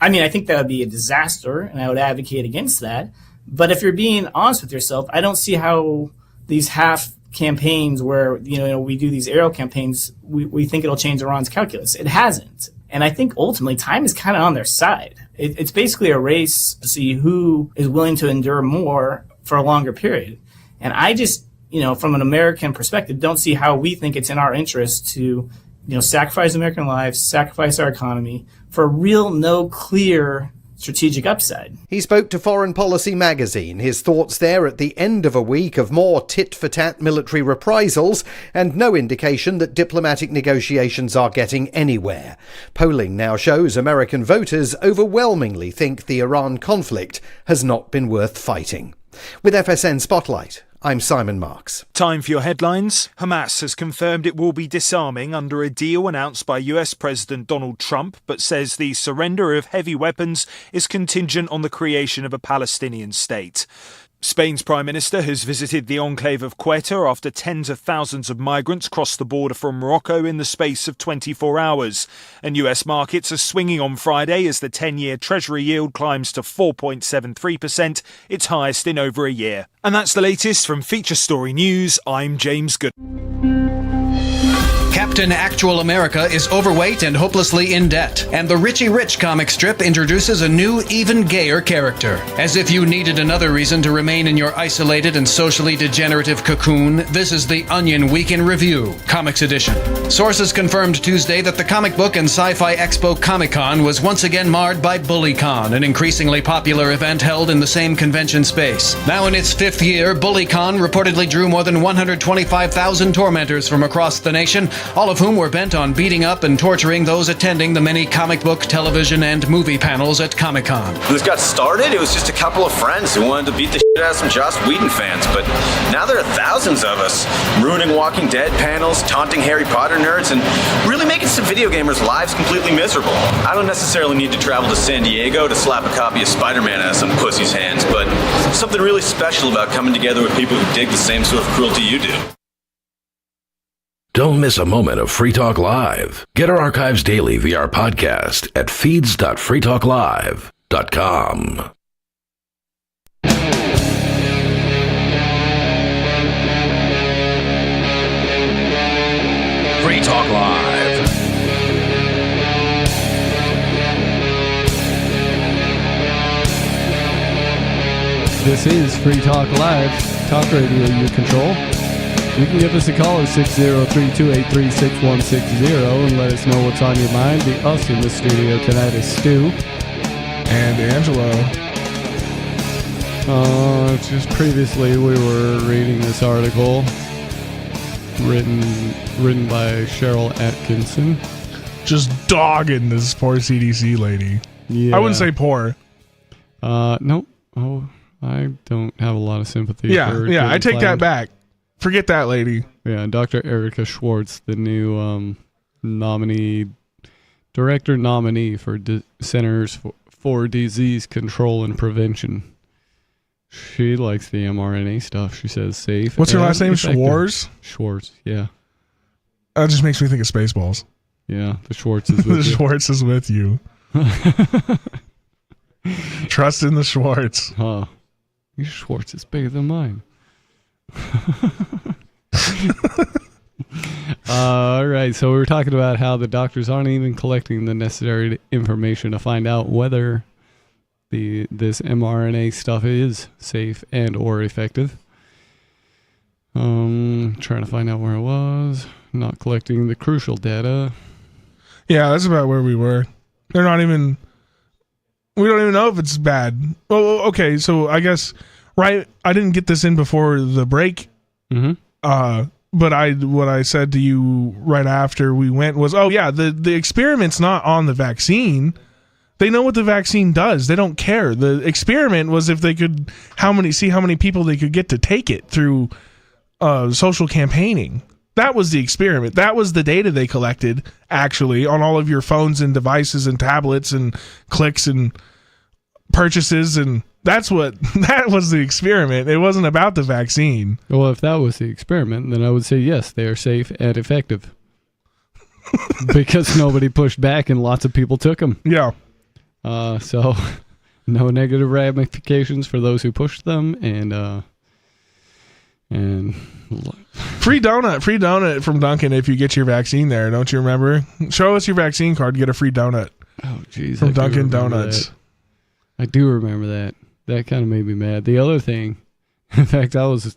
I mean, I think that would be a disaster, and I would advocate against that. But if you're being honest with yourself, I don't see how these half campaigns where, we do these aerial campaigns, we think it'll change Iran's calculus. It hasn't. And I think ultimately time is kind of on their side. It's basically a race to see who is willing to endure more for a longer period. And I just, from an American perspective, don't see how we think it's in our interest to sacrifice American lives, sacrifice our economy for real, no clear strategic upside. He spoke to Foreign Policy magazine, his thoughts there at the end of a week of more tit-for-tat military reprisals and no indication that diplomatic negotiations are getting anywhere. Polling now shows American voters overwhelmingly think the Iran conflict has not been worth fighting. With FSN Spotlight, I'm Simon Marks. Time for your headlines. Hamas has confirmed it will be disarming under a deal announced by US President Donald Trump, but says the surrender of heavy weapons is contingent on the creation of a Palestinian state. Spain's Prime Minister has visited the enclave of Ceuta after tens of thousands of migrants crossed the border from Morocco in the space of 24 hours. And US markets are swinging on Friday as the 10-year Treasury yield climbs to 4.73%, its highest in over a year. And that's the latest from Feature Story News. I'm James Good. Captain Actual America is overweight and hopelessly in debt, and the Richie Rich comic strip introduces a new, even gayer character. As if you needed another reason to remain in your isolated and socially degenerative cocoon, this is the Onion Week in Review, Comics Edition. Sources confirmed Tuesday that the Comic Book and Sci-Fi Expo Comic-Con was once again marred by BullyCon, an increasingly popular event held in the same convention space. Now in its fifth year, BullyCon reportedly drew more than 125,000 tormentors from across the nation, all of whom were bent on beating up and torturing those attending the many comic book, television, and movie panels at Comic-Con. When this got started, it was just a couple of friends who wanted to beat the shit out of some Joss Whedon fans, but now there are thousands of us ruining Walking Dead panels, taunting Harry Potter nerds, and really making some video gamers' lives completely miserable. I don't necessarily need to travel to San Diego to slap a copy of Spider-Man out of some pussy's hands, but something really special about coming together with people who dig the same sort of cruelty you do. Don't miss a moment of Free Talk Live. Get our archives daily via our podcast at feeds.freetalklive.com. Free Talk Live. This is Free Talk Live, talk radio you control. You can give us a call at 603-283-6160 and let us know what's on your mind. Us in the studio tonight is Stu. And Angelo. Just previously we were reading this article written by Cheryl Atkinson. Just dogging this poor CDC lady. Yeah. I wouldn't say poor. Nope. Oh, I don't have a lot of sympathy. Yeah, I take that back. Forget that lady. Yeah, Dr. Erica Schwartz, the new director nominee for Centers for Disease Control and Prevention. She likes the mRNA stuff. She says safe. What's her last name? Effective. Schwartz? Schwartz, yeah. That just makes me think of Spaceballs. Yeah, the Schwartz is with The you. Schwartz is with you. Trust in the Schwartz. Huh. Your Schwartz is bigger than mine. All right, so we were talking about how the doctors aren't even collecting the necessary information to find out whether this mRNA stuff is safe and or effective. Trying to find out where it was. Not collecting the crucial data. Yeah, that's about where we were. We don't even know if it's bad. Well, okay, so I guess, right, I didn't get this in before the break. Mm-hmm. But what I said to you right after we went was, oh yeah, the experiment's not on the vaccine. They know what the vaccine does. They don't care. The experiment was if they could see how many people they could get to take it through social campaigning. That was the experiment. That was the data they collected, actually, on all of your phones and devices and tablets and clicks and purchases, and that was the experiment. It wasn't about the vaccine. Well, if that was the experiment, then I would say yes, they are safe and effective. Because nobody pushed back and lots of people took them. Yeah. So no negative ramifications for those who pushed them, and free donut from Dunkin' if you get your vaccine there. Don't you remember? Show us your vaccine card, get a free donut. Oh, jeez. From Dunkin' Donuts. I do remember that. That kind of made me mad. The other thing, in fact, I was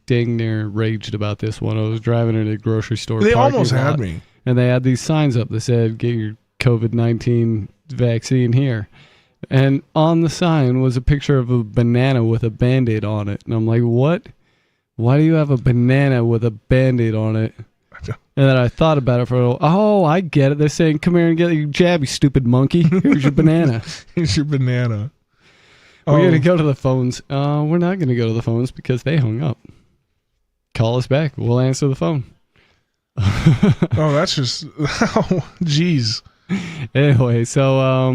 dang near raged about this one. I was driving in a grocery store. They parking almost lot, had me. And they had these signs up that said, "Get your COVID-19 vaccine here." And on the sign was a picture of a banana with a Band-Aid on it. And I'm like, what? Why do you have a banana with a Band-Aid on it? And then I thought about it for a while. Oh, I get it. They're saying, come here and get your jab, you stupid monkey. Here's your banana. Here's your banana. We're going to go to the phones. We're not going to go to the phones because they hung up. Call us back. We'll answer the phone. Oh, that's just... Oh, jeez. Anyway, so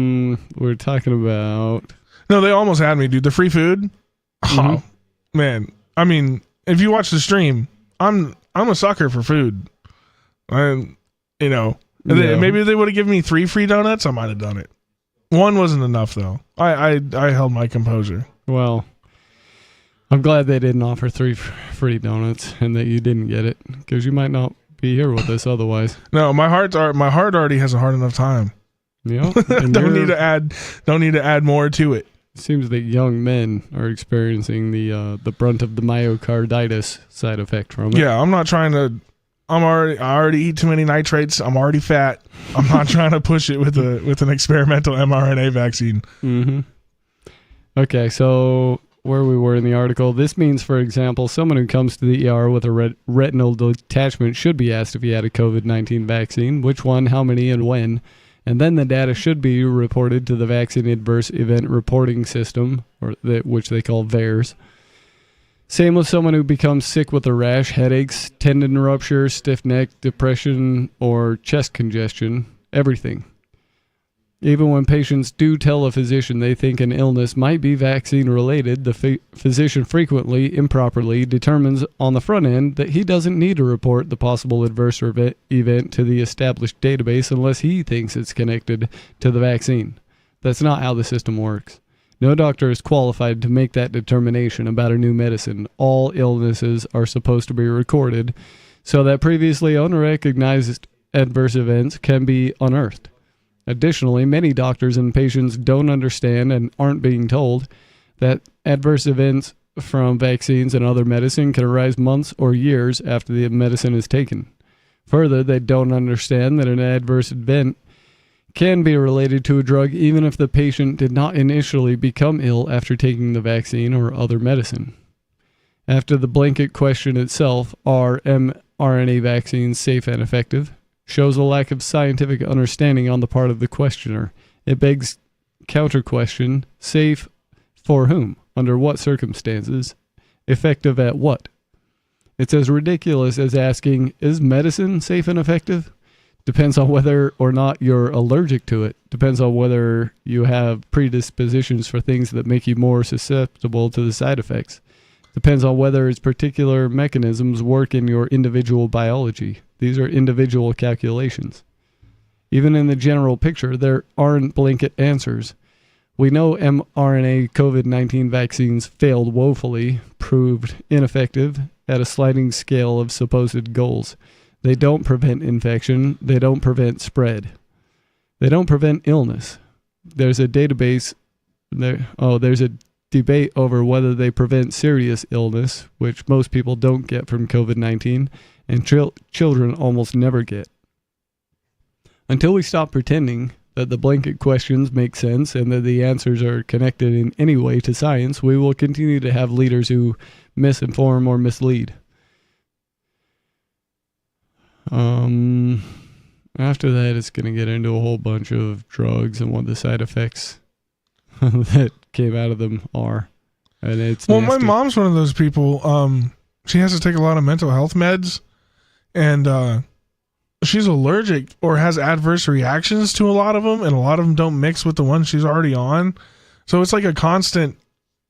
we're talking about... No, they almost had me, dude. The free food? Oh, man. I mean, if you watch the stream, I'm a sucker for food. Maybe they would have given me 3 free donuts. I might have done it. 1 wasn't enough, though. I held my composure. Well, I'm glad they didn't offer 3 free donuts and that you didn't get it, because you might not be here with us otherwise. No, my heart already has a hard enough time. Yeah, don't need to add more to it. It seems that young men are experiencing the brunt of the myocarditis side effect from it. Yeah, I'm not trying to. I already eat too many nitrates. I'm already fat. I'm not trying to push it with an experimental mRNA vaccine. Mm-hmm. Okay, so where we were in the article, this means, for example, someone who comes to the ER with a retinal detachment should be asked if he had a COVID-19 vaccine, which one, how many, and when. And then the data should be reported to the Vaccine Adverse Event Reporting System, which they call VAERS. Same with someone who becomes sick with a rash, headaches, tendon rupture, stiff neck, depression, or chest congestion. Everything. Even when patients do tell a physician they think an illness might be vaccine-related, the physician frequently, improperly, determines on the front end that he doesn't need to report the possible adverse event to the established database unless he thinks it's connected to the vaccine. That's not how the system works. No doctor is qualified to make that determination about a new medicine. All illnesses are supposed to be recorded so that previously unrecognized adverse events can be unearthed. Additionally, many doctors and patients don't understand and aren't being told that adverse events from vaccines and other medicine can arise months or years after the medicine is taken. Further, they don't understand that an adverse event can be related to a drug even if the patient did not initially become ill after taking the vaccine or other medicine. After the blanket question itself, are mRNA vaccines safe and effective, shows a lack of scientific understanding on the part of the questioner. It begs counter question, safe for whom? Under what circumstances? Effective at what? It's as ridiculous as asking, is medicine safe and effective? Depends on whether or not you're allergic to it. Depends on whether you have predispositions for things that make you more susceptible to the side effects. Depends on whether its particular mechanisms work in your individual biology. These are individual calculations. Even in the general picture, there aren't blanket answers. We know mRNA COVID-19 vaccines failed woefully, proved ineffective at a sliding scale of supposed goals. They don't prevent infection. They don't prevent spread. They don't prevent illness. There's a debate over whether they prevent serious illness, which most people don't get from COVID-19, and children almost never get. Until we stop pretending that the blanket questions make sense and that the answers are connected in any way to science, we will continue to have leaders who misinform or mislead. After that, it's going to get into a whole bunch of drugs and what the side effects that came out of them are. And it's well, nasty. my mom's one of those people. She has to take a lot of mental health meds, and she's allergic or has adverse reactions to a lot of them, and a lot of them don't mix with the ones she's already on. So it's like a constant,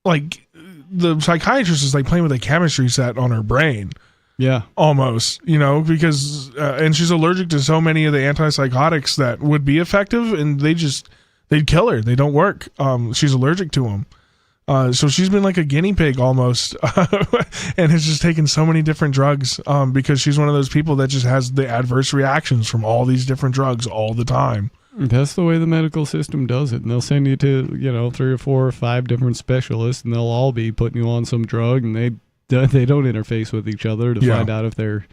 like the psychiatrist is like playing with a chemistry set on her brain. Yeah. Almost, because, and she's allergic to so many of the antipsychotics that would be effective, and they'd kill her. They don't work. She's allergic to them. So she's been like a guinea pig almost, and has just taken so many different drugs, because she's one of those people that just has the adverse reactions from all these different drugs all the time. That's the way the medical system does it. And they'll send you to, 3 or 4 or 5 different specialists, and they'll all be putting you on some drug, and they don't interface with each other to find out if they're,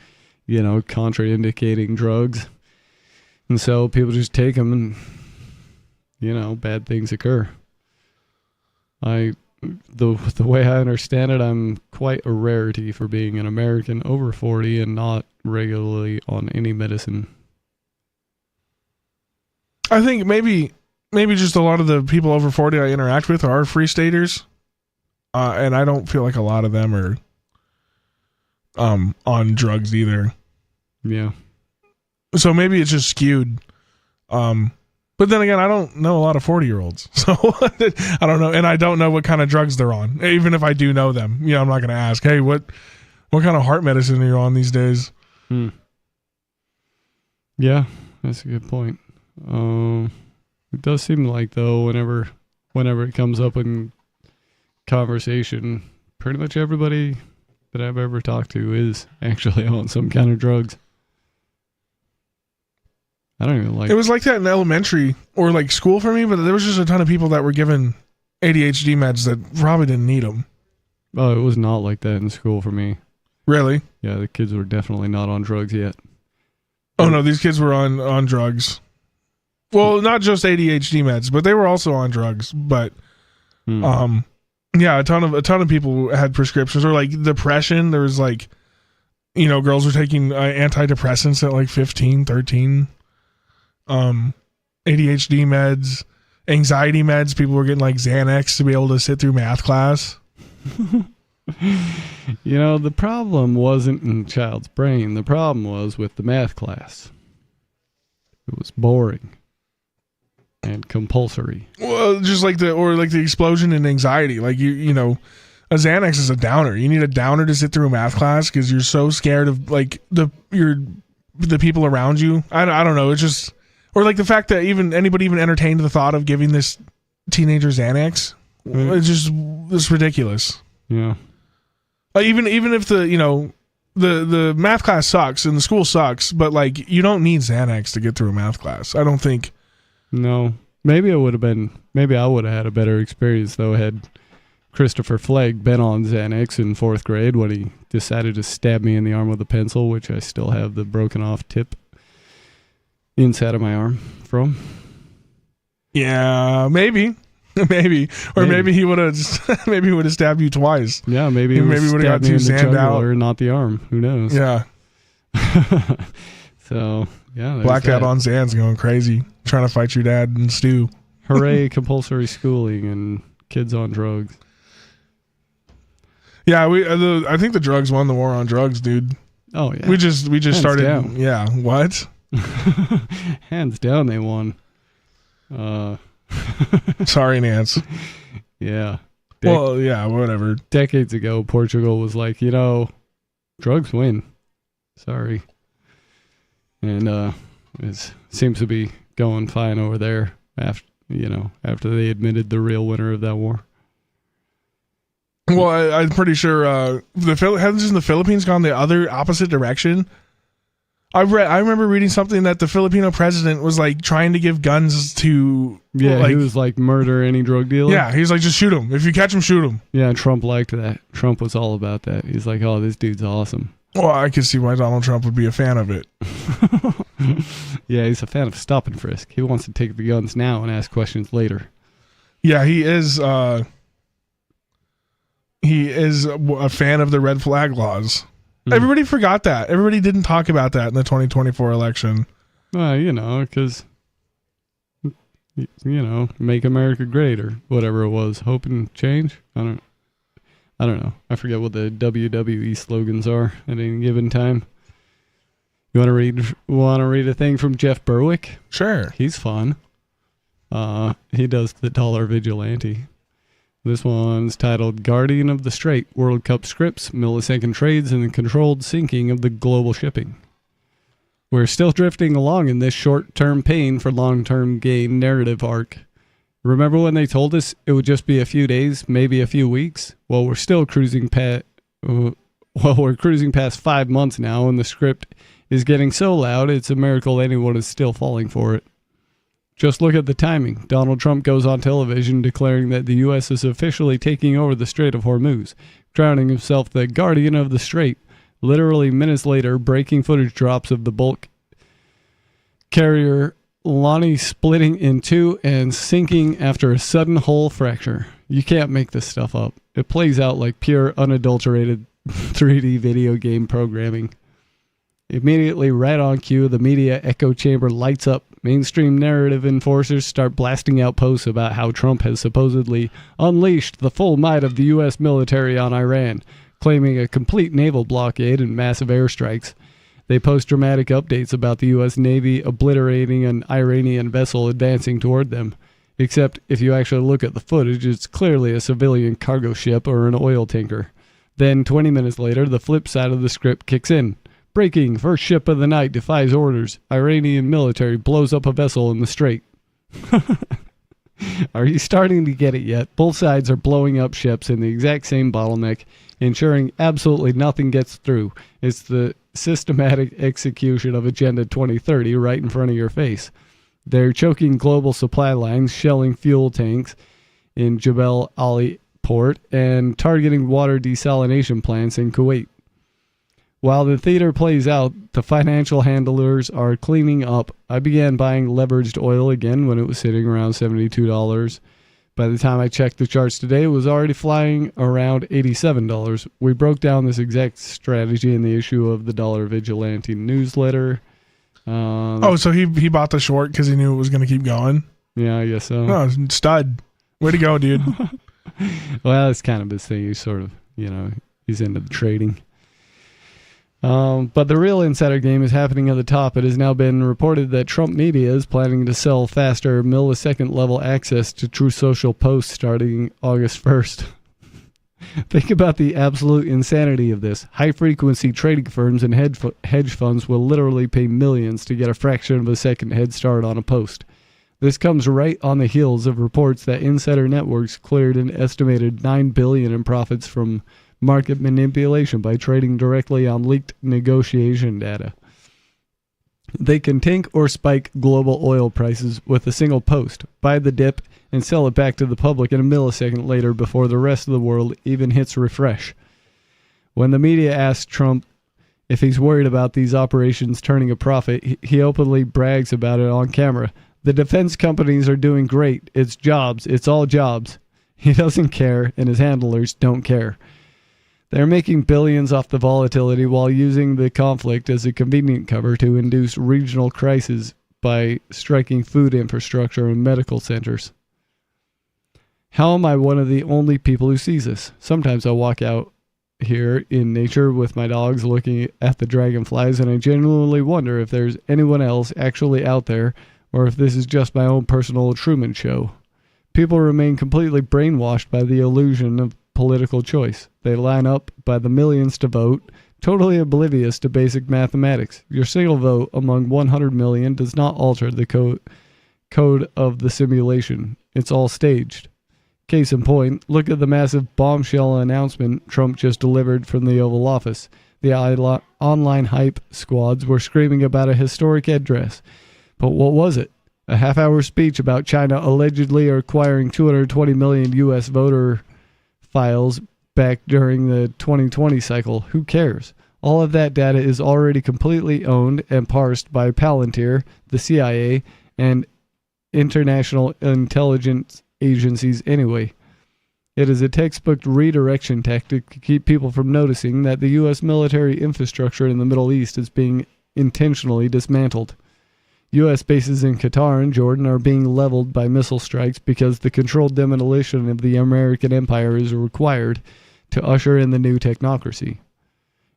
contraindicating drugs. And so people just take them and, bad things occur. The way I understand it, I'm quite a rarity for being an American over 40 and not regularly on any medicine. I think maybe just a lot of the people over 40 I interact with are free staters. And I don't feel like a lot of them are on drugs either. Yeah. So maybe it's just skewed. But then again, I don't know a lot of 40-year-olds. So I don't know. And I don't know what kind of drugs they're on. Even if I do know them, I'm not going to ask, hey, what kind of heart medicine are you on these days? Yeah, that's a good point. It does seem like, though, whenever it comes up in conversation, pretty much everybody that I've ever talked to is actually on some kind of drugs. I don't even like it. Was like that in elementary or like school for me, but there was just a ton of people that were given ADHD meds that probably didn't need them. Oh, it was not like that in school for me. Really? Yeah, the kids were definitely not on drugs yet. Oh no, these kids were on drugs. Well, not just ADHD meds, but they were also on drugs. But yeah, a ton of people had prescriptions, or like depression. There was like, girls were taking antidepressants at like 15, 13. ADHD meds, anxiety meds. People were getting like Xanax to be able to sit through math class. The problem wasn't in the child's brain. The problem was with the math class. It was boring and compulsory. Well, just like the explosion in anxiety. Like a Xanax is a downer. You need a downer to sit through a math class because you're so scared of like the people around you. I don't know. It's just, or like the fact that anybody even entertained the thought of giving this teenager Xanax. It's ridiculous. Yeah. Even if the math class sucks and the school sucks, but like you don't need Xanax to get through a math class. I don't think. No, maybe I would have had a better experience though had Christopher Flegg been on Xanax in 4th grade when he decided to stab me in the arm with a pencil, which I still have the broken off tip inside of my arm from. Yeah, maybe, or maybe he would have stabbed you twice. Yeah, maybe he would have got you Xanned out, or not the arm. Who knows? Yeah. So yeah, blacked out on Xans, going crazy, trying to fight your dad and stew. Hooray! Compulsory schooling and kids on drugs. Yeah, I think the drugs won the war on drugs, dude. Oh yeah. We just Hands started. down. Yeah. What? Hands down, they won. Sorry, Nance. Yeah. Well, yeah, whatever. Decades ago, Portugal was like, drugs win. Sorry. And it seems to be going fine over there after they admitted the real winner of that war. Well, I'm pretty sure hasn't the Philippines gone the other opposite direction? I remember reading something that the Filipino president was like trying to give guns to. Yeah, he was like, murder any drug dealer. Yeah, he's like, just shoot him. If you catch him, shoot him. Yeah, Trump liked that. Trump was all about that. He's like, oh, this dude's awesome. Well, I can see why Donald Trump would be a fan of it. Yeah, he's a fan of stop and frisk. He wants to take the guns now and ask questions later. Yeah, he is. He is a fan of the red flag laws. Everybody forgot that. Everybody didn't talk about that in the 2024 election. Well, because, make America great or whatever it was. Hope and change. I don't know. I forget what the WWE slogans are at any given time. You want to read a thing from Jeff Berwick? Sure. He's fun. He does the dollar vigilante. This one's titled Guardian of the Strait, World Cup Scripts, Millisecond Trades, and the Controlled Sinking of the Global Shipping. We're still drifting along in this short-term pain for long-term gain narrative arc. Remember when they told us it would just be a few days, maybe a few weeks? Well, we're cruising past 5 months now, and the script is getting so loud it's a miracle anyone is still falling for it. Just look at the timing. Donald Trump goes on television declaring that the U.S. is officially taking over the Strait of Hormuz, crowning himself the guardian of the strait. Literally minutes later, breaking footage drops of the bulk carrier Lonnie splitting in two and sinking after a sudden hull fracture. You can't make this stuff up. It plays out like pure, unadulterated 3D video game programming. Immediately, right on cue, the media echo chamber lights up. Mainstream narrative enforcers start blasting out posts about how Trump has supposedly unleashed the full might of the U.S. military on Iran, claiming a complete naval blockade and massive airstrikes. They post dramatic updates about the U.S. Navy obliterating an Iranian vessel advancing toward them. Except if you actually look at the footage, it's clearly a civilian cargo ship or an oil tanker. Then, 20 minutes later, the flip side of the script kicks in. Breaking, first ship of the night defies orders. Iranian military blows up a vessel in the strait. Are you starting to get it yet? Both sides are blowing up ships in the exact same bottleneck, ensuring absolutely nothing gets through. It's the systematic execution of Agenda 2030 right in front of your face. They're choking global supply lines, shelling fuel tanks in Jebel Ali port, and targeting water desalination plants in Kuwait. While the theater plays out, the financial handlers are cleaning up. I began buying leveraged oil again when it was sitting around $72. By the time I checked the charts today, it was already flying around $87. We broke down this exact strategy in the issue of the Dollar Vigilante newsletter. So he bought the short because he knew it was going to keep going? Yeah, I guess so. Oh, stud. Way to go, dude. Well, it's kind of his thing. He's sort of, he's into the trading. But the real insider game is happening at the top. It has now been reported that Trump Media is planning to sell faster millisecond level access to True Social posts starting August 1st. Think about the absolute insanity of this. High-frequency trading firms and hedge funds will literally pay millions to get a fraction of a second head start on a post. This comes right on the heels of reports that insider networks cleared an estimated $9 billion in profits from market manipulation by trading directly on leaked negotiation data. They can tank or spike global oil prices with a single post, buy the dip, and sell it back to the public in a millisecond later before the rest of the world even hits refresh. When the media asked Trump if he's worried about these operations turning a profit, he openly brags about it on camera. The defense companies are doing great. It's jobs. It's all jobs. He doesn't care, and his handlers don't care. They're making billions off the volatility while using the conflict as a convenient cover to induce regional crises by striking food infrastructure and medical centers. How am I one of the only people who sees this? Sometimes I walk out here in nature with my dogs looking at the dragonflies, and I genuinely wonder if there's anyone else actually out there, or if this is just my own personal Truman Show. People remain completely brainwashed by the illusion of political choice. They line up by the millions to vote, totally oblivious to basic mathematics. Your single vote among 100 million does not alter the code of the simulation. It's all staged. Case in point, look at the massive bombshell announcement Trump just delivered from the Oval Office. The online hype squads were screaming about a historic address. But what was it? A half-hour speech about China allegedly acquiring 220 million U.S. voter files back during the 2020 cycle. Who cares? All of that data is already completely owned and parsed by Palantir, the CIA, and international intelligence agencies anyway. It is a textbook redirection tactic to keep people from noticing that the U.S. military infrastructure in the Middle East is being intentionally dismantled. U.S. bases in Qatar and Jordan are being leveled by missile strikes because the controlled demolition of the American empire is required to usher in the new technocracy.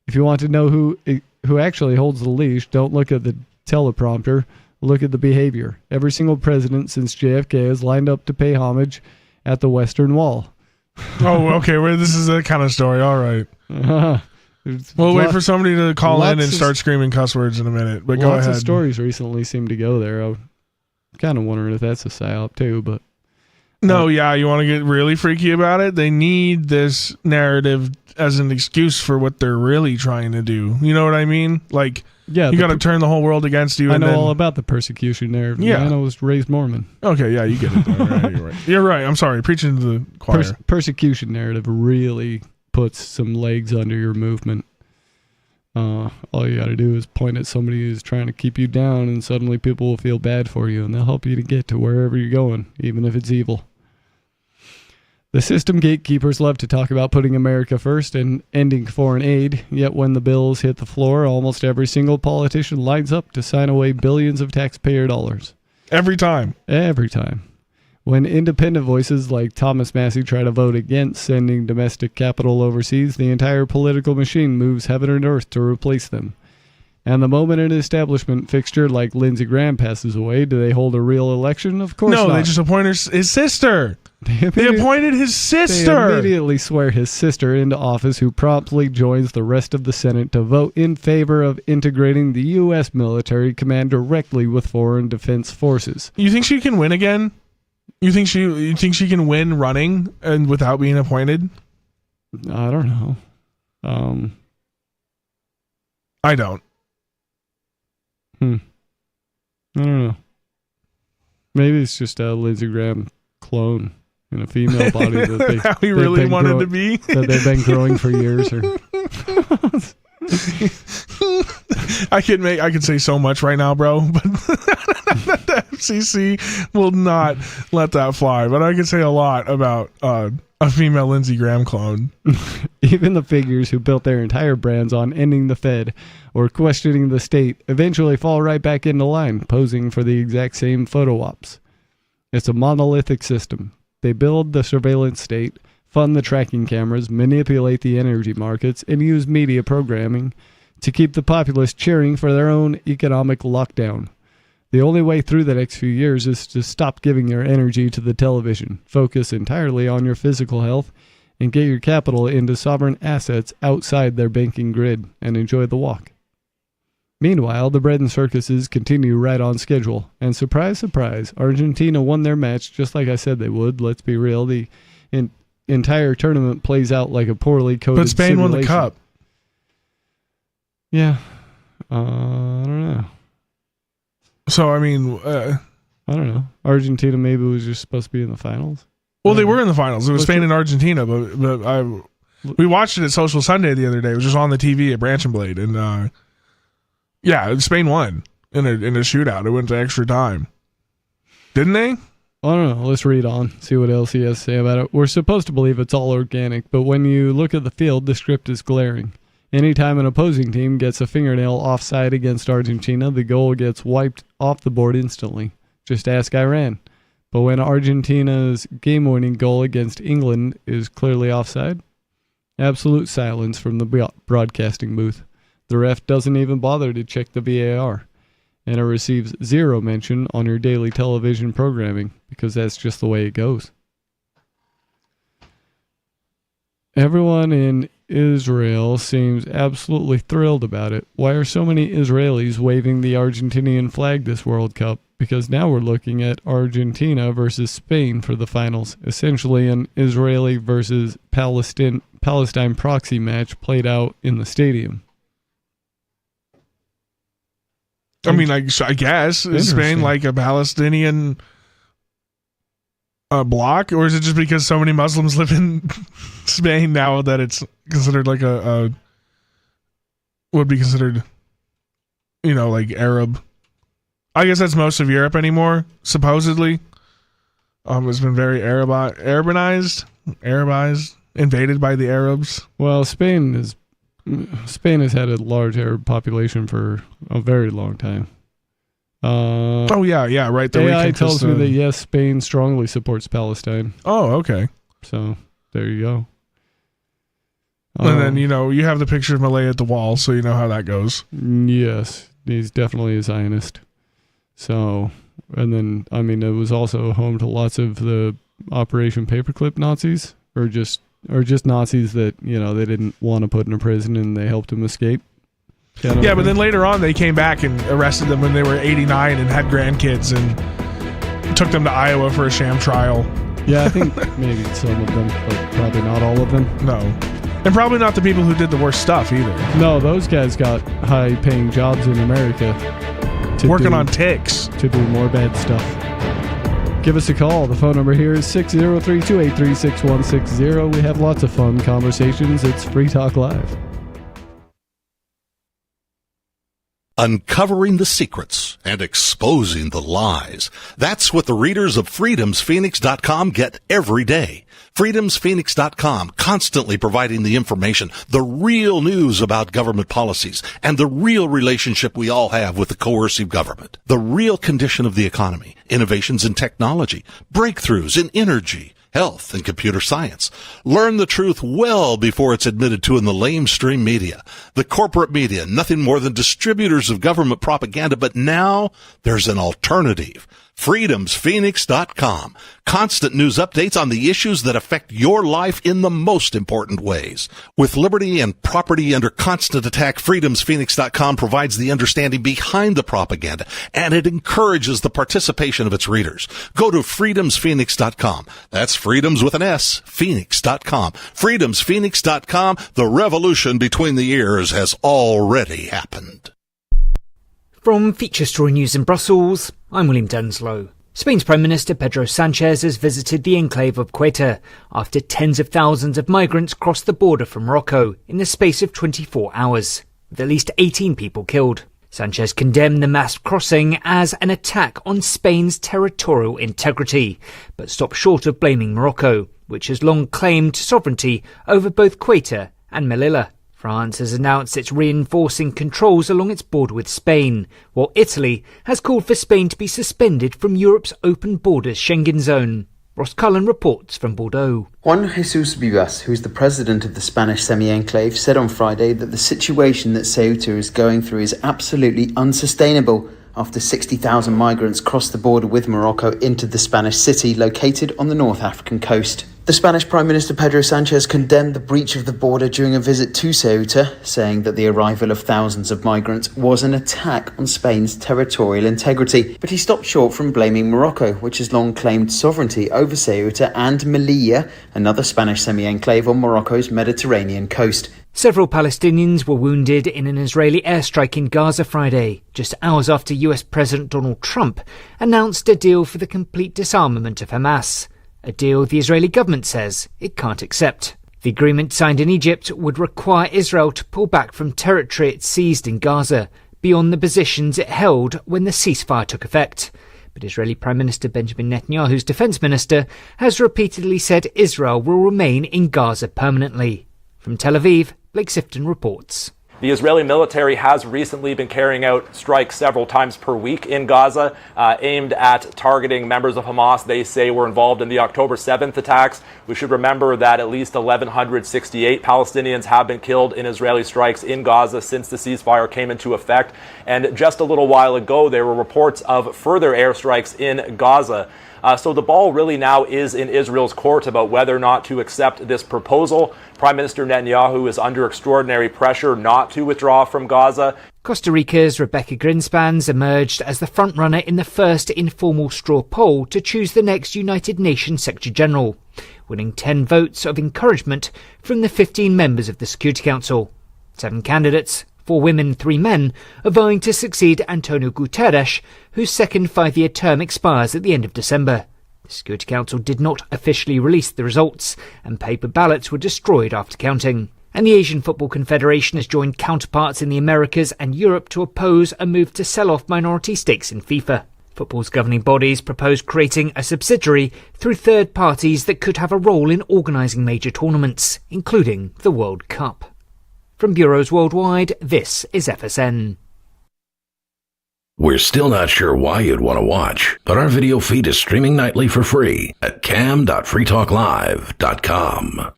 If you want to know who actually holds the leash, don't look at the teleprompter. Look at the behavior. Every single president since JFK has lined up to pay homage at the Western Wall. Oh, okay. Well, this is that kind of story. All right. We'll wait for somebody to call in and start screaming cuss words in a minute. But go ahead. Lots of stories recently seem to go there. I'm kind of wondering if that's a psyop too. But no, yeah, you want to get really freaky about it? They need this narrative as an excuse for what they're really trying to do. You know what I mean? Like, yeah, you got to turn the whole world against you. I know all about the persecution narrative. Yeah, I was raised Mormon. Okay, yeah, you get it. Right, you're right. You're right. I'm sorry, preaching to the choir. Persecution narrative really puts some legs under your movement. All you got to do is point at somebody who's trying to keep you down, and suddenly people will feel bad for you, and they'll help you to get to wherever you're going, even if it's evil. The system gatekeepers love to talk about putting America first and ending foreign aid, yet when the bills hit the floor, almost every single politician lines up to sign away billions of taxpayer dollars. Every time. Every time. When independent voices like Thomas Massey try to vote against sending domestic capital overseas, the entire political machine moves heaven and earth to replace them. And the moment an establishment fixture like Lindsey Graham passes away, do they hold a real election? Of course not. No, they just appoint his sister. They appointed his sister. They immediately swear his sister into office, who promptly joins the rest of the Senate to vote in favor of integrating the U.S. military command directly with foreign defense forces. You think she can win again? You think she can win running and without being appointed? I don't know. I don't. I don't know. Maybe it's just a Lindsey Graham clone in a female body that how he really wanted to be, that they've been growing for years. Or I could say so much right now, bro, but the FCC will not let that fly. But I could say a lot about a female Lindsey Graham clone. Even the figures who built their entire brands on ending the Fed or questioning the state eventually fall right back into line, posing for the exact same photo ops. It's a monolithic system. They build the surveillance state, fund the tracking cameras, manipulate the energy markets, and use media programming to keep the populace cheering for their own economic lockdown. The only way through the next few years is to stop giving your energy to the television, focus entirely on your physical health, and get your capital into sovereign assets outside their banking grid, and enjoy the walk. Meanwhile, the bread and circuses continue right on schedule, and surprise, surprise, Argentina won their match just like I said they would. Let's be real, the entire tournament plays out like a poorly coded But Spain simulation. won the cup. Yeah. I don't know. So, I mean... I don't know. Argentina maybe was just supposed to be in the finals. Well, they were in the finals. It was Spain and Argentina, but we watched it at Social Sunday the other day. It was just on the TV at Branch and Blade, and yeah, Spain won in a shootout. It went to extra time, didn't they? I don't know. Let's read on, see what else he has to say about it. We're supposed to believe it's all organic, but when you look at the field, the script is glaring. Anytime an opposing team gets a fingernail offside against Argentina, the goal gets wiped off the board instantly. Just ask Iran. But when Argentina's game-winning goal against England is clearly offside, Absolute silence from the broadcasting booth. The ref doesn't even bother to check the VAR. And it receives zero mention on your daily television programming, because that's just the way it goes. Everyone in Israel seems absolutely thrilled about it. Why are so many Israelis waving the Argentinian flag this World Cup? Because now we're looking at Argentina versus Spain for the finals. Essentially an Israeli versus Palestine proxy match played out in the stadium. I mean, I guess, is Spain like a Palestinian bloc, or is it just because so many Muslims live in Spain now that it's considered like would be considered, like Arab? I guess that's most of Europe anymore, supposedly. It's been very Arabized, invaded by the Arabs. Well, Spain has had a large Arab population for a very long time. Right. AI tells me that yes, Spain strongly supports Palestine. Oh, okay. So there you go. And then you have the picture of Malay at the wall, so you know how that goes. Yes, he's definitely a Zionist. So, and then it was also home to lots of the Operation Paperclip Nazis, or just Nazis that they didn't want to put in a prison and they helped them escape. Yeah, but then later on they came back and arrested them when they were 89 and had grandkids and took them to Iowa for a sham trial. Yeah, I think maybe some of them, but probably not all of them. No. And probably not the people who did the worst stuff either. No, those guys got high-paying jobs in America. Working on ticks. To do more bad stuff. Give us a call. The phone number here is 603-283-6160. We have lots of fun conversations. It's Free Talk Live. Uncovering the secrets and exposing the lies. That's what the readers of freedomsphoenix.com get every day. freedomsphoenix.com, constantly providing the information, the real news about government policies, and the real relationship we all have with the coercive government. The real condition of the economy, innovations in technology, breakthroughs in energy, health, and computer science. Learn the truth well before it's admitted to in the lamestream media. The corporate media, nothing more than distributors of government propaganda, but now there's an alternative. freedomsphoenix.com. Constant news updates on the issues that affect your life in the most important ways. With liberty and property under constant attack, freedomsphoenix.com provides the understanding behind the propaganda, and it encourages the participation of its readers. Go to freedomsphoenix.com. That's freedoms with an S, phoenix.com. freedomsphoenix.com. The revolution between the ears has already happened. From Feature Story News in Brussels, I'm William Denslow. Spain's Prime Minister Pedro Sanchez has visited the enclave of Ceuta after tens of thousands of migrants crossed the border from Morocco in the space of 24 hours, with at least 18 people killed. Sanchez condemned the mass crossing as an attack on Spain's territorial integrity, but stopped short of blaming Morocco, which has long claimed sovereignty over both Ceuta and Melilla. France has announced it's reinforcing controls along its border with Spain, while Italy has called for Spain to be suspended from Europe's open borders Schengen zone. Ross Cullen reports from Bordeaux. Juan Jesus Vivas, who is the president of the Spanish semi-enclave, said on Friday that the situation that Ceuta is going through is absolutely unsustainable after 60,000 migrants crossed the border with Morocco into the Spanish city located on the North African coast. The Spanish Prime Minister Pedro Sanchez condemned the breach of the border during a visit to Ceuta, saying that the arrival of thousands of migrants was an attack on Spain's territorial integrity. But he stopped short from blaming Morocco, which has long claimed sovereignty over Ceuta and Melilla, another Spanish semi-enclave on Morocco's Mediterranean coast. Several Palestinians were wounded in an Israeli airstrike in Gaza Friday, just hours after US President Donald Trump announced a deal for the complete disarmament of Hamas. A deal the Israeli government says it can't accept. The agreement signed in Egypt would require Israel to pull back from territory it seized in Gaza, beyond the positions it held when the ceasefire took effect. But Israeli Prime Minister Benjamin Netanyahu's defense minister has repeatedly said Israel will remain in Gaza permanently. From Tel Aviv, Blake Sifton reports. The Israeli military has recently been carrying out strikes several times per week in Gaza, aimed at targeting members of Hamas they say were involved in the October 7th attacks. We should remember that at least 1,168 Palestinians have been killed in Israeli strikes in Gaza since the ceasefire came into effect. And just a little while ago, there were reports of further airstrikes in Gaza. So the ball really now is in Israel's court about whether or not to accept this proposal. Prime Minister Netanyahu is under extraordinary pressure not to withdraw from Gaza. Costa Rica's Rebecca Greenspan's emerged as the frontrunner in the first informal straw poll to choose the next United Nations Secretary-General, winning 10 votes of encouragement from the 15 members of the Security Council. 7 candidates, 4 women, 3 men, are vying to succeed Antonio Guterres, whose second 5-year term expires at the end of December. The Security Council did not officially release the results, and paper ballots were destroyed after counting. And the Asian Football Confederation has joined counterparts in the Americas and Europe to oppose a move to sell off minority stakes in FIFA. Football's governing bodies proposed creating a subsidiary through third parties that could have a role in organising major tournaments, including the World Cup. From bureaus worldwide, this is FSN. We're still not sure why you'd want to watch, but our video feed is streaming nightly for free at cam.freetalklive.com.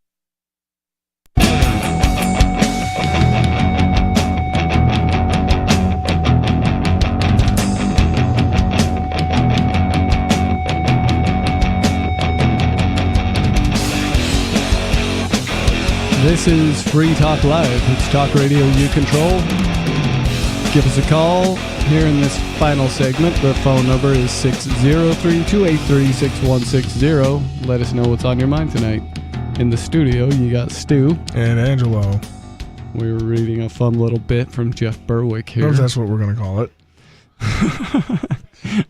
This is Free Talk Live. It's talk radio you control. Give us a call here in this final segment. The phone number is 603-283-6160. Let us know what's on your mind tonight. In the studio, you got Stu. And Angelo. We were reading a fun little bit from Jeff Berwick here. If that's what we're going to call it.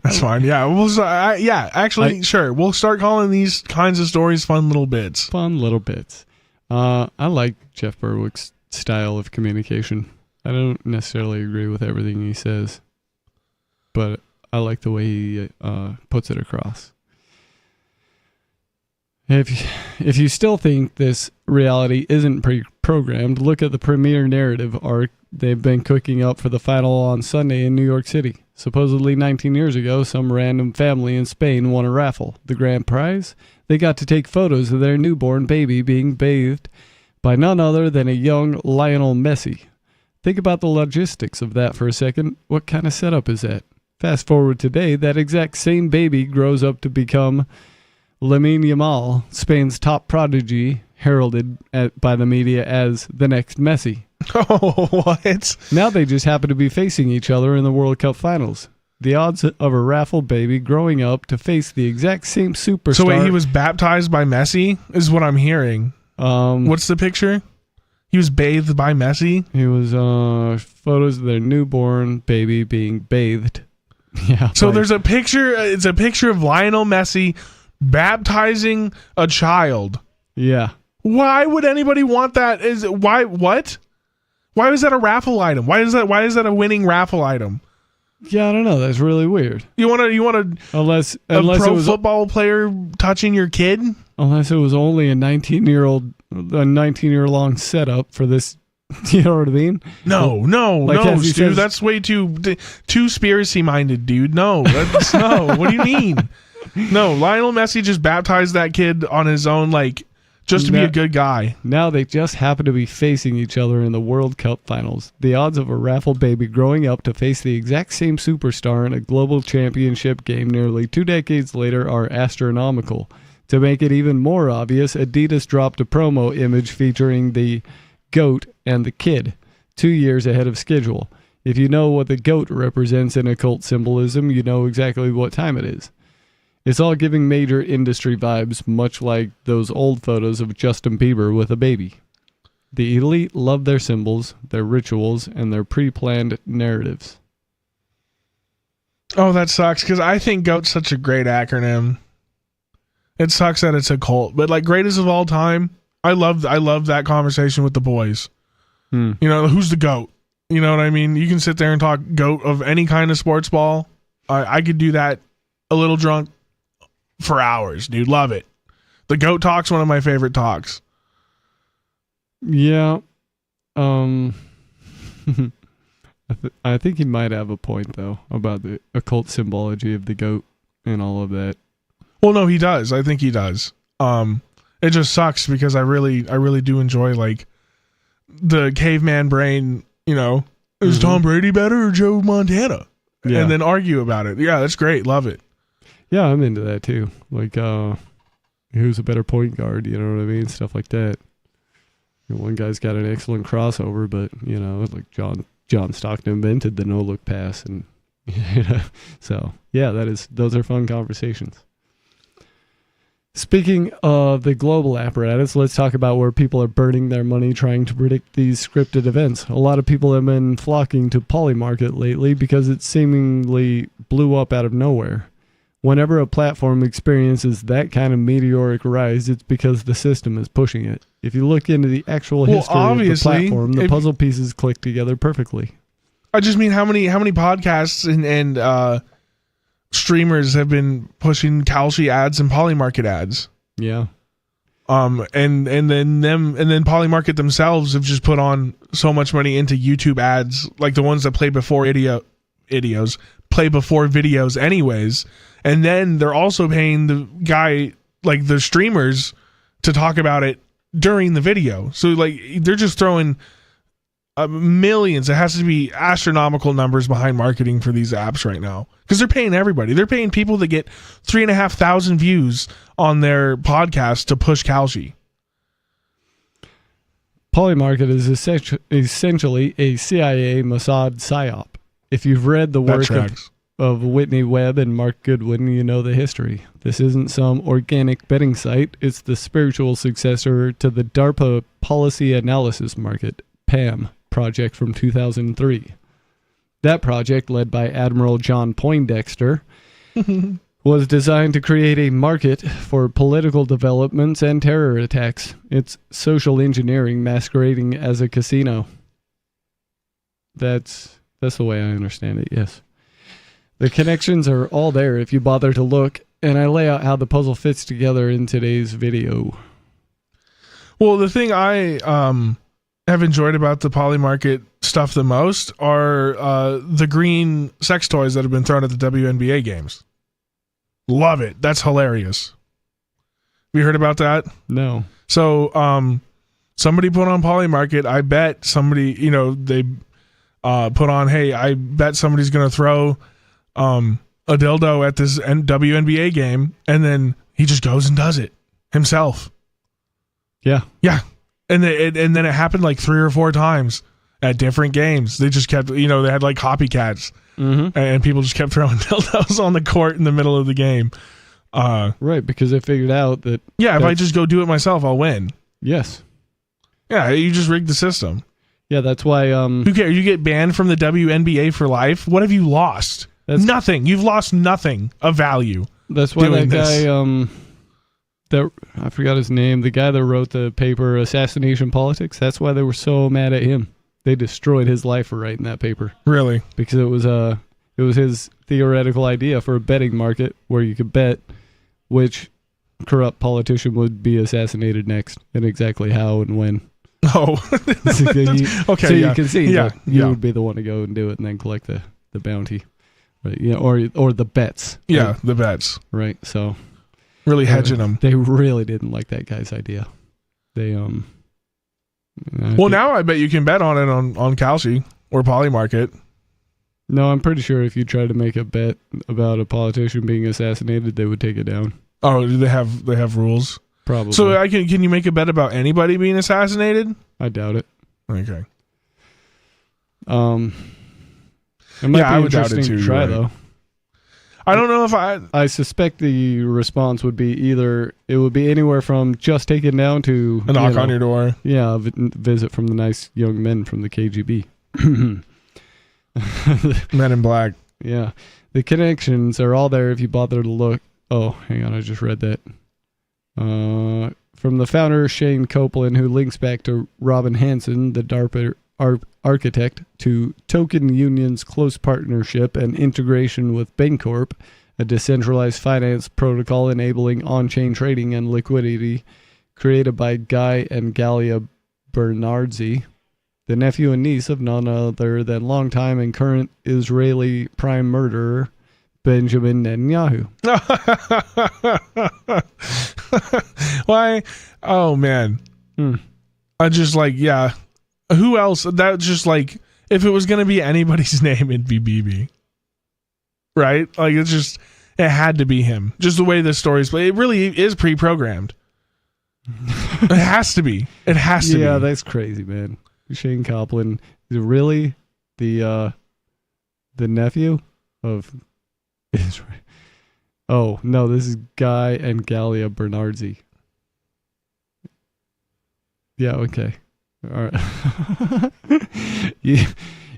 That's fine. Yeah, actually, sure. We'll start calling these kinds of stories fun little bits. Fun little bits. I like Jeff Berwick's style of communication. I don't necessarily agree with everything he says, but I like the way he puts it across. If you still think this reality isn't pre-programmed, look at the premiere narrative arc they've been cooking up for the final on Sunday in New York City. Supposedly 19 years ago, some random family in Spain won a raffle. The grand prize? They got to take photos of their newborn baby being bathed by none other than a young Lionel Messi. Think about the logistics of that for a second. What kind of setup is that? Fast forward today, that exact same baby grows up to become Lamine Yamal, Spain's top prodigy, heralded by the media as the next Messi. Oh, what? Now they just happen to be facing each other in the World Cup finals. The odds of a raffle baby growing up to face the exact same superstar. So wait, he was baptized by Messi, is what I'm hearing. What's the picture? He was bathed by Messi? He was photos of their newborn baby being bathed. Yeah. So there's a picture. It's a picture of Lionel Messi baptizing a child. Yeah. Why would anybody want that? What? Why is that a raffle item? Why is that a winning raffle item? Yeah, I don't know. That's really weird. You want a pro football player touching your kid? Unless it was only a 19-year long setup for this. You know what I mean? No, Stu. That's way too conspiracy minded, dude. No. What do you mean? No, Lionel Messi just baptized that kid on his own, just to be a good guy. Now they just happen to be facing each other in the World Cup finals. The odds of a raffle baby growing up to face the exact same superstar in a global championship game nearly 2 decades later are astronomical. To make it even more obvious, Adidas dropped a promo image featuring the goat and the kid 2 years ahead of schedule. If you know what the goat represents in occult symbolism, you know exactly what time it is. It's all giving major industry vibes, much like those old photos of Justin Bieber with a baby. The elite love their symbols, their rituals, and their pre-planned narratives. Oh, that sucks, because I think GOAT's such a great acronym. It sucks that it's a cult, but greatest of all time, I love that conversation with the boys. You know, who's the GOAT? You know what I mean? You can sit there and talk GOAT of any kind of sports ball. I could do that a little drunk for hours, dude. Love it. The GOAT talk's one of my favorite talks. Yeah. I think he might have a point, though, about the occult symbology of the goat and all of that. Well, no, he does. I think he does. It just sucks because I really do enjoy like the caveman brain. You know, is Tom Brady better or Joe Montana? Yeah. And then argue about it. Yeah, that's great. Love it. Yeah, I'm into that too. Like, who's a better point guard? You know what I mean? Stuff like that. You know, one guy's got an excellent crossover, but you know, like John Stockton invented the no-look pass, and you know, so yeah, those are fun conversations. Speaking of the global apparatus, let's talk about where people are burning their money trying to predict these scripted events. A lot of people have been flocking to Polymarket lately because it seemingly blew up out of nowhere. Whenever a platform experiences that kind of meteoric rise, it's because the system is pushing it. If you look into the actual history of the platform, the puzzle pieces click together perfectly. I just mean how many podcasts and streamers have been pushing Kalshi ads and Polymarket ads. Yeah. And then Polymarket themselves have just put on so much money into YouTube ads, like the ones that play before play before videos anyways. And then they're also paying the guy, like the streamers, to talk about it during the video. So like they're just throwing millions. It has to be astronomical numbers behind marketing for these apps right now because they're paying everybody. They're paying people that get 3,500 views on their podcast to push Kalshi. Polymarket is essentially a CIA Mossad psyop. If you've read the work of Whitney Webb and Mark Goodwin, you know the history. This isn't some organic betting site. It's the spiritual successor to the DARPA Policy Analysis Market, PAM, project from 2003. That project, led by Admiral John Poindexter, was designed to create a market for political developments and terror attacks. It's social engineering masquerading as a casino. That's the way I understand it, yes. The connections are all there if you bother to look, and I lay out how the puzzle fits together in today's video. Well, the thing I have enjoyed about the Polymarket stuff the most are the green sex toys that have been thrown at the WNBA games. Love it. That's hilarious. Have you heard about that? No. So somebody put on Polymarket, I bet somebody, they put on, hey, I bet somebody's going to throw a dildo at this WNBA game, and then he just goes and does it himself. Yeah. Yeah. And then it happened like 3 or 4 times at different games. They just kept, they had like copycats, and people just kept throwing dildos on the court in the middle of the game. Right, because they figured out that... Yeah, if I just go do it myself, I'll win. Yes. Yeah, you just rigged the system. Yeah, that's why... Who cares? You get banned from the WNBA for life? What have you lost? Nothing. You've lost nothing of value. That's why that guy... I forgot his name. The guy that wrote the paper Assassination Politics. That's why they were so mad at him. They destroyed his life for writing that paper. Really? Because it was his theoretical idea for a betting market where you could bet which corrupt politician would be assassinated next and exactly how and when. Oh, okay. So you can see that you would be the one to go and do it and then collect the bounty, right? Yeah, or the bets. Yeah, right? The bets. Right. So. Really hedging them. They really didn't like that guy's idea. They now I bet you can bet on it on Kalshi or Polymarket. No, I'm pretty sure if you try to make a bet about a politician being assassinated, they would take it down. Oh, do they have rules? Probably. So can you make a bet about anybody being assassinated? I doubt it. Okay. It might be I would doubt it interesting too. To try though. I don't know if I suspect the response would be either it would be anywhere from just take it down to a knock on your door. Yeah, visit from the nice young men from the KGB. Men in Black. Yeah. The connections are all there if you bother to look. Oh, hang on, I just read that. From the founder, Shane Copeland, who links back to Robin Hanson, the DARPA architect, to Token Union's close partnership and integration with Bancorp, a decentralized finance protocol enabling on-chain trading and liquidity, created by Guy and Galia Bernardzi. the nephew and niece of none other than longtime and current Israeli prime murderer Benjamin Netanyahu. Why? Oh, man. I just like, yeah. Who else? That just like, if it was going to be anybody's name, it'd be BB. Right? Like, it's just, it had to be him. Just the way this story's played. It really is pre-programmed. It has to be. It has to be. Yeah, that's crazy, man. Shane Copland is really the nephew of Israel. Oh, no, this is Guy and Galia Bernardzi. Yeah, okay. All right.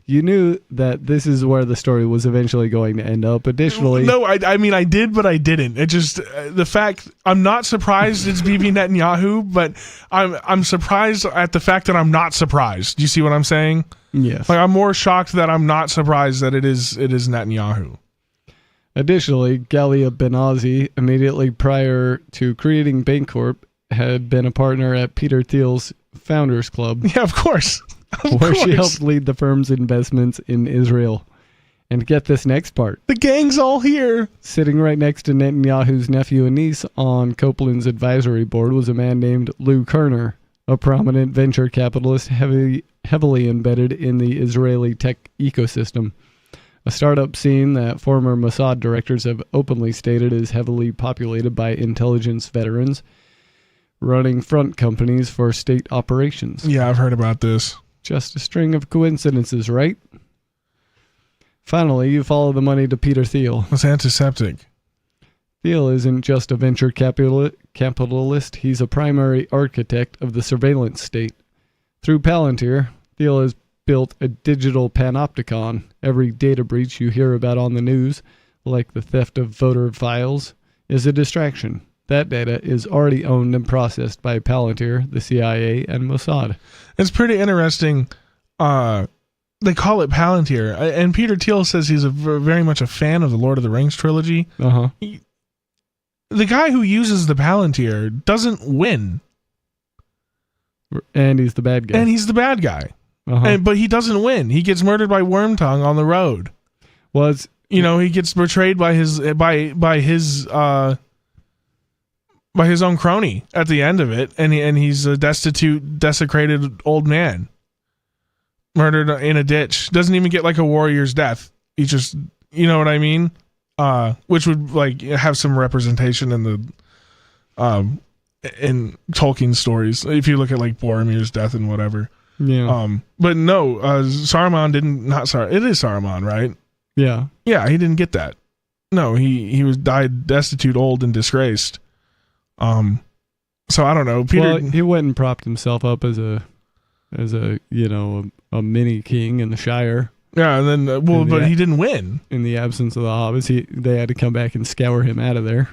You knew that this is where the story was eventually going to end up. Additionally... No, I mean, I did, but I didn't. It just... the fact... I'm not surprised it's Bibi Netanyahu, but I'm surprised at the fact that I'm not surprised. Do you see what I'm saying? Yes. Like, I'm more shocked that I'm not surprised that it is Netanyahu. Additionally, Galia Benazi, immediately prior to creating Bancorp, had been a partner at Peter Thiel's Founders Club. Yeah, of course. Where she helped lead the firm's investments in Israel. And get this next part. The gang's all here. Sitting right next to Netanyahu's nephew and niece on Copeland's advisory board was a man named Lou Kerner, a prominent venture capitalist heavily embedded in the Israeli tech ecosystem. A startup scene that former Mossad directors have openly stated is heavily populated by intelligence veterans running front companies for state operations. Yeah, I've heard about this. Just a string of coincidences, right? Finally, you follow the money to Peter Thiel. It's antiseptic. Thiel isn't just a venture capitalist, he's a primary architect of the surveillance state. Through Palantir, Thiel has built a digital panopticon. Every data breach you hear about on the news, like the theft of voter files, is a distraction. That data is already owned and processed by Palantir, the CIA, and Mossad. It's pretty interesting. They call it Palantir, and Peter Thiel says he's very much a fan of the Lord of the Rings trilogy. Uh-huh. The guy who uses the Palantir doesn't win. And he's the bad guy. And he's the bad guy. Uh-huh. But he doesn't win. He gets murdered by Wormtongue on the road. He gets betrayed by his own crony at the end of it, and he's a destitute, desecrated old man, murdered in a ditch. Doesn't even get like a warrior's death. He just, you know what I mean? Which would like have some representation in the in Tolkien stories. If you look at like Boromir's death and whatever. Yeah. But no, Saruman didn't. Not Saruman. It is Saruman, right? Yeah. Yeah, he didn't get that. No, he died destitute, old, and disgraced. So I don't know. Peter, he went and propped himself up as a a mini king in the Shire. Yeah, and then but he didn't win in the absence of the hobbits. They had to come back and scour him out of there.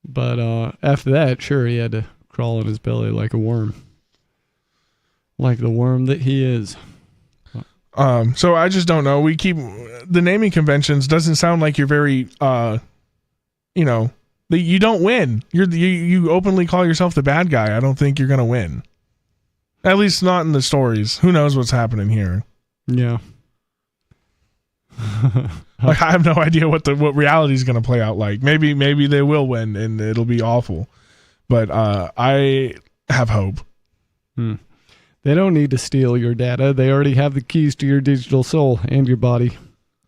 But after that, sure, he had to crawl on his belly like a worm, like the worm that he is. So I just don't know. We keep the naming conventions. Doesn't sound like you're very you don't win. You openly call yourself the bad guy. I don't think you're gonna win. At least not in the stories. Who knows what's happening here? Yeah. Like I have no idea what reality is gonna play out like. Maybe they will win and it'll be awful. But I have hope. They don't need to steal your data. They already have the keys to your digital soul and your body.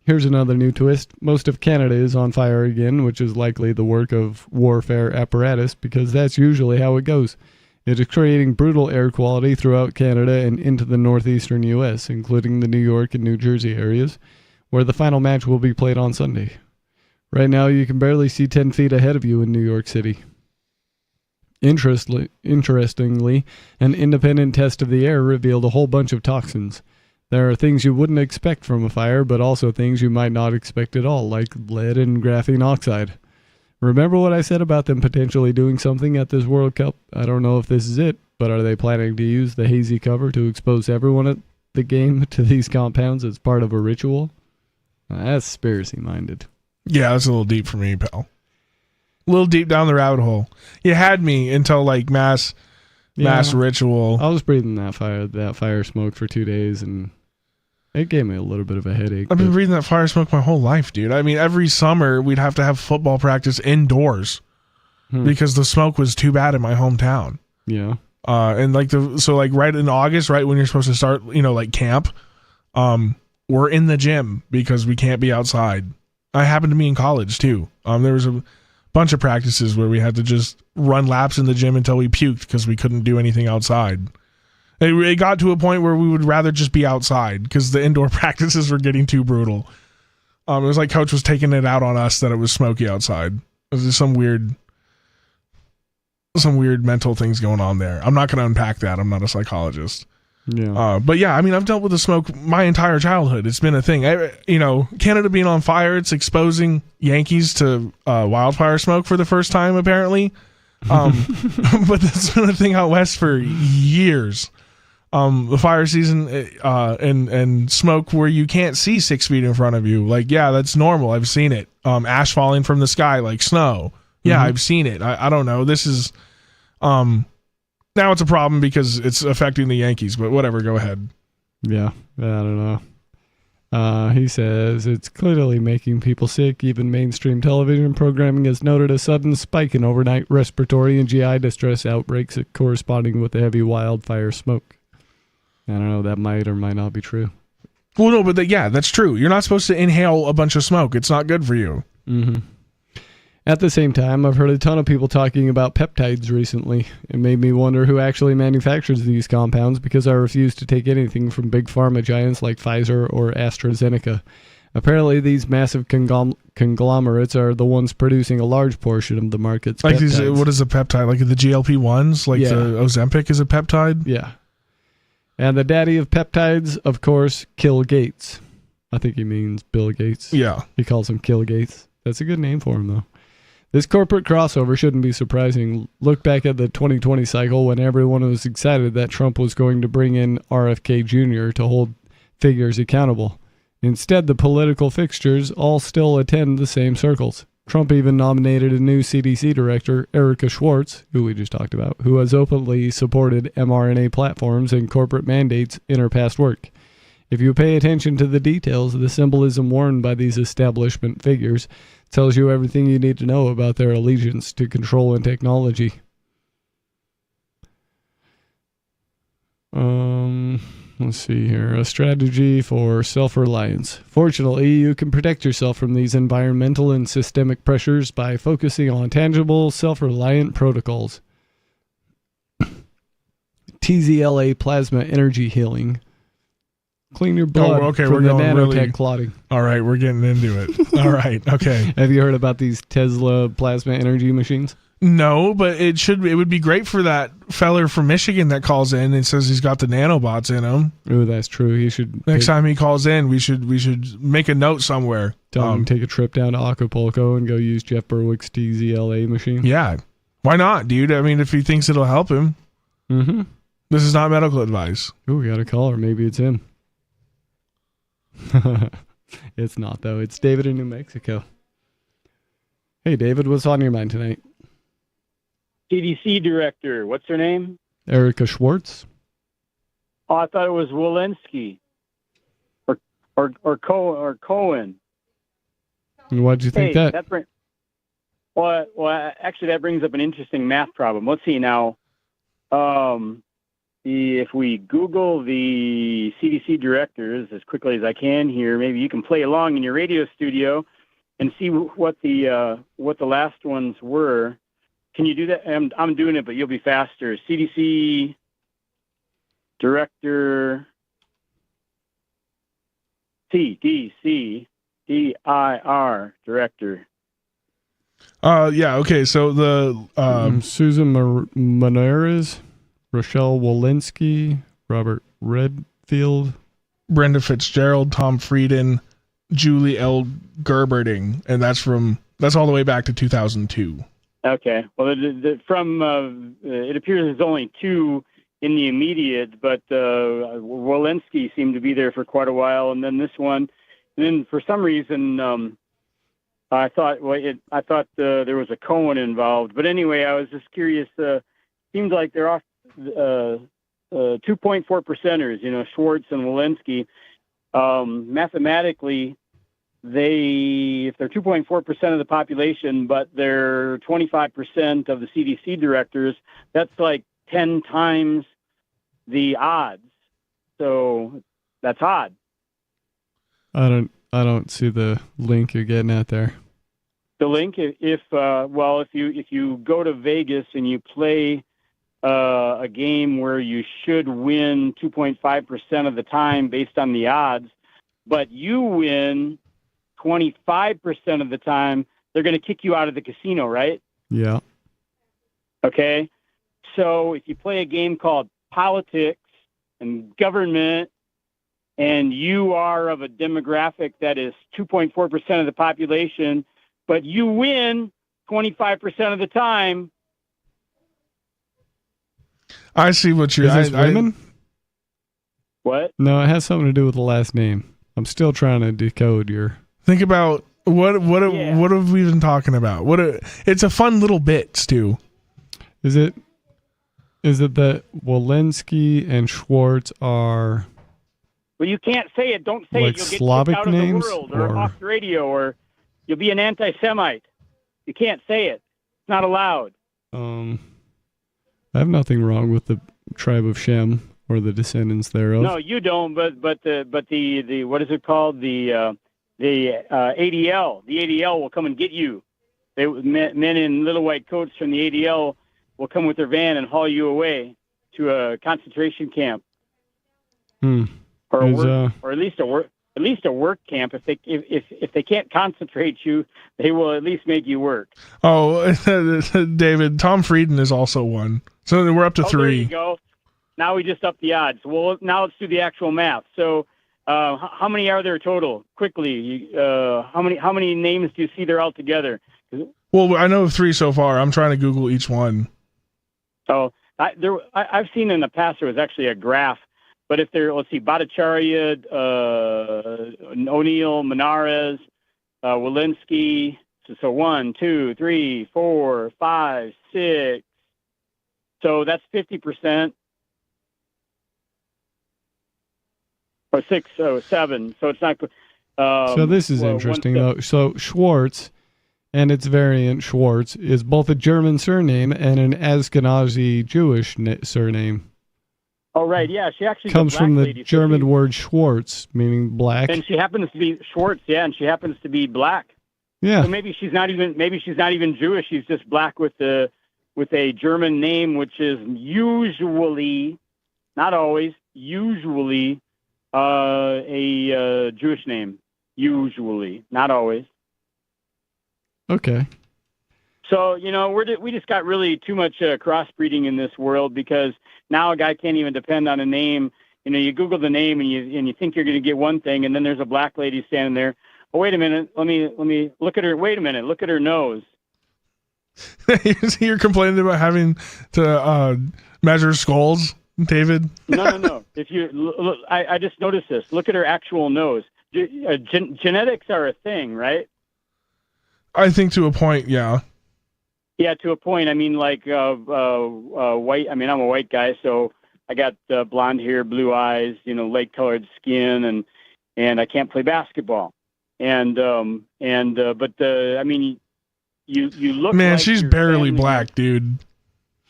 Here's another new twist. Most of Canada is on fire again, which is likely the work of warfare apparatus, because that's usually how it goes. It is creating brutal air quality throughout Canada and into the northeastern U.S., including the New York and New Jersey areas, where the final match will be played on Sunday. Right now, you can barely see 10 feet ahead of you in New York City. Interestingly, an independent test of the air revealed a whole bunch of toxins. There are things you wouldn't expect from a fire, but also things you might not expect at all, like lead and graphene oxide. Remember what I said about them potentially doing something at this World Cup? I don't know if this is it, but are they planning to use the hazy cover to expose everyone at the game to these compounds as part of a ritual? That's conspiracy-minded. Yeah, that's a little deep for me, pal. A little deep down the rabbit hole. You had me until like mass mass ritual. I was breathing that fire smoke for 2 days, and it gave me a little bit of a headache. I've been breathing that fire smoke my whole life, dude. I mean, every summer we'd have to have football practice indoors because the smoke was too bad in my hometown. Yeah. And like right in August, right when you're supposed to start, like camp, we're in the gym because we can't be outside. I happened to be in college too. There was a bunch of practices where we had to just run laps in the gym until we puked because we couldn't do anything outside. It got to a point where we would rather just be outside because the indoor practices were getting too brutal. It was like coach was taking it out on us that it was smoky outside. It was just some weird mental things going on there. I'm not going to unpack that. I'm not a psychologist. Yeah. But yeah, I mean, I've dealt with the smoke my entire childhood. It's been a thing. Canada being on fire, it's exposing Yankees to wildfire smoke for the first time, apparently. But that's been a thing out west for years. The fire season and smoke where you can't see 6 feet in front of you. Like, yeah, that's normal. I've seen it. Ash falling from the sky like snow. Yeah, I've seen it. I don't know. This is now it's a problem because it's affecting the Yankees, but whatever, go ahead. Yeah, I don't know. He says it's clearly making people sick. Even mainstream television programming has noted a sudden spike in overnight respiratory and GI distress outbreaks corresponding with the heavy wildfire smoke. I don't know, that might or might not be true. Well, no, but that's true. You're not supposed to inhale a bunch of smoke. It's not good for you. Mm-hmm. At the same time, I've heard a ton of people talking about peptides recently. It made me wonder who actually manufactures these compounds because I refuse to take anything from big pharma giants like Pfizer or AstraZeneca. Apparently, these massive conglomerates are the ones producing a large portion of the market's peptides. What is a peptide? Like the GLP-1s? Like the Ozempic is a peptide? Yeah. And the daddy of peptides, of course, Kill Gates. I think he means Bill Gates. Yeah. He calls him Kill Gates. That's a good name for him, though. This corporate crossover shouldn't be surprising. Look back at the 2020 cycle when everyone was excited that Trump was going to bring in RFK Jr. to hold figures accountable. Instead, the political fixtures all still attend the same circles. Trump even nominated a new CDC director, Erica Schwartz, who we just talked about, who has openly supported mRNA platforms and corporate mandates in her past work. If you pay attention to the details, the symbolism worn by these establishment figures tells you everything you need to know about their allegiance to control and technology. Let's see here. A strategy for self-reliance. Fortunately, you can protect yourself from these environmental and systemic pressures by focusing on tangible, self-reliant protocols. TZLA plasma energy healing. Clean your blood from the nanotech clotting. All right, we're getting into it. All right, okay. Have you heard about these Tesla plasma energy machines? No, but it would be great for that feller from Michigan that calls in and says he's got the nanobots in him. Oh, that's true. He should next time he calls in, we should make a note somewhere. Tell him to take a trip down to Acapulco and go use Jeff Berwick's TZLA machine. Yeah, why not, dude? I mean, if he thinks it'll help him. Mm-hmm. This is not medical advice. Oh, we got a caller. Maybe it's him. It's not, though. It's David in New Mexico. Hey, David, what's on your mind tonight? CDC director. What's her name? Erica Schwartz. Oh, I thought it was Walensky. Or Cohen. And why did you think that? Well, actually, that brings up an interesting math problem. Let's see now. If we Google the CDC directors as quickly as I can here, maybe you can play along in your radio studio and see what the last ones were. Can you do that? I'm doing it, but you'll be faster. CDC director CDC DIR director. Yeah. Okay. So the Susan Monarez, Rochelle Walensky, Robert Redfield, Brenda Fitzgerald, Tom Frieden, Julie L. Gerberding, and that's all the way back to 2002. Okay. Well, it appears there's only two in the immediate, but Walensky seemed to be there for quite a while, and then this one. And then for some reason, I thought there was a Cohen involved. But anyway, I was just curious. Seems like they're 2.4 percenters, Schwartz and Walensky, mathematically, if they're 2.4% of the population, but they're 25% of the CDC directors, that's like 10 times the odds. So that's odd. I don't see the link you're getting at there. The link, if you go to Vegas and you play a game where you should win 2.5% of the time based on the odds, but you win 25% of the time, they're going to kick you out of the casino, right? Yeah. Okay. So if you play a game called politics and government, and you are of a demographic that is 2.4% of the population, but you win 25% of the time. I see what you're... Is this women? What? No, it has something to do with the last name. I'm still trying to decode your... Think about what have we been talking about? It's a fun little bit, Stu. Is it that Walensky and Schwartz are... Well, you can't say it. Don't say like it. You'll get Slavic kicked out names, of the world or off the radio, or you'll be an anti-Semite. You can't say it. It's not allowed. I have nothing wrong with the tribe of Shem or the descendants thereof. No, you don't. But the what is it called? The ADL. The ADL will come and get you. Men in little white coats from the ADL will come with their van and haul you away to a concentration camp. Or at least a work camp. If they can't concentrate you, they will at least make you work. Oh, David, Tom Frieden is also one. So we're up to 3. There you go. Now we just upped the odds. Well, now let's do the actual math. So, how many are there total? Quickly, how many names do you see there altogether? Well, I know of 3 so far. I'm trying to Google each one. So I've seen in the past there was actually a graph. But if they're, let's see, Bhattacharya, O'Neill, Menares, Walensky, so 1, 2, 3, 4, 5, 6. So that's 50%. Or 6, so 7. So it's not. So this is interesting, though. So Schwartz and its variant Schwartz is both a German surname and an Ashkenazi Jewish surname. Oh, right, yeah. She actually comes from the German word Schwarz, meaning black. And she happens to be Schwartz, yeah, and she happens to be black. Yeah. So maybe she's not even Jewish. She's just black with a German name, which is usually, not always, usually a Jewish name. Usually, not always. Okay. So, we just got really too much crossbreeding in this world, because now a guy can't even depend on a name. You Google the name and you think you're going to get one thing, and then there's a black lady standing there. Oh, wait a minute. Let me look at her. Wait a minute. Look at her nose. You're complaining about having to measure skulls, David? No. If you look, I just noticed this. Look at her actual nose. Genetics are a thing, right? I think to a point, yeah. Yeah, to a point. I mean, like white. I mean, I'm a white guy, so I got blonde hair, blue eyes, light-colored skin, and I can't play basketball. I mean, you look. Man, like she's your barely family. black, dude.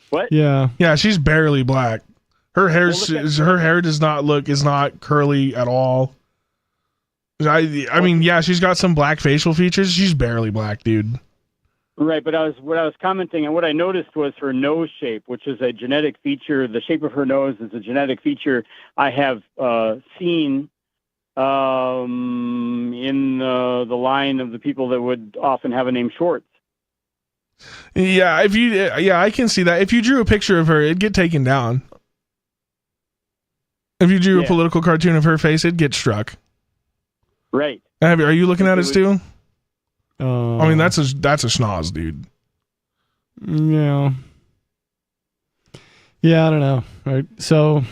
What? Yeah, she's barely black. Her hair is not curly at all. I mean, yeah, she's got some black facial features. She's barely black, dude. Right, but what I was commenting, and what I noticed was her nose shape, which is a genetic feature. The shape of her nose is a genetic feature I have seen in the line of the people that would often have a name Schwartz. Yeah, I can see that. If you drew a picture of her, it'd get taken down. If you drew a political cartoon of her face, it'd get struck. Right. Are you looking at it, Stu? I mean, that's a schnoz, dude. Yeah. Yeah, I don't know. Right. So,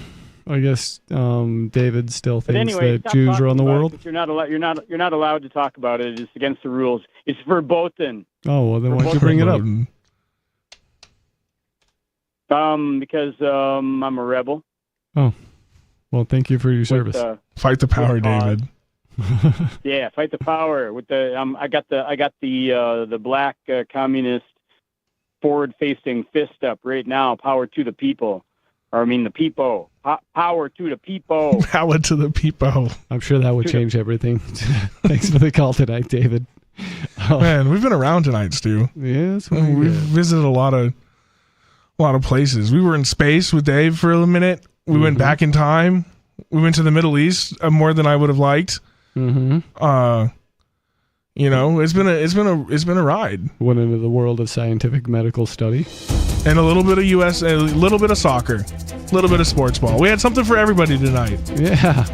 I guess David still thinks that Jews run the world. You're not allowed to talk about it. It's against the rules. It's verboten. Oh, well, then why'd you bring it up? Because I'm a rebel. Oh, well, thank you for your service. Fight the power, David. Yeah, fight the power with the. I got the black communist forward-facing fist up right now. Power to the people, or I mean the people. Power to the people. Power to the people. I'm sure that would change everything. Thanks for the call tonight, David. Man, we've been around tonight, Stu. Yeah, we've visited a lot of places. We were in space with Dave for a minute. We went back in time. We went to the Middle East more than I would have liked. Mm-hmm. It's been a ride. Went into the world of scientific medical study, and a little bit of US, a little bit of soccer, a little bit of sports ball. We had something for everybody tonight. Yeah.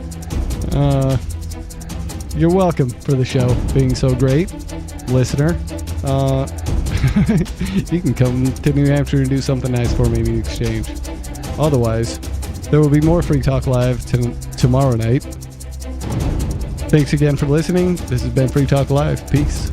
You're welcome for the show being so great, listener. You can come to New Hampshire and do something nice for me in exchange. Otherwise, there will be more Free Talk Live tomorrow night. Thanks again for listening. This has been Free Talk Live. Peace.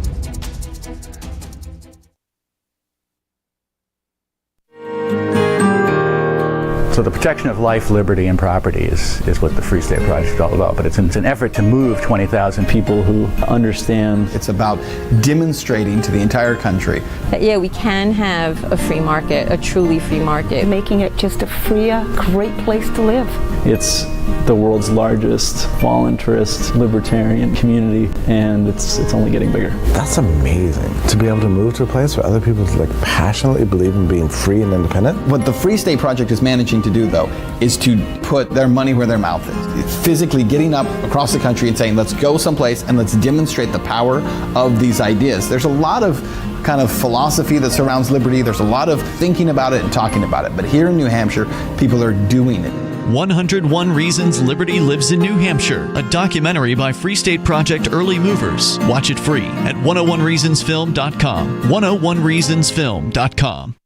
So the protection of life, liberty, and property is what the Free State Project is all about. But it's an effort to move 20,000 people who understand. It's about demonstrating to the entire country that, yeah, we can have a free market, a truly free market. Making it just a freer, great place to live. It's the world's largest voluntarist libertarian community, and it's only getting bigger. That's amazing, to be able to move to a place where other people passionately believe in being free and independent. What the Free State Project is managing to do, though, is to put their money where their mouth is. It's physically getting up across the country and saying, let's go someplace and let's demonstrate the power of these ideas. There's a lot of kind of philosophy that surrounds liberty. There's a lot of thinking about it and talking about it. But here in New Hampshire, people are doing it. 101 Reasons Liberty Lives in New Hampshire, a documentary by Free State Project Early Movers. Watch it free at 101reasonsfilm.com. 101reasonsfilm.com.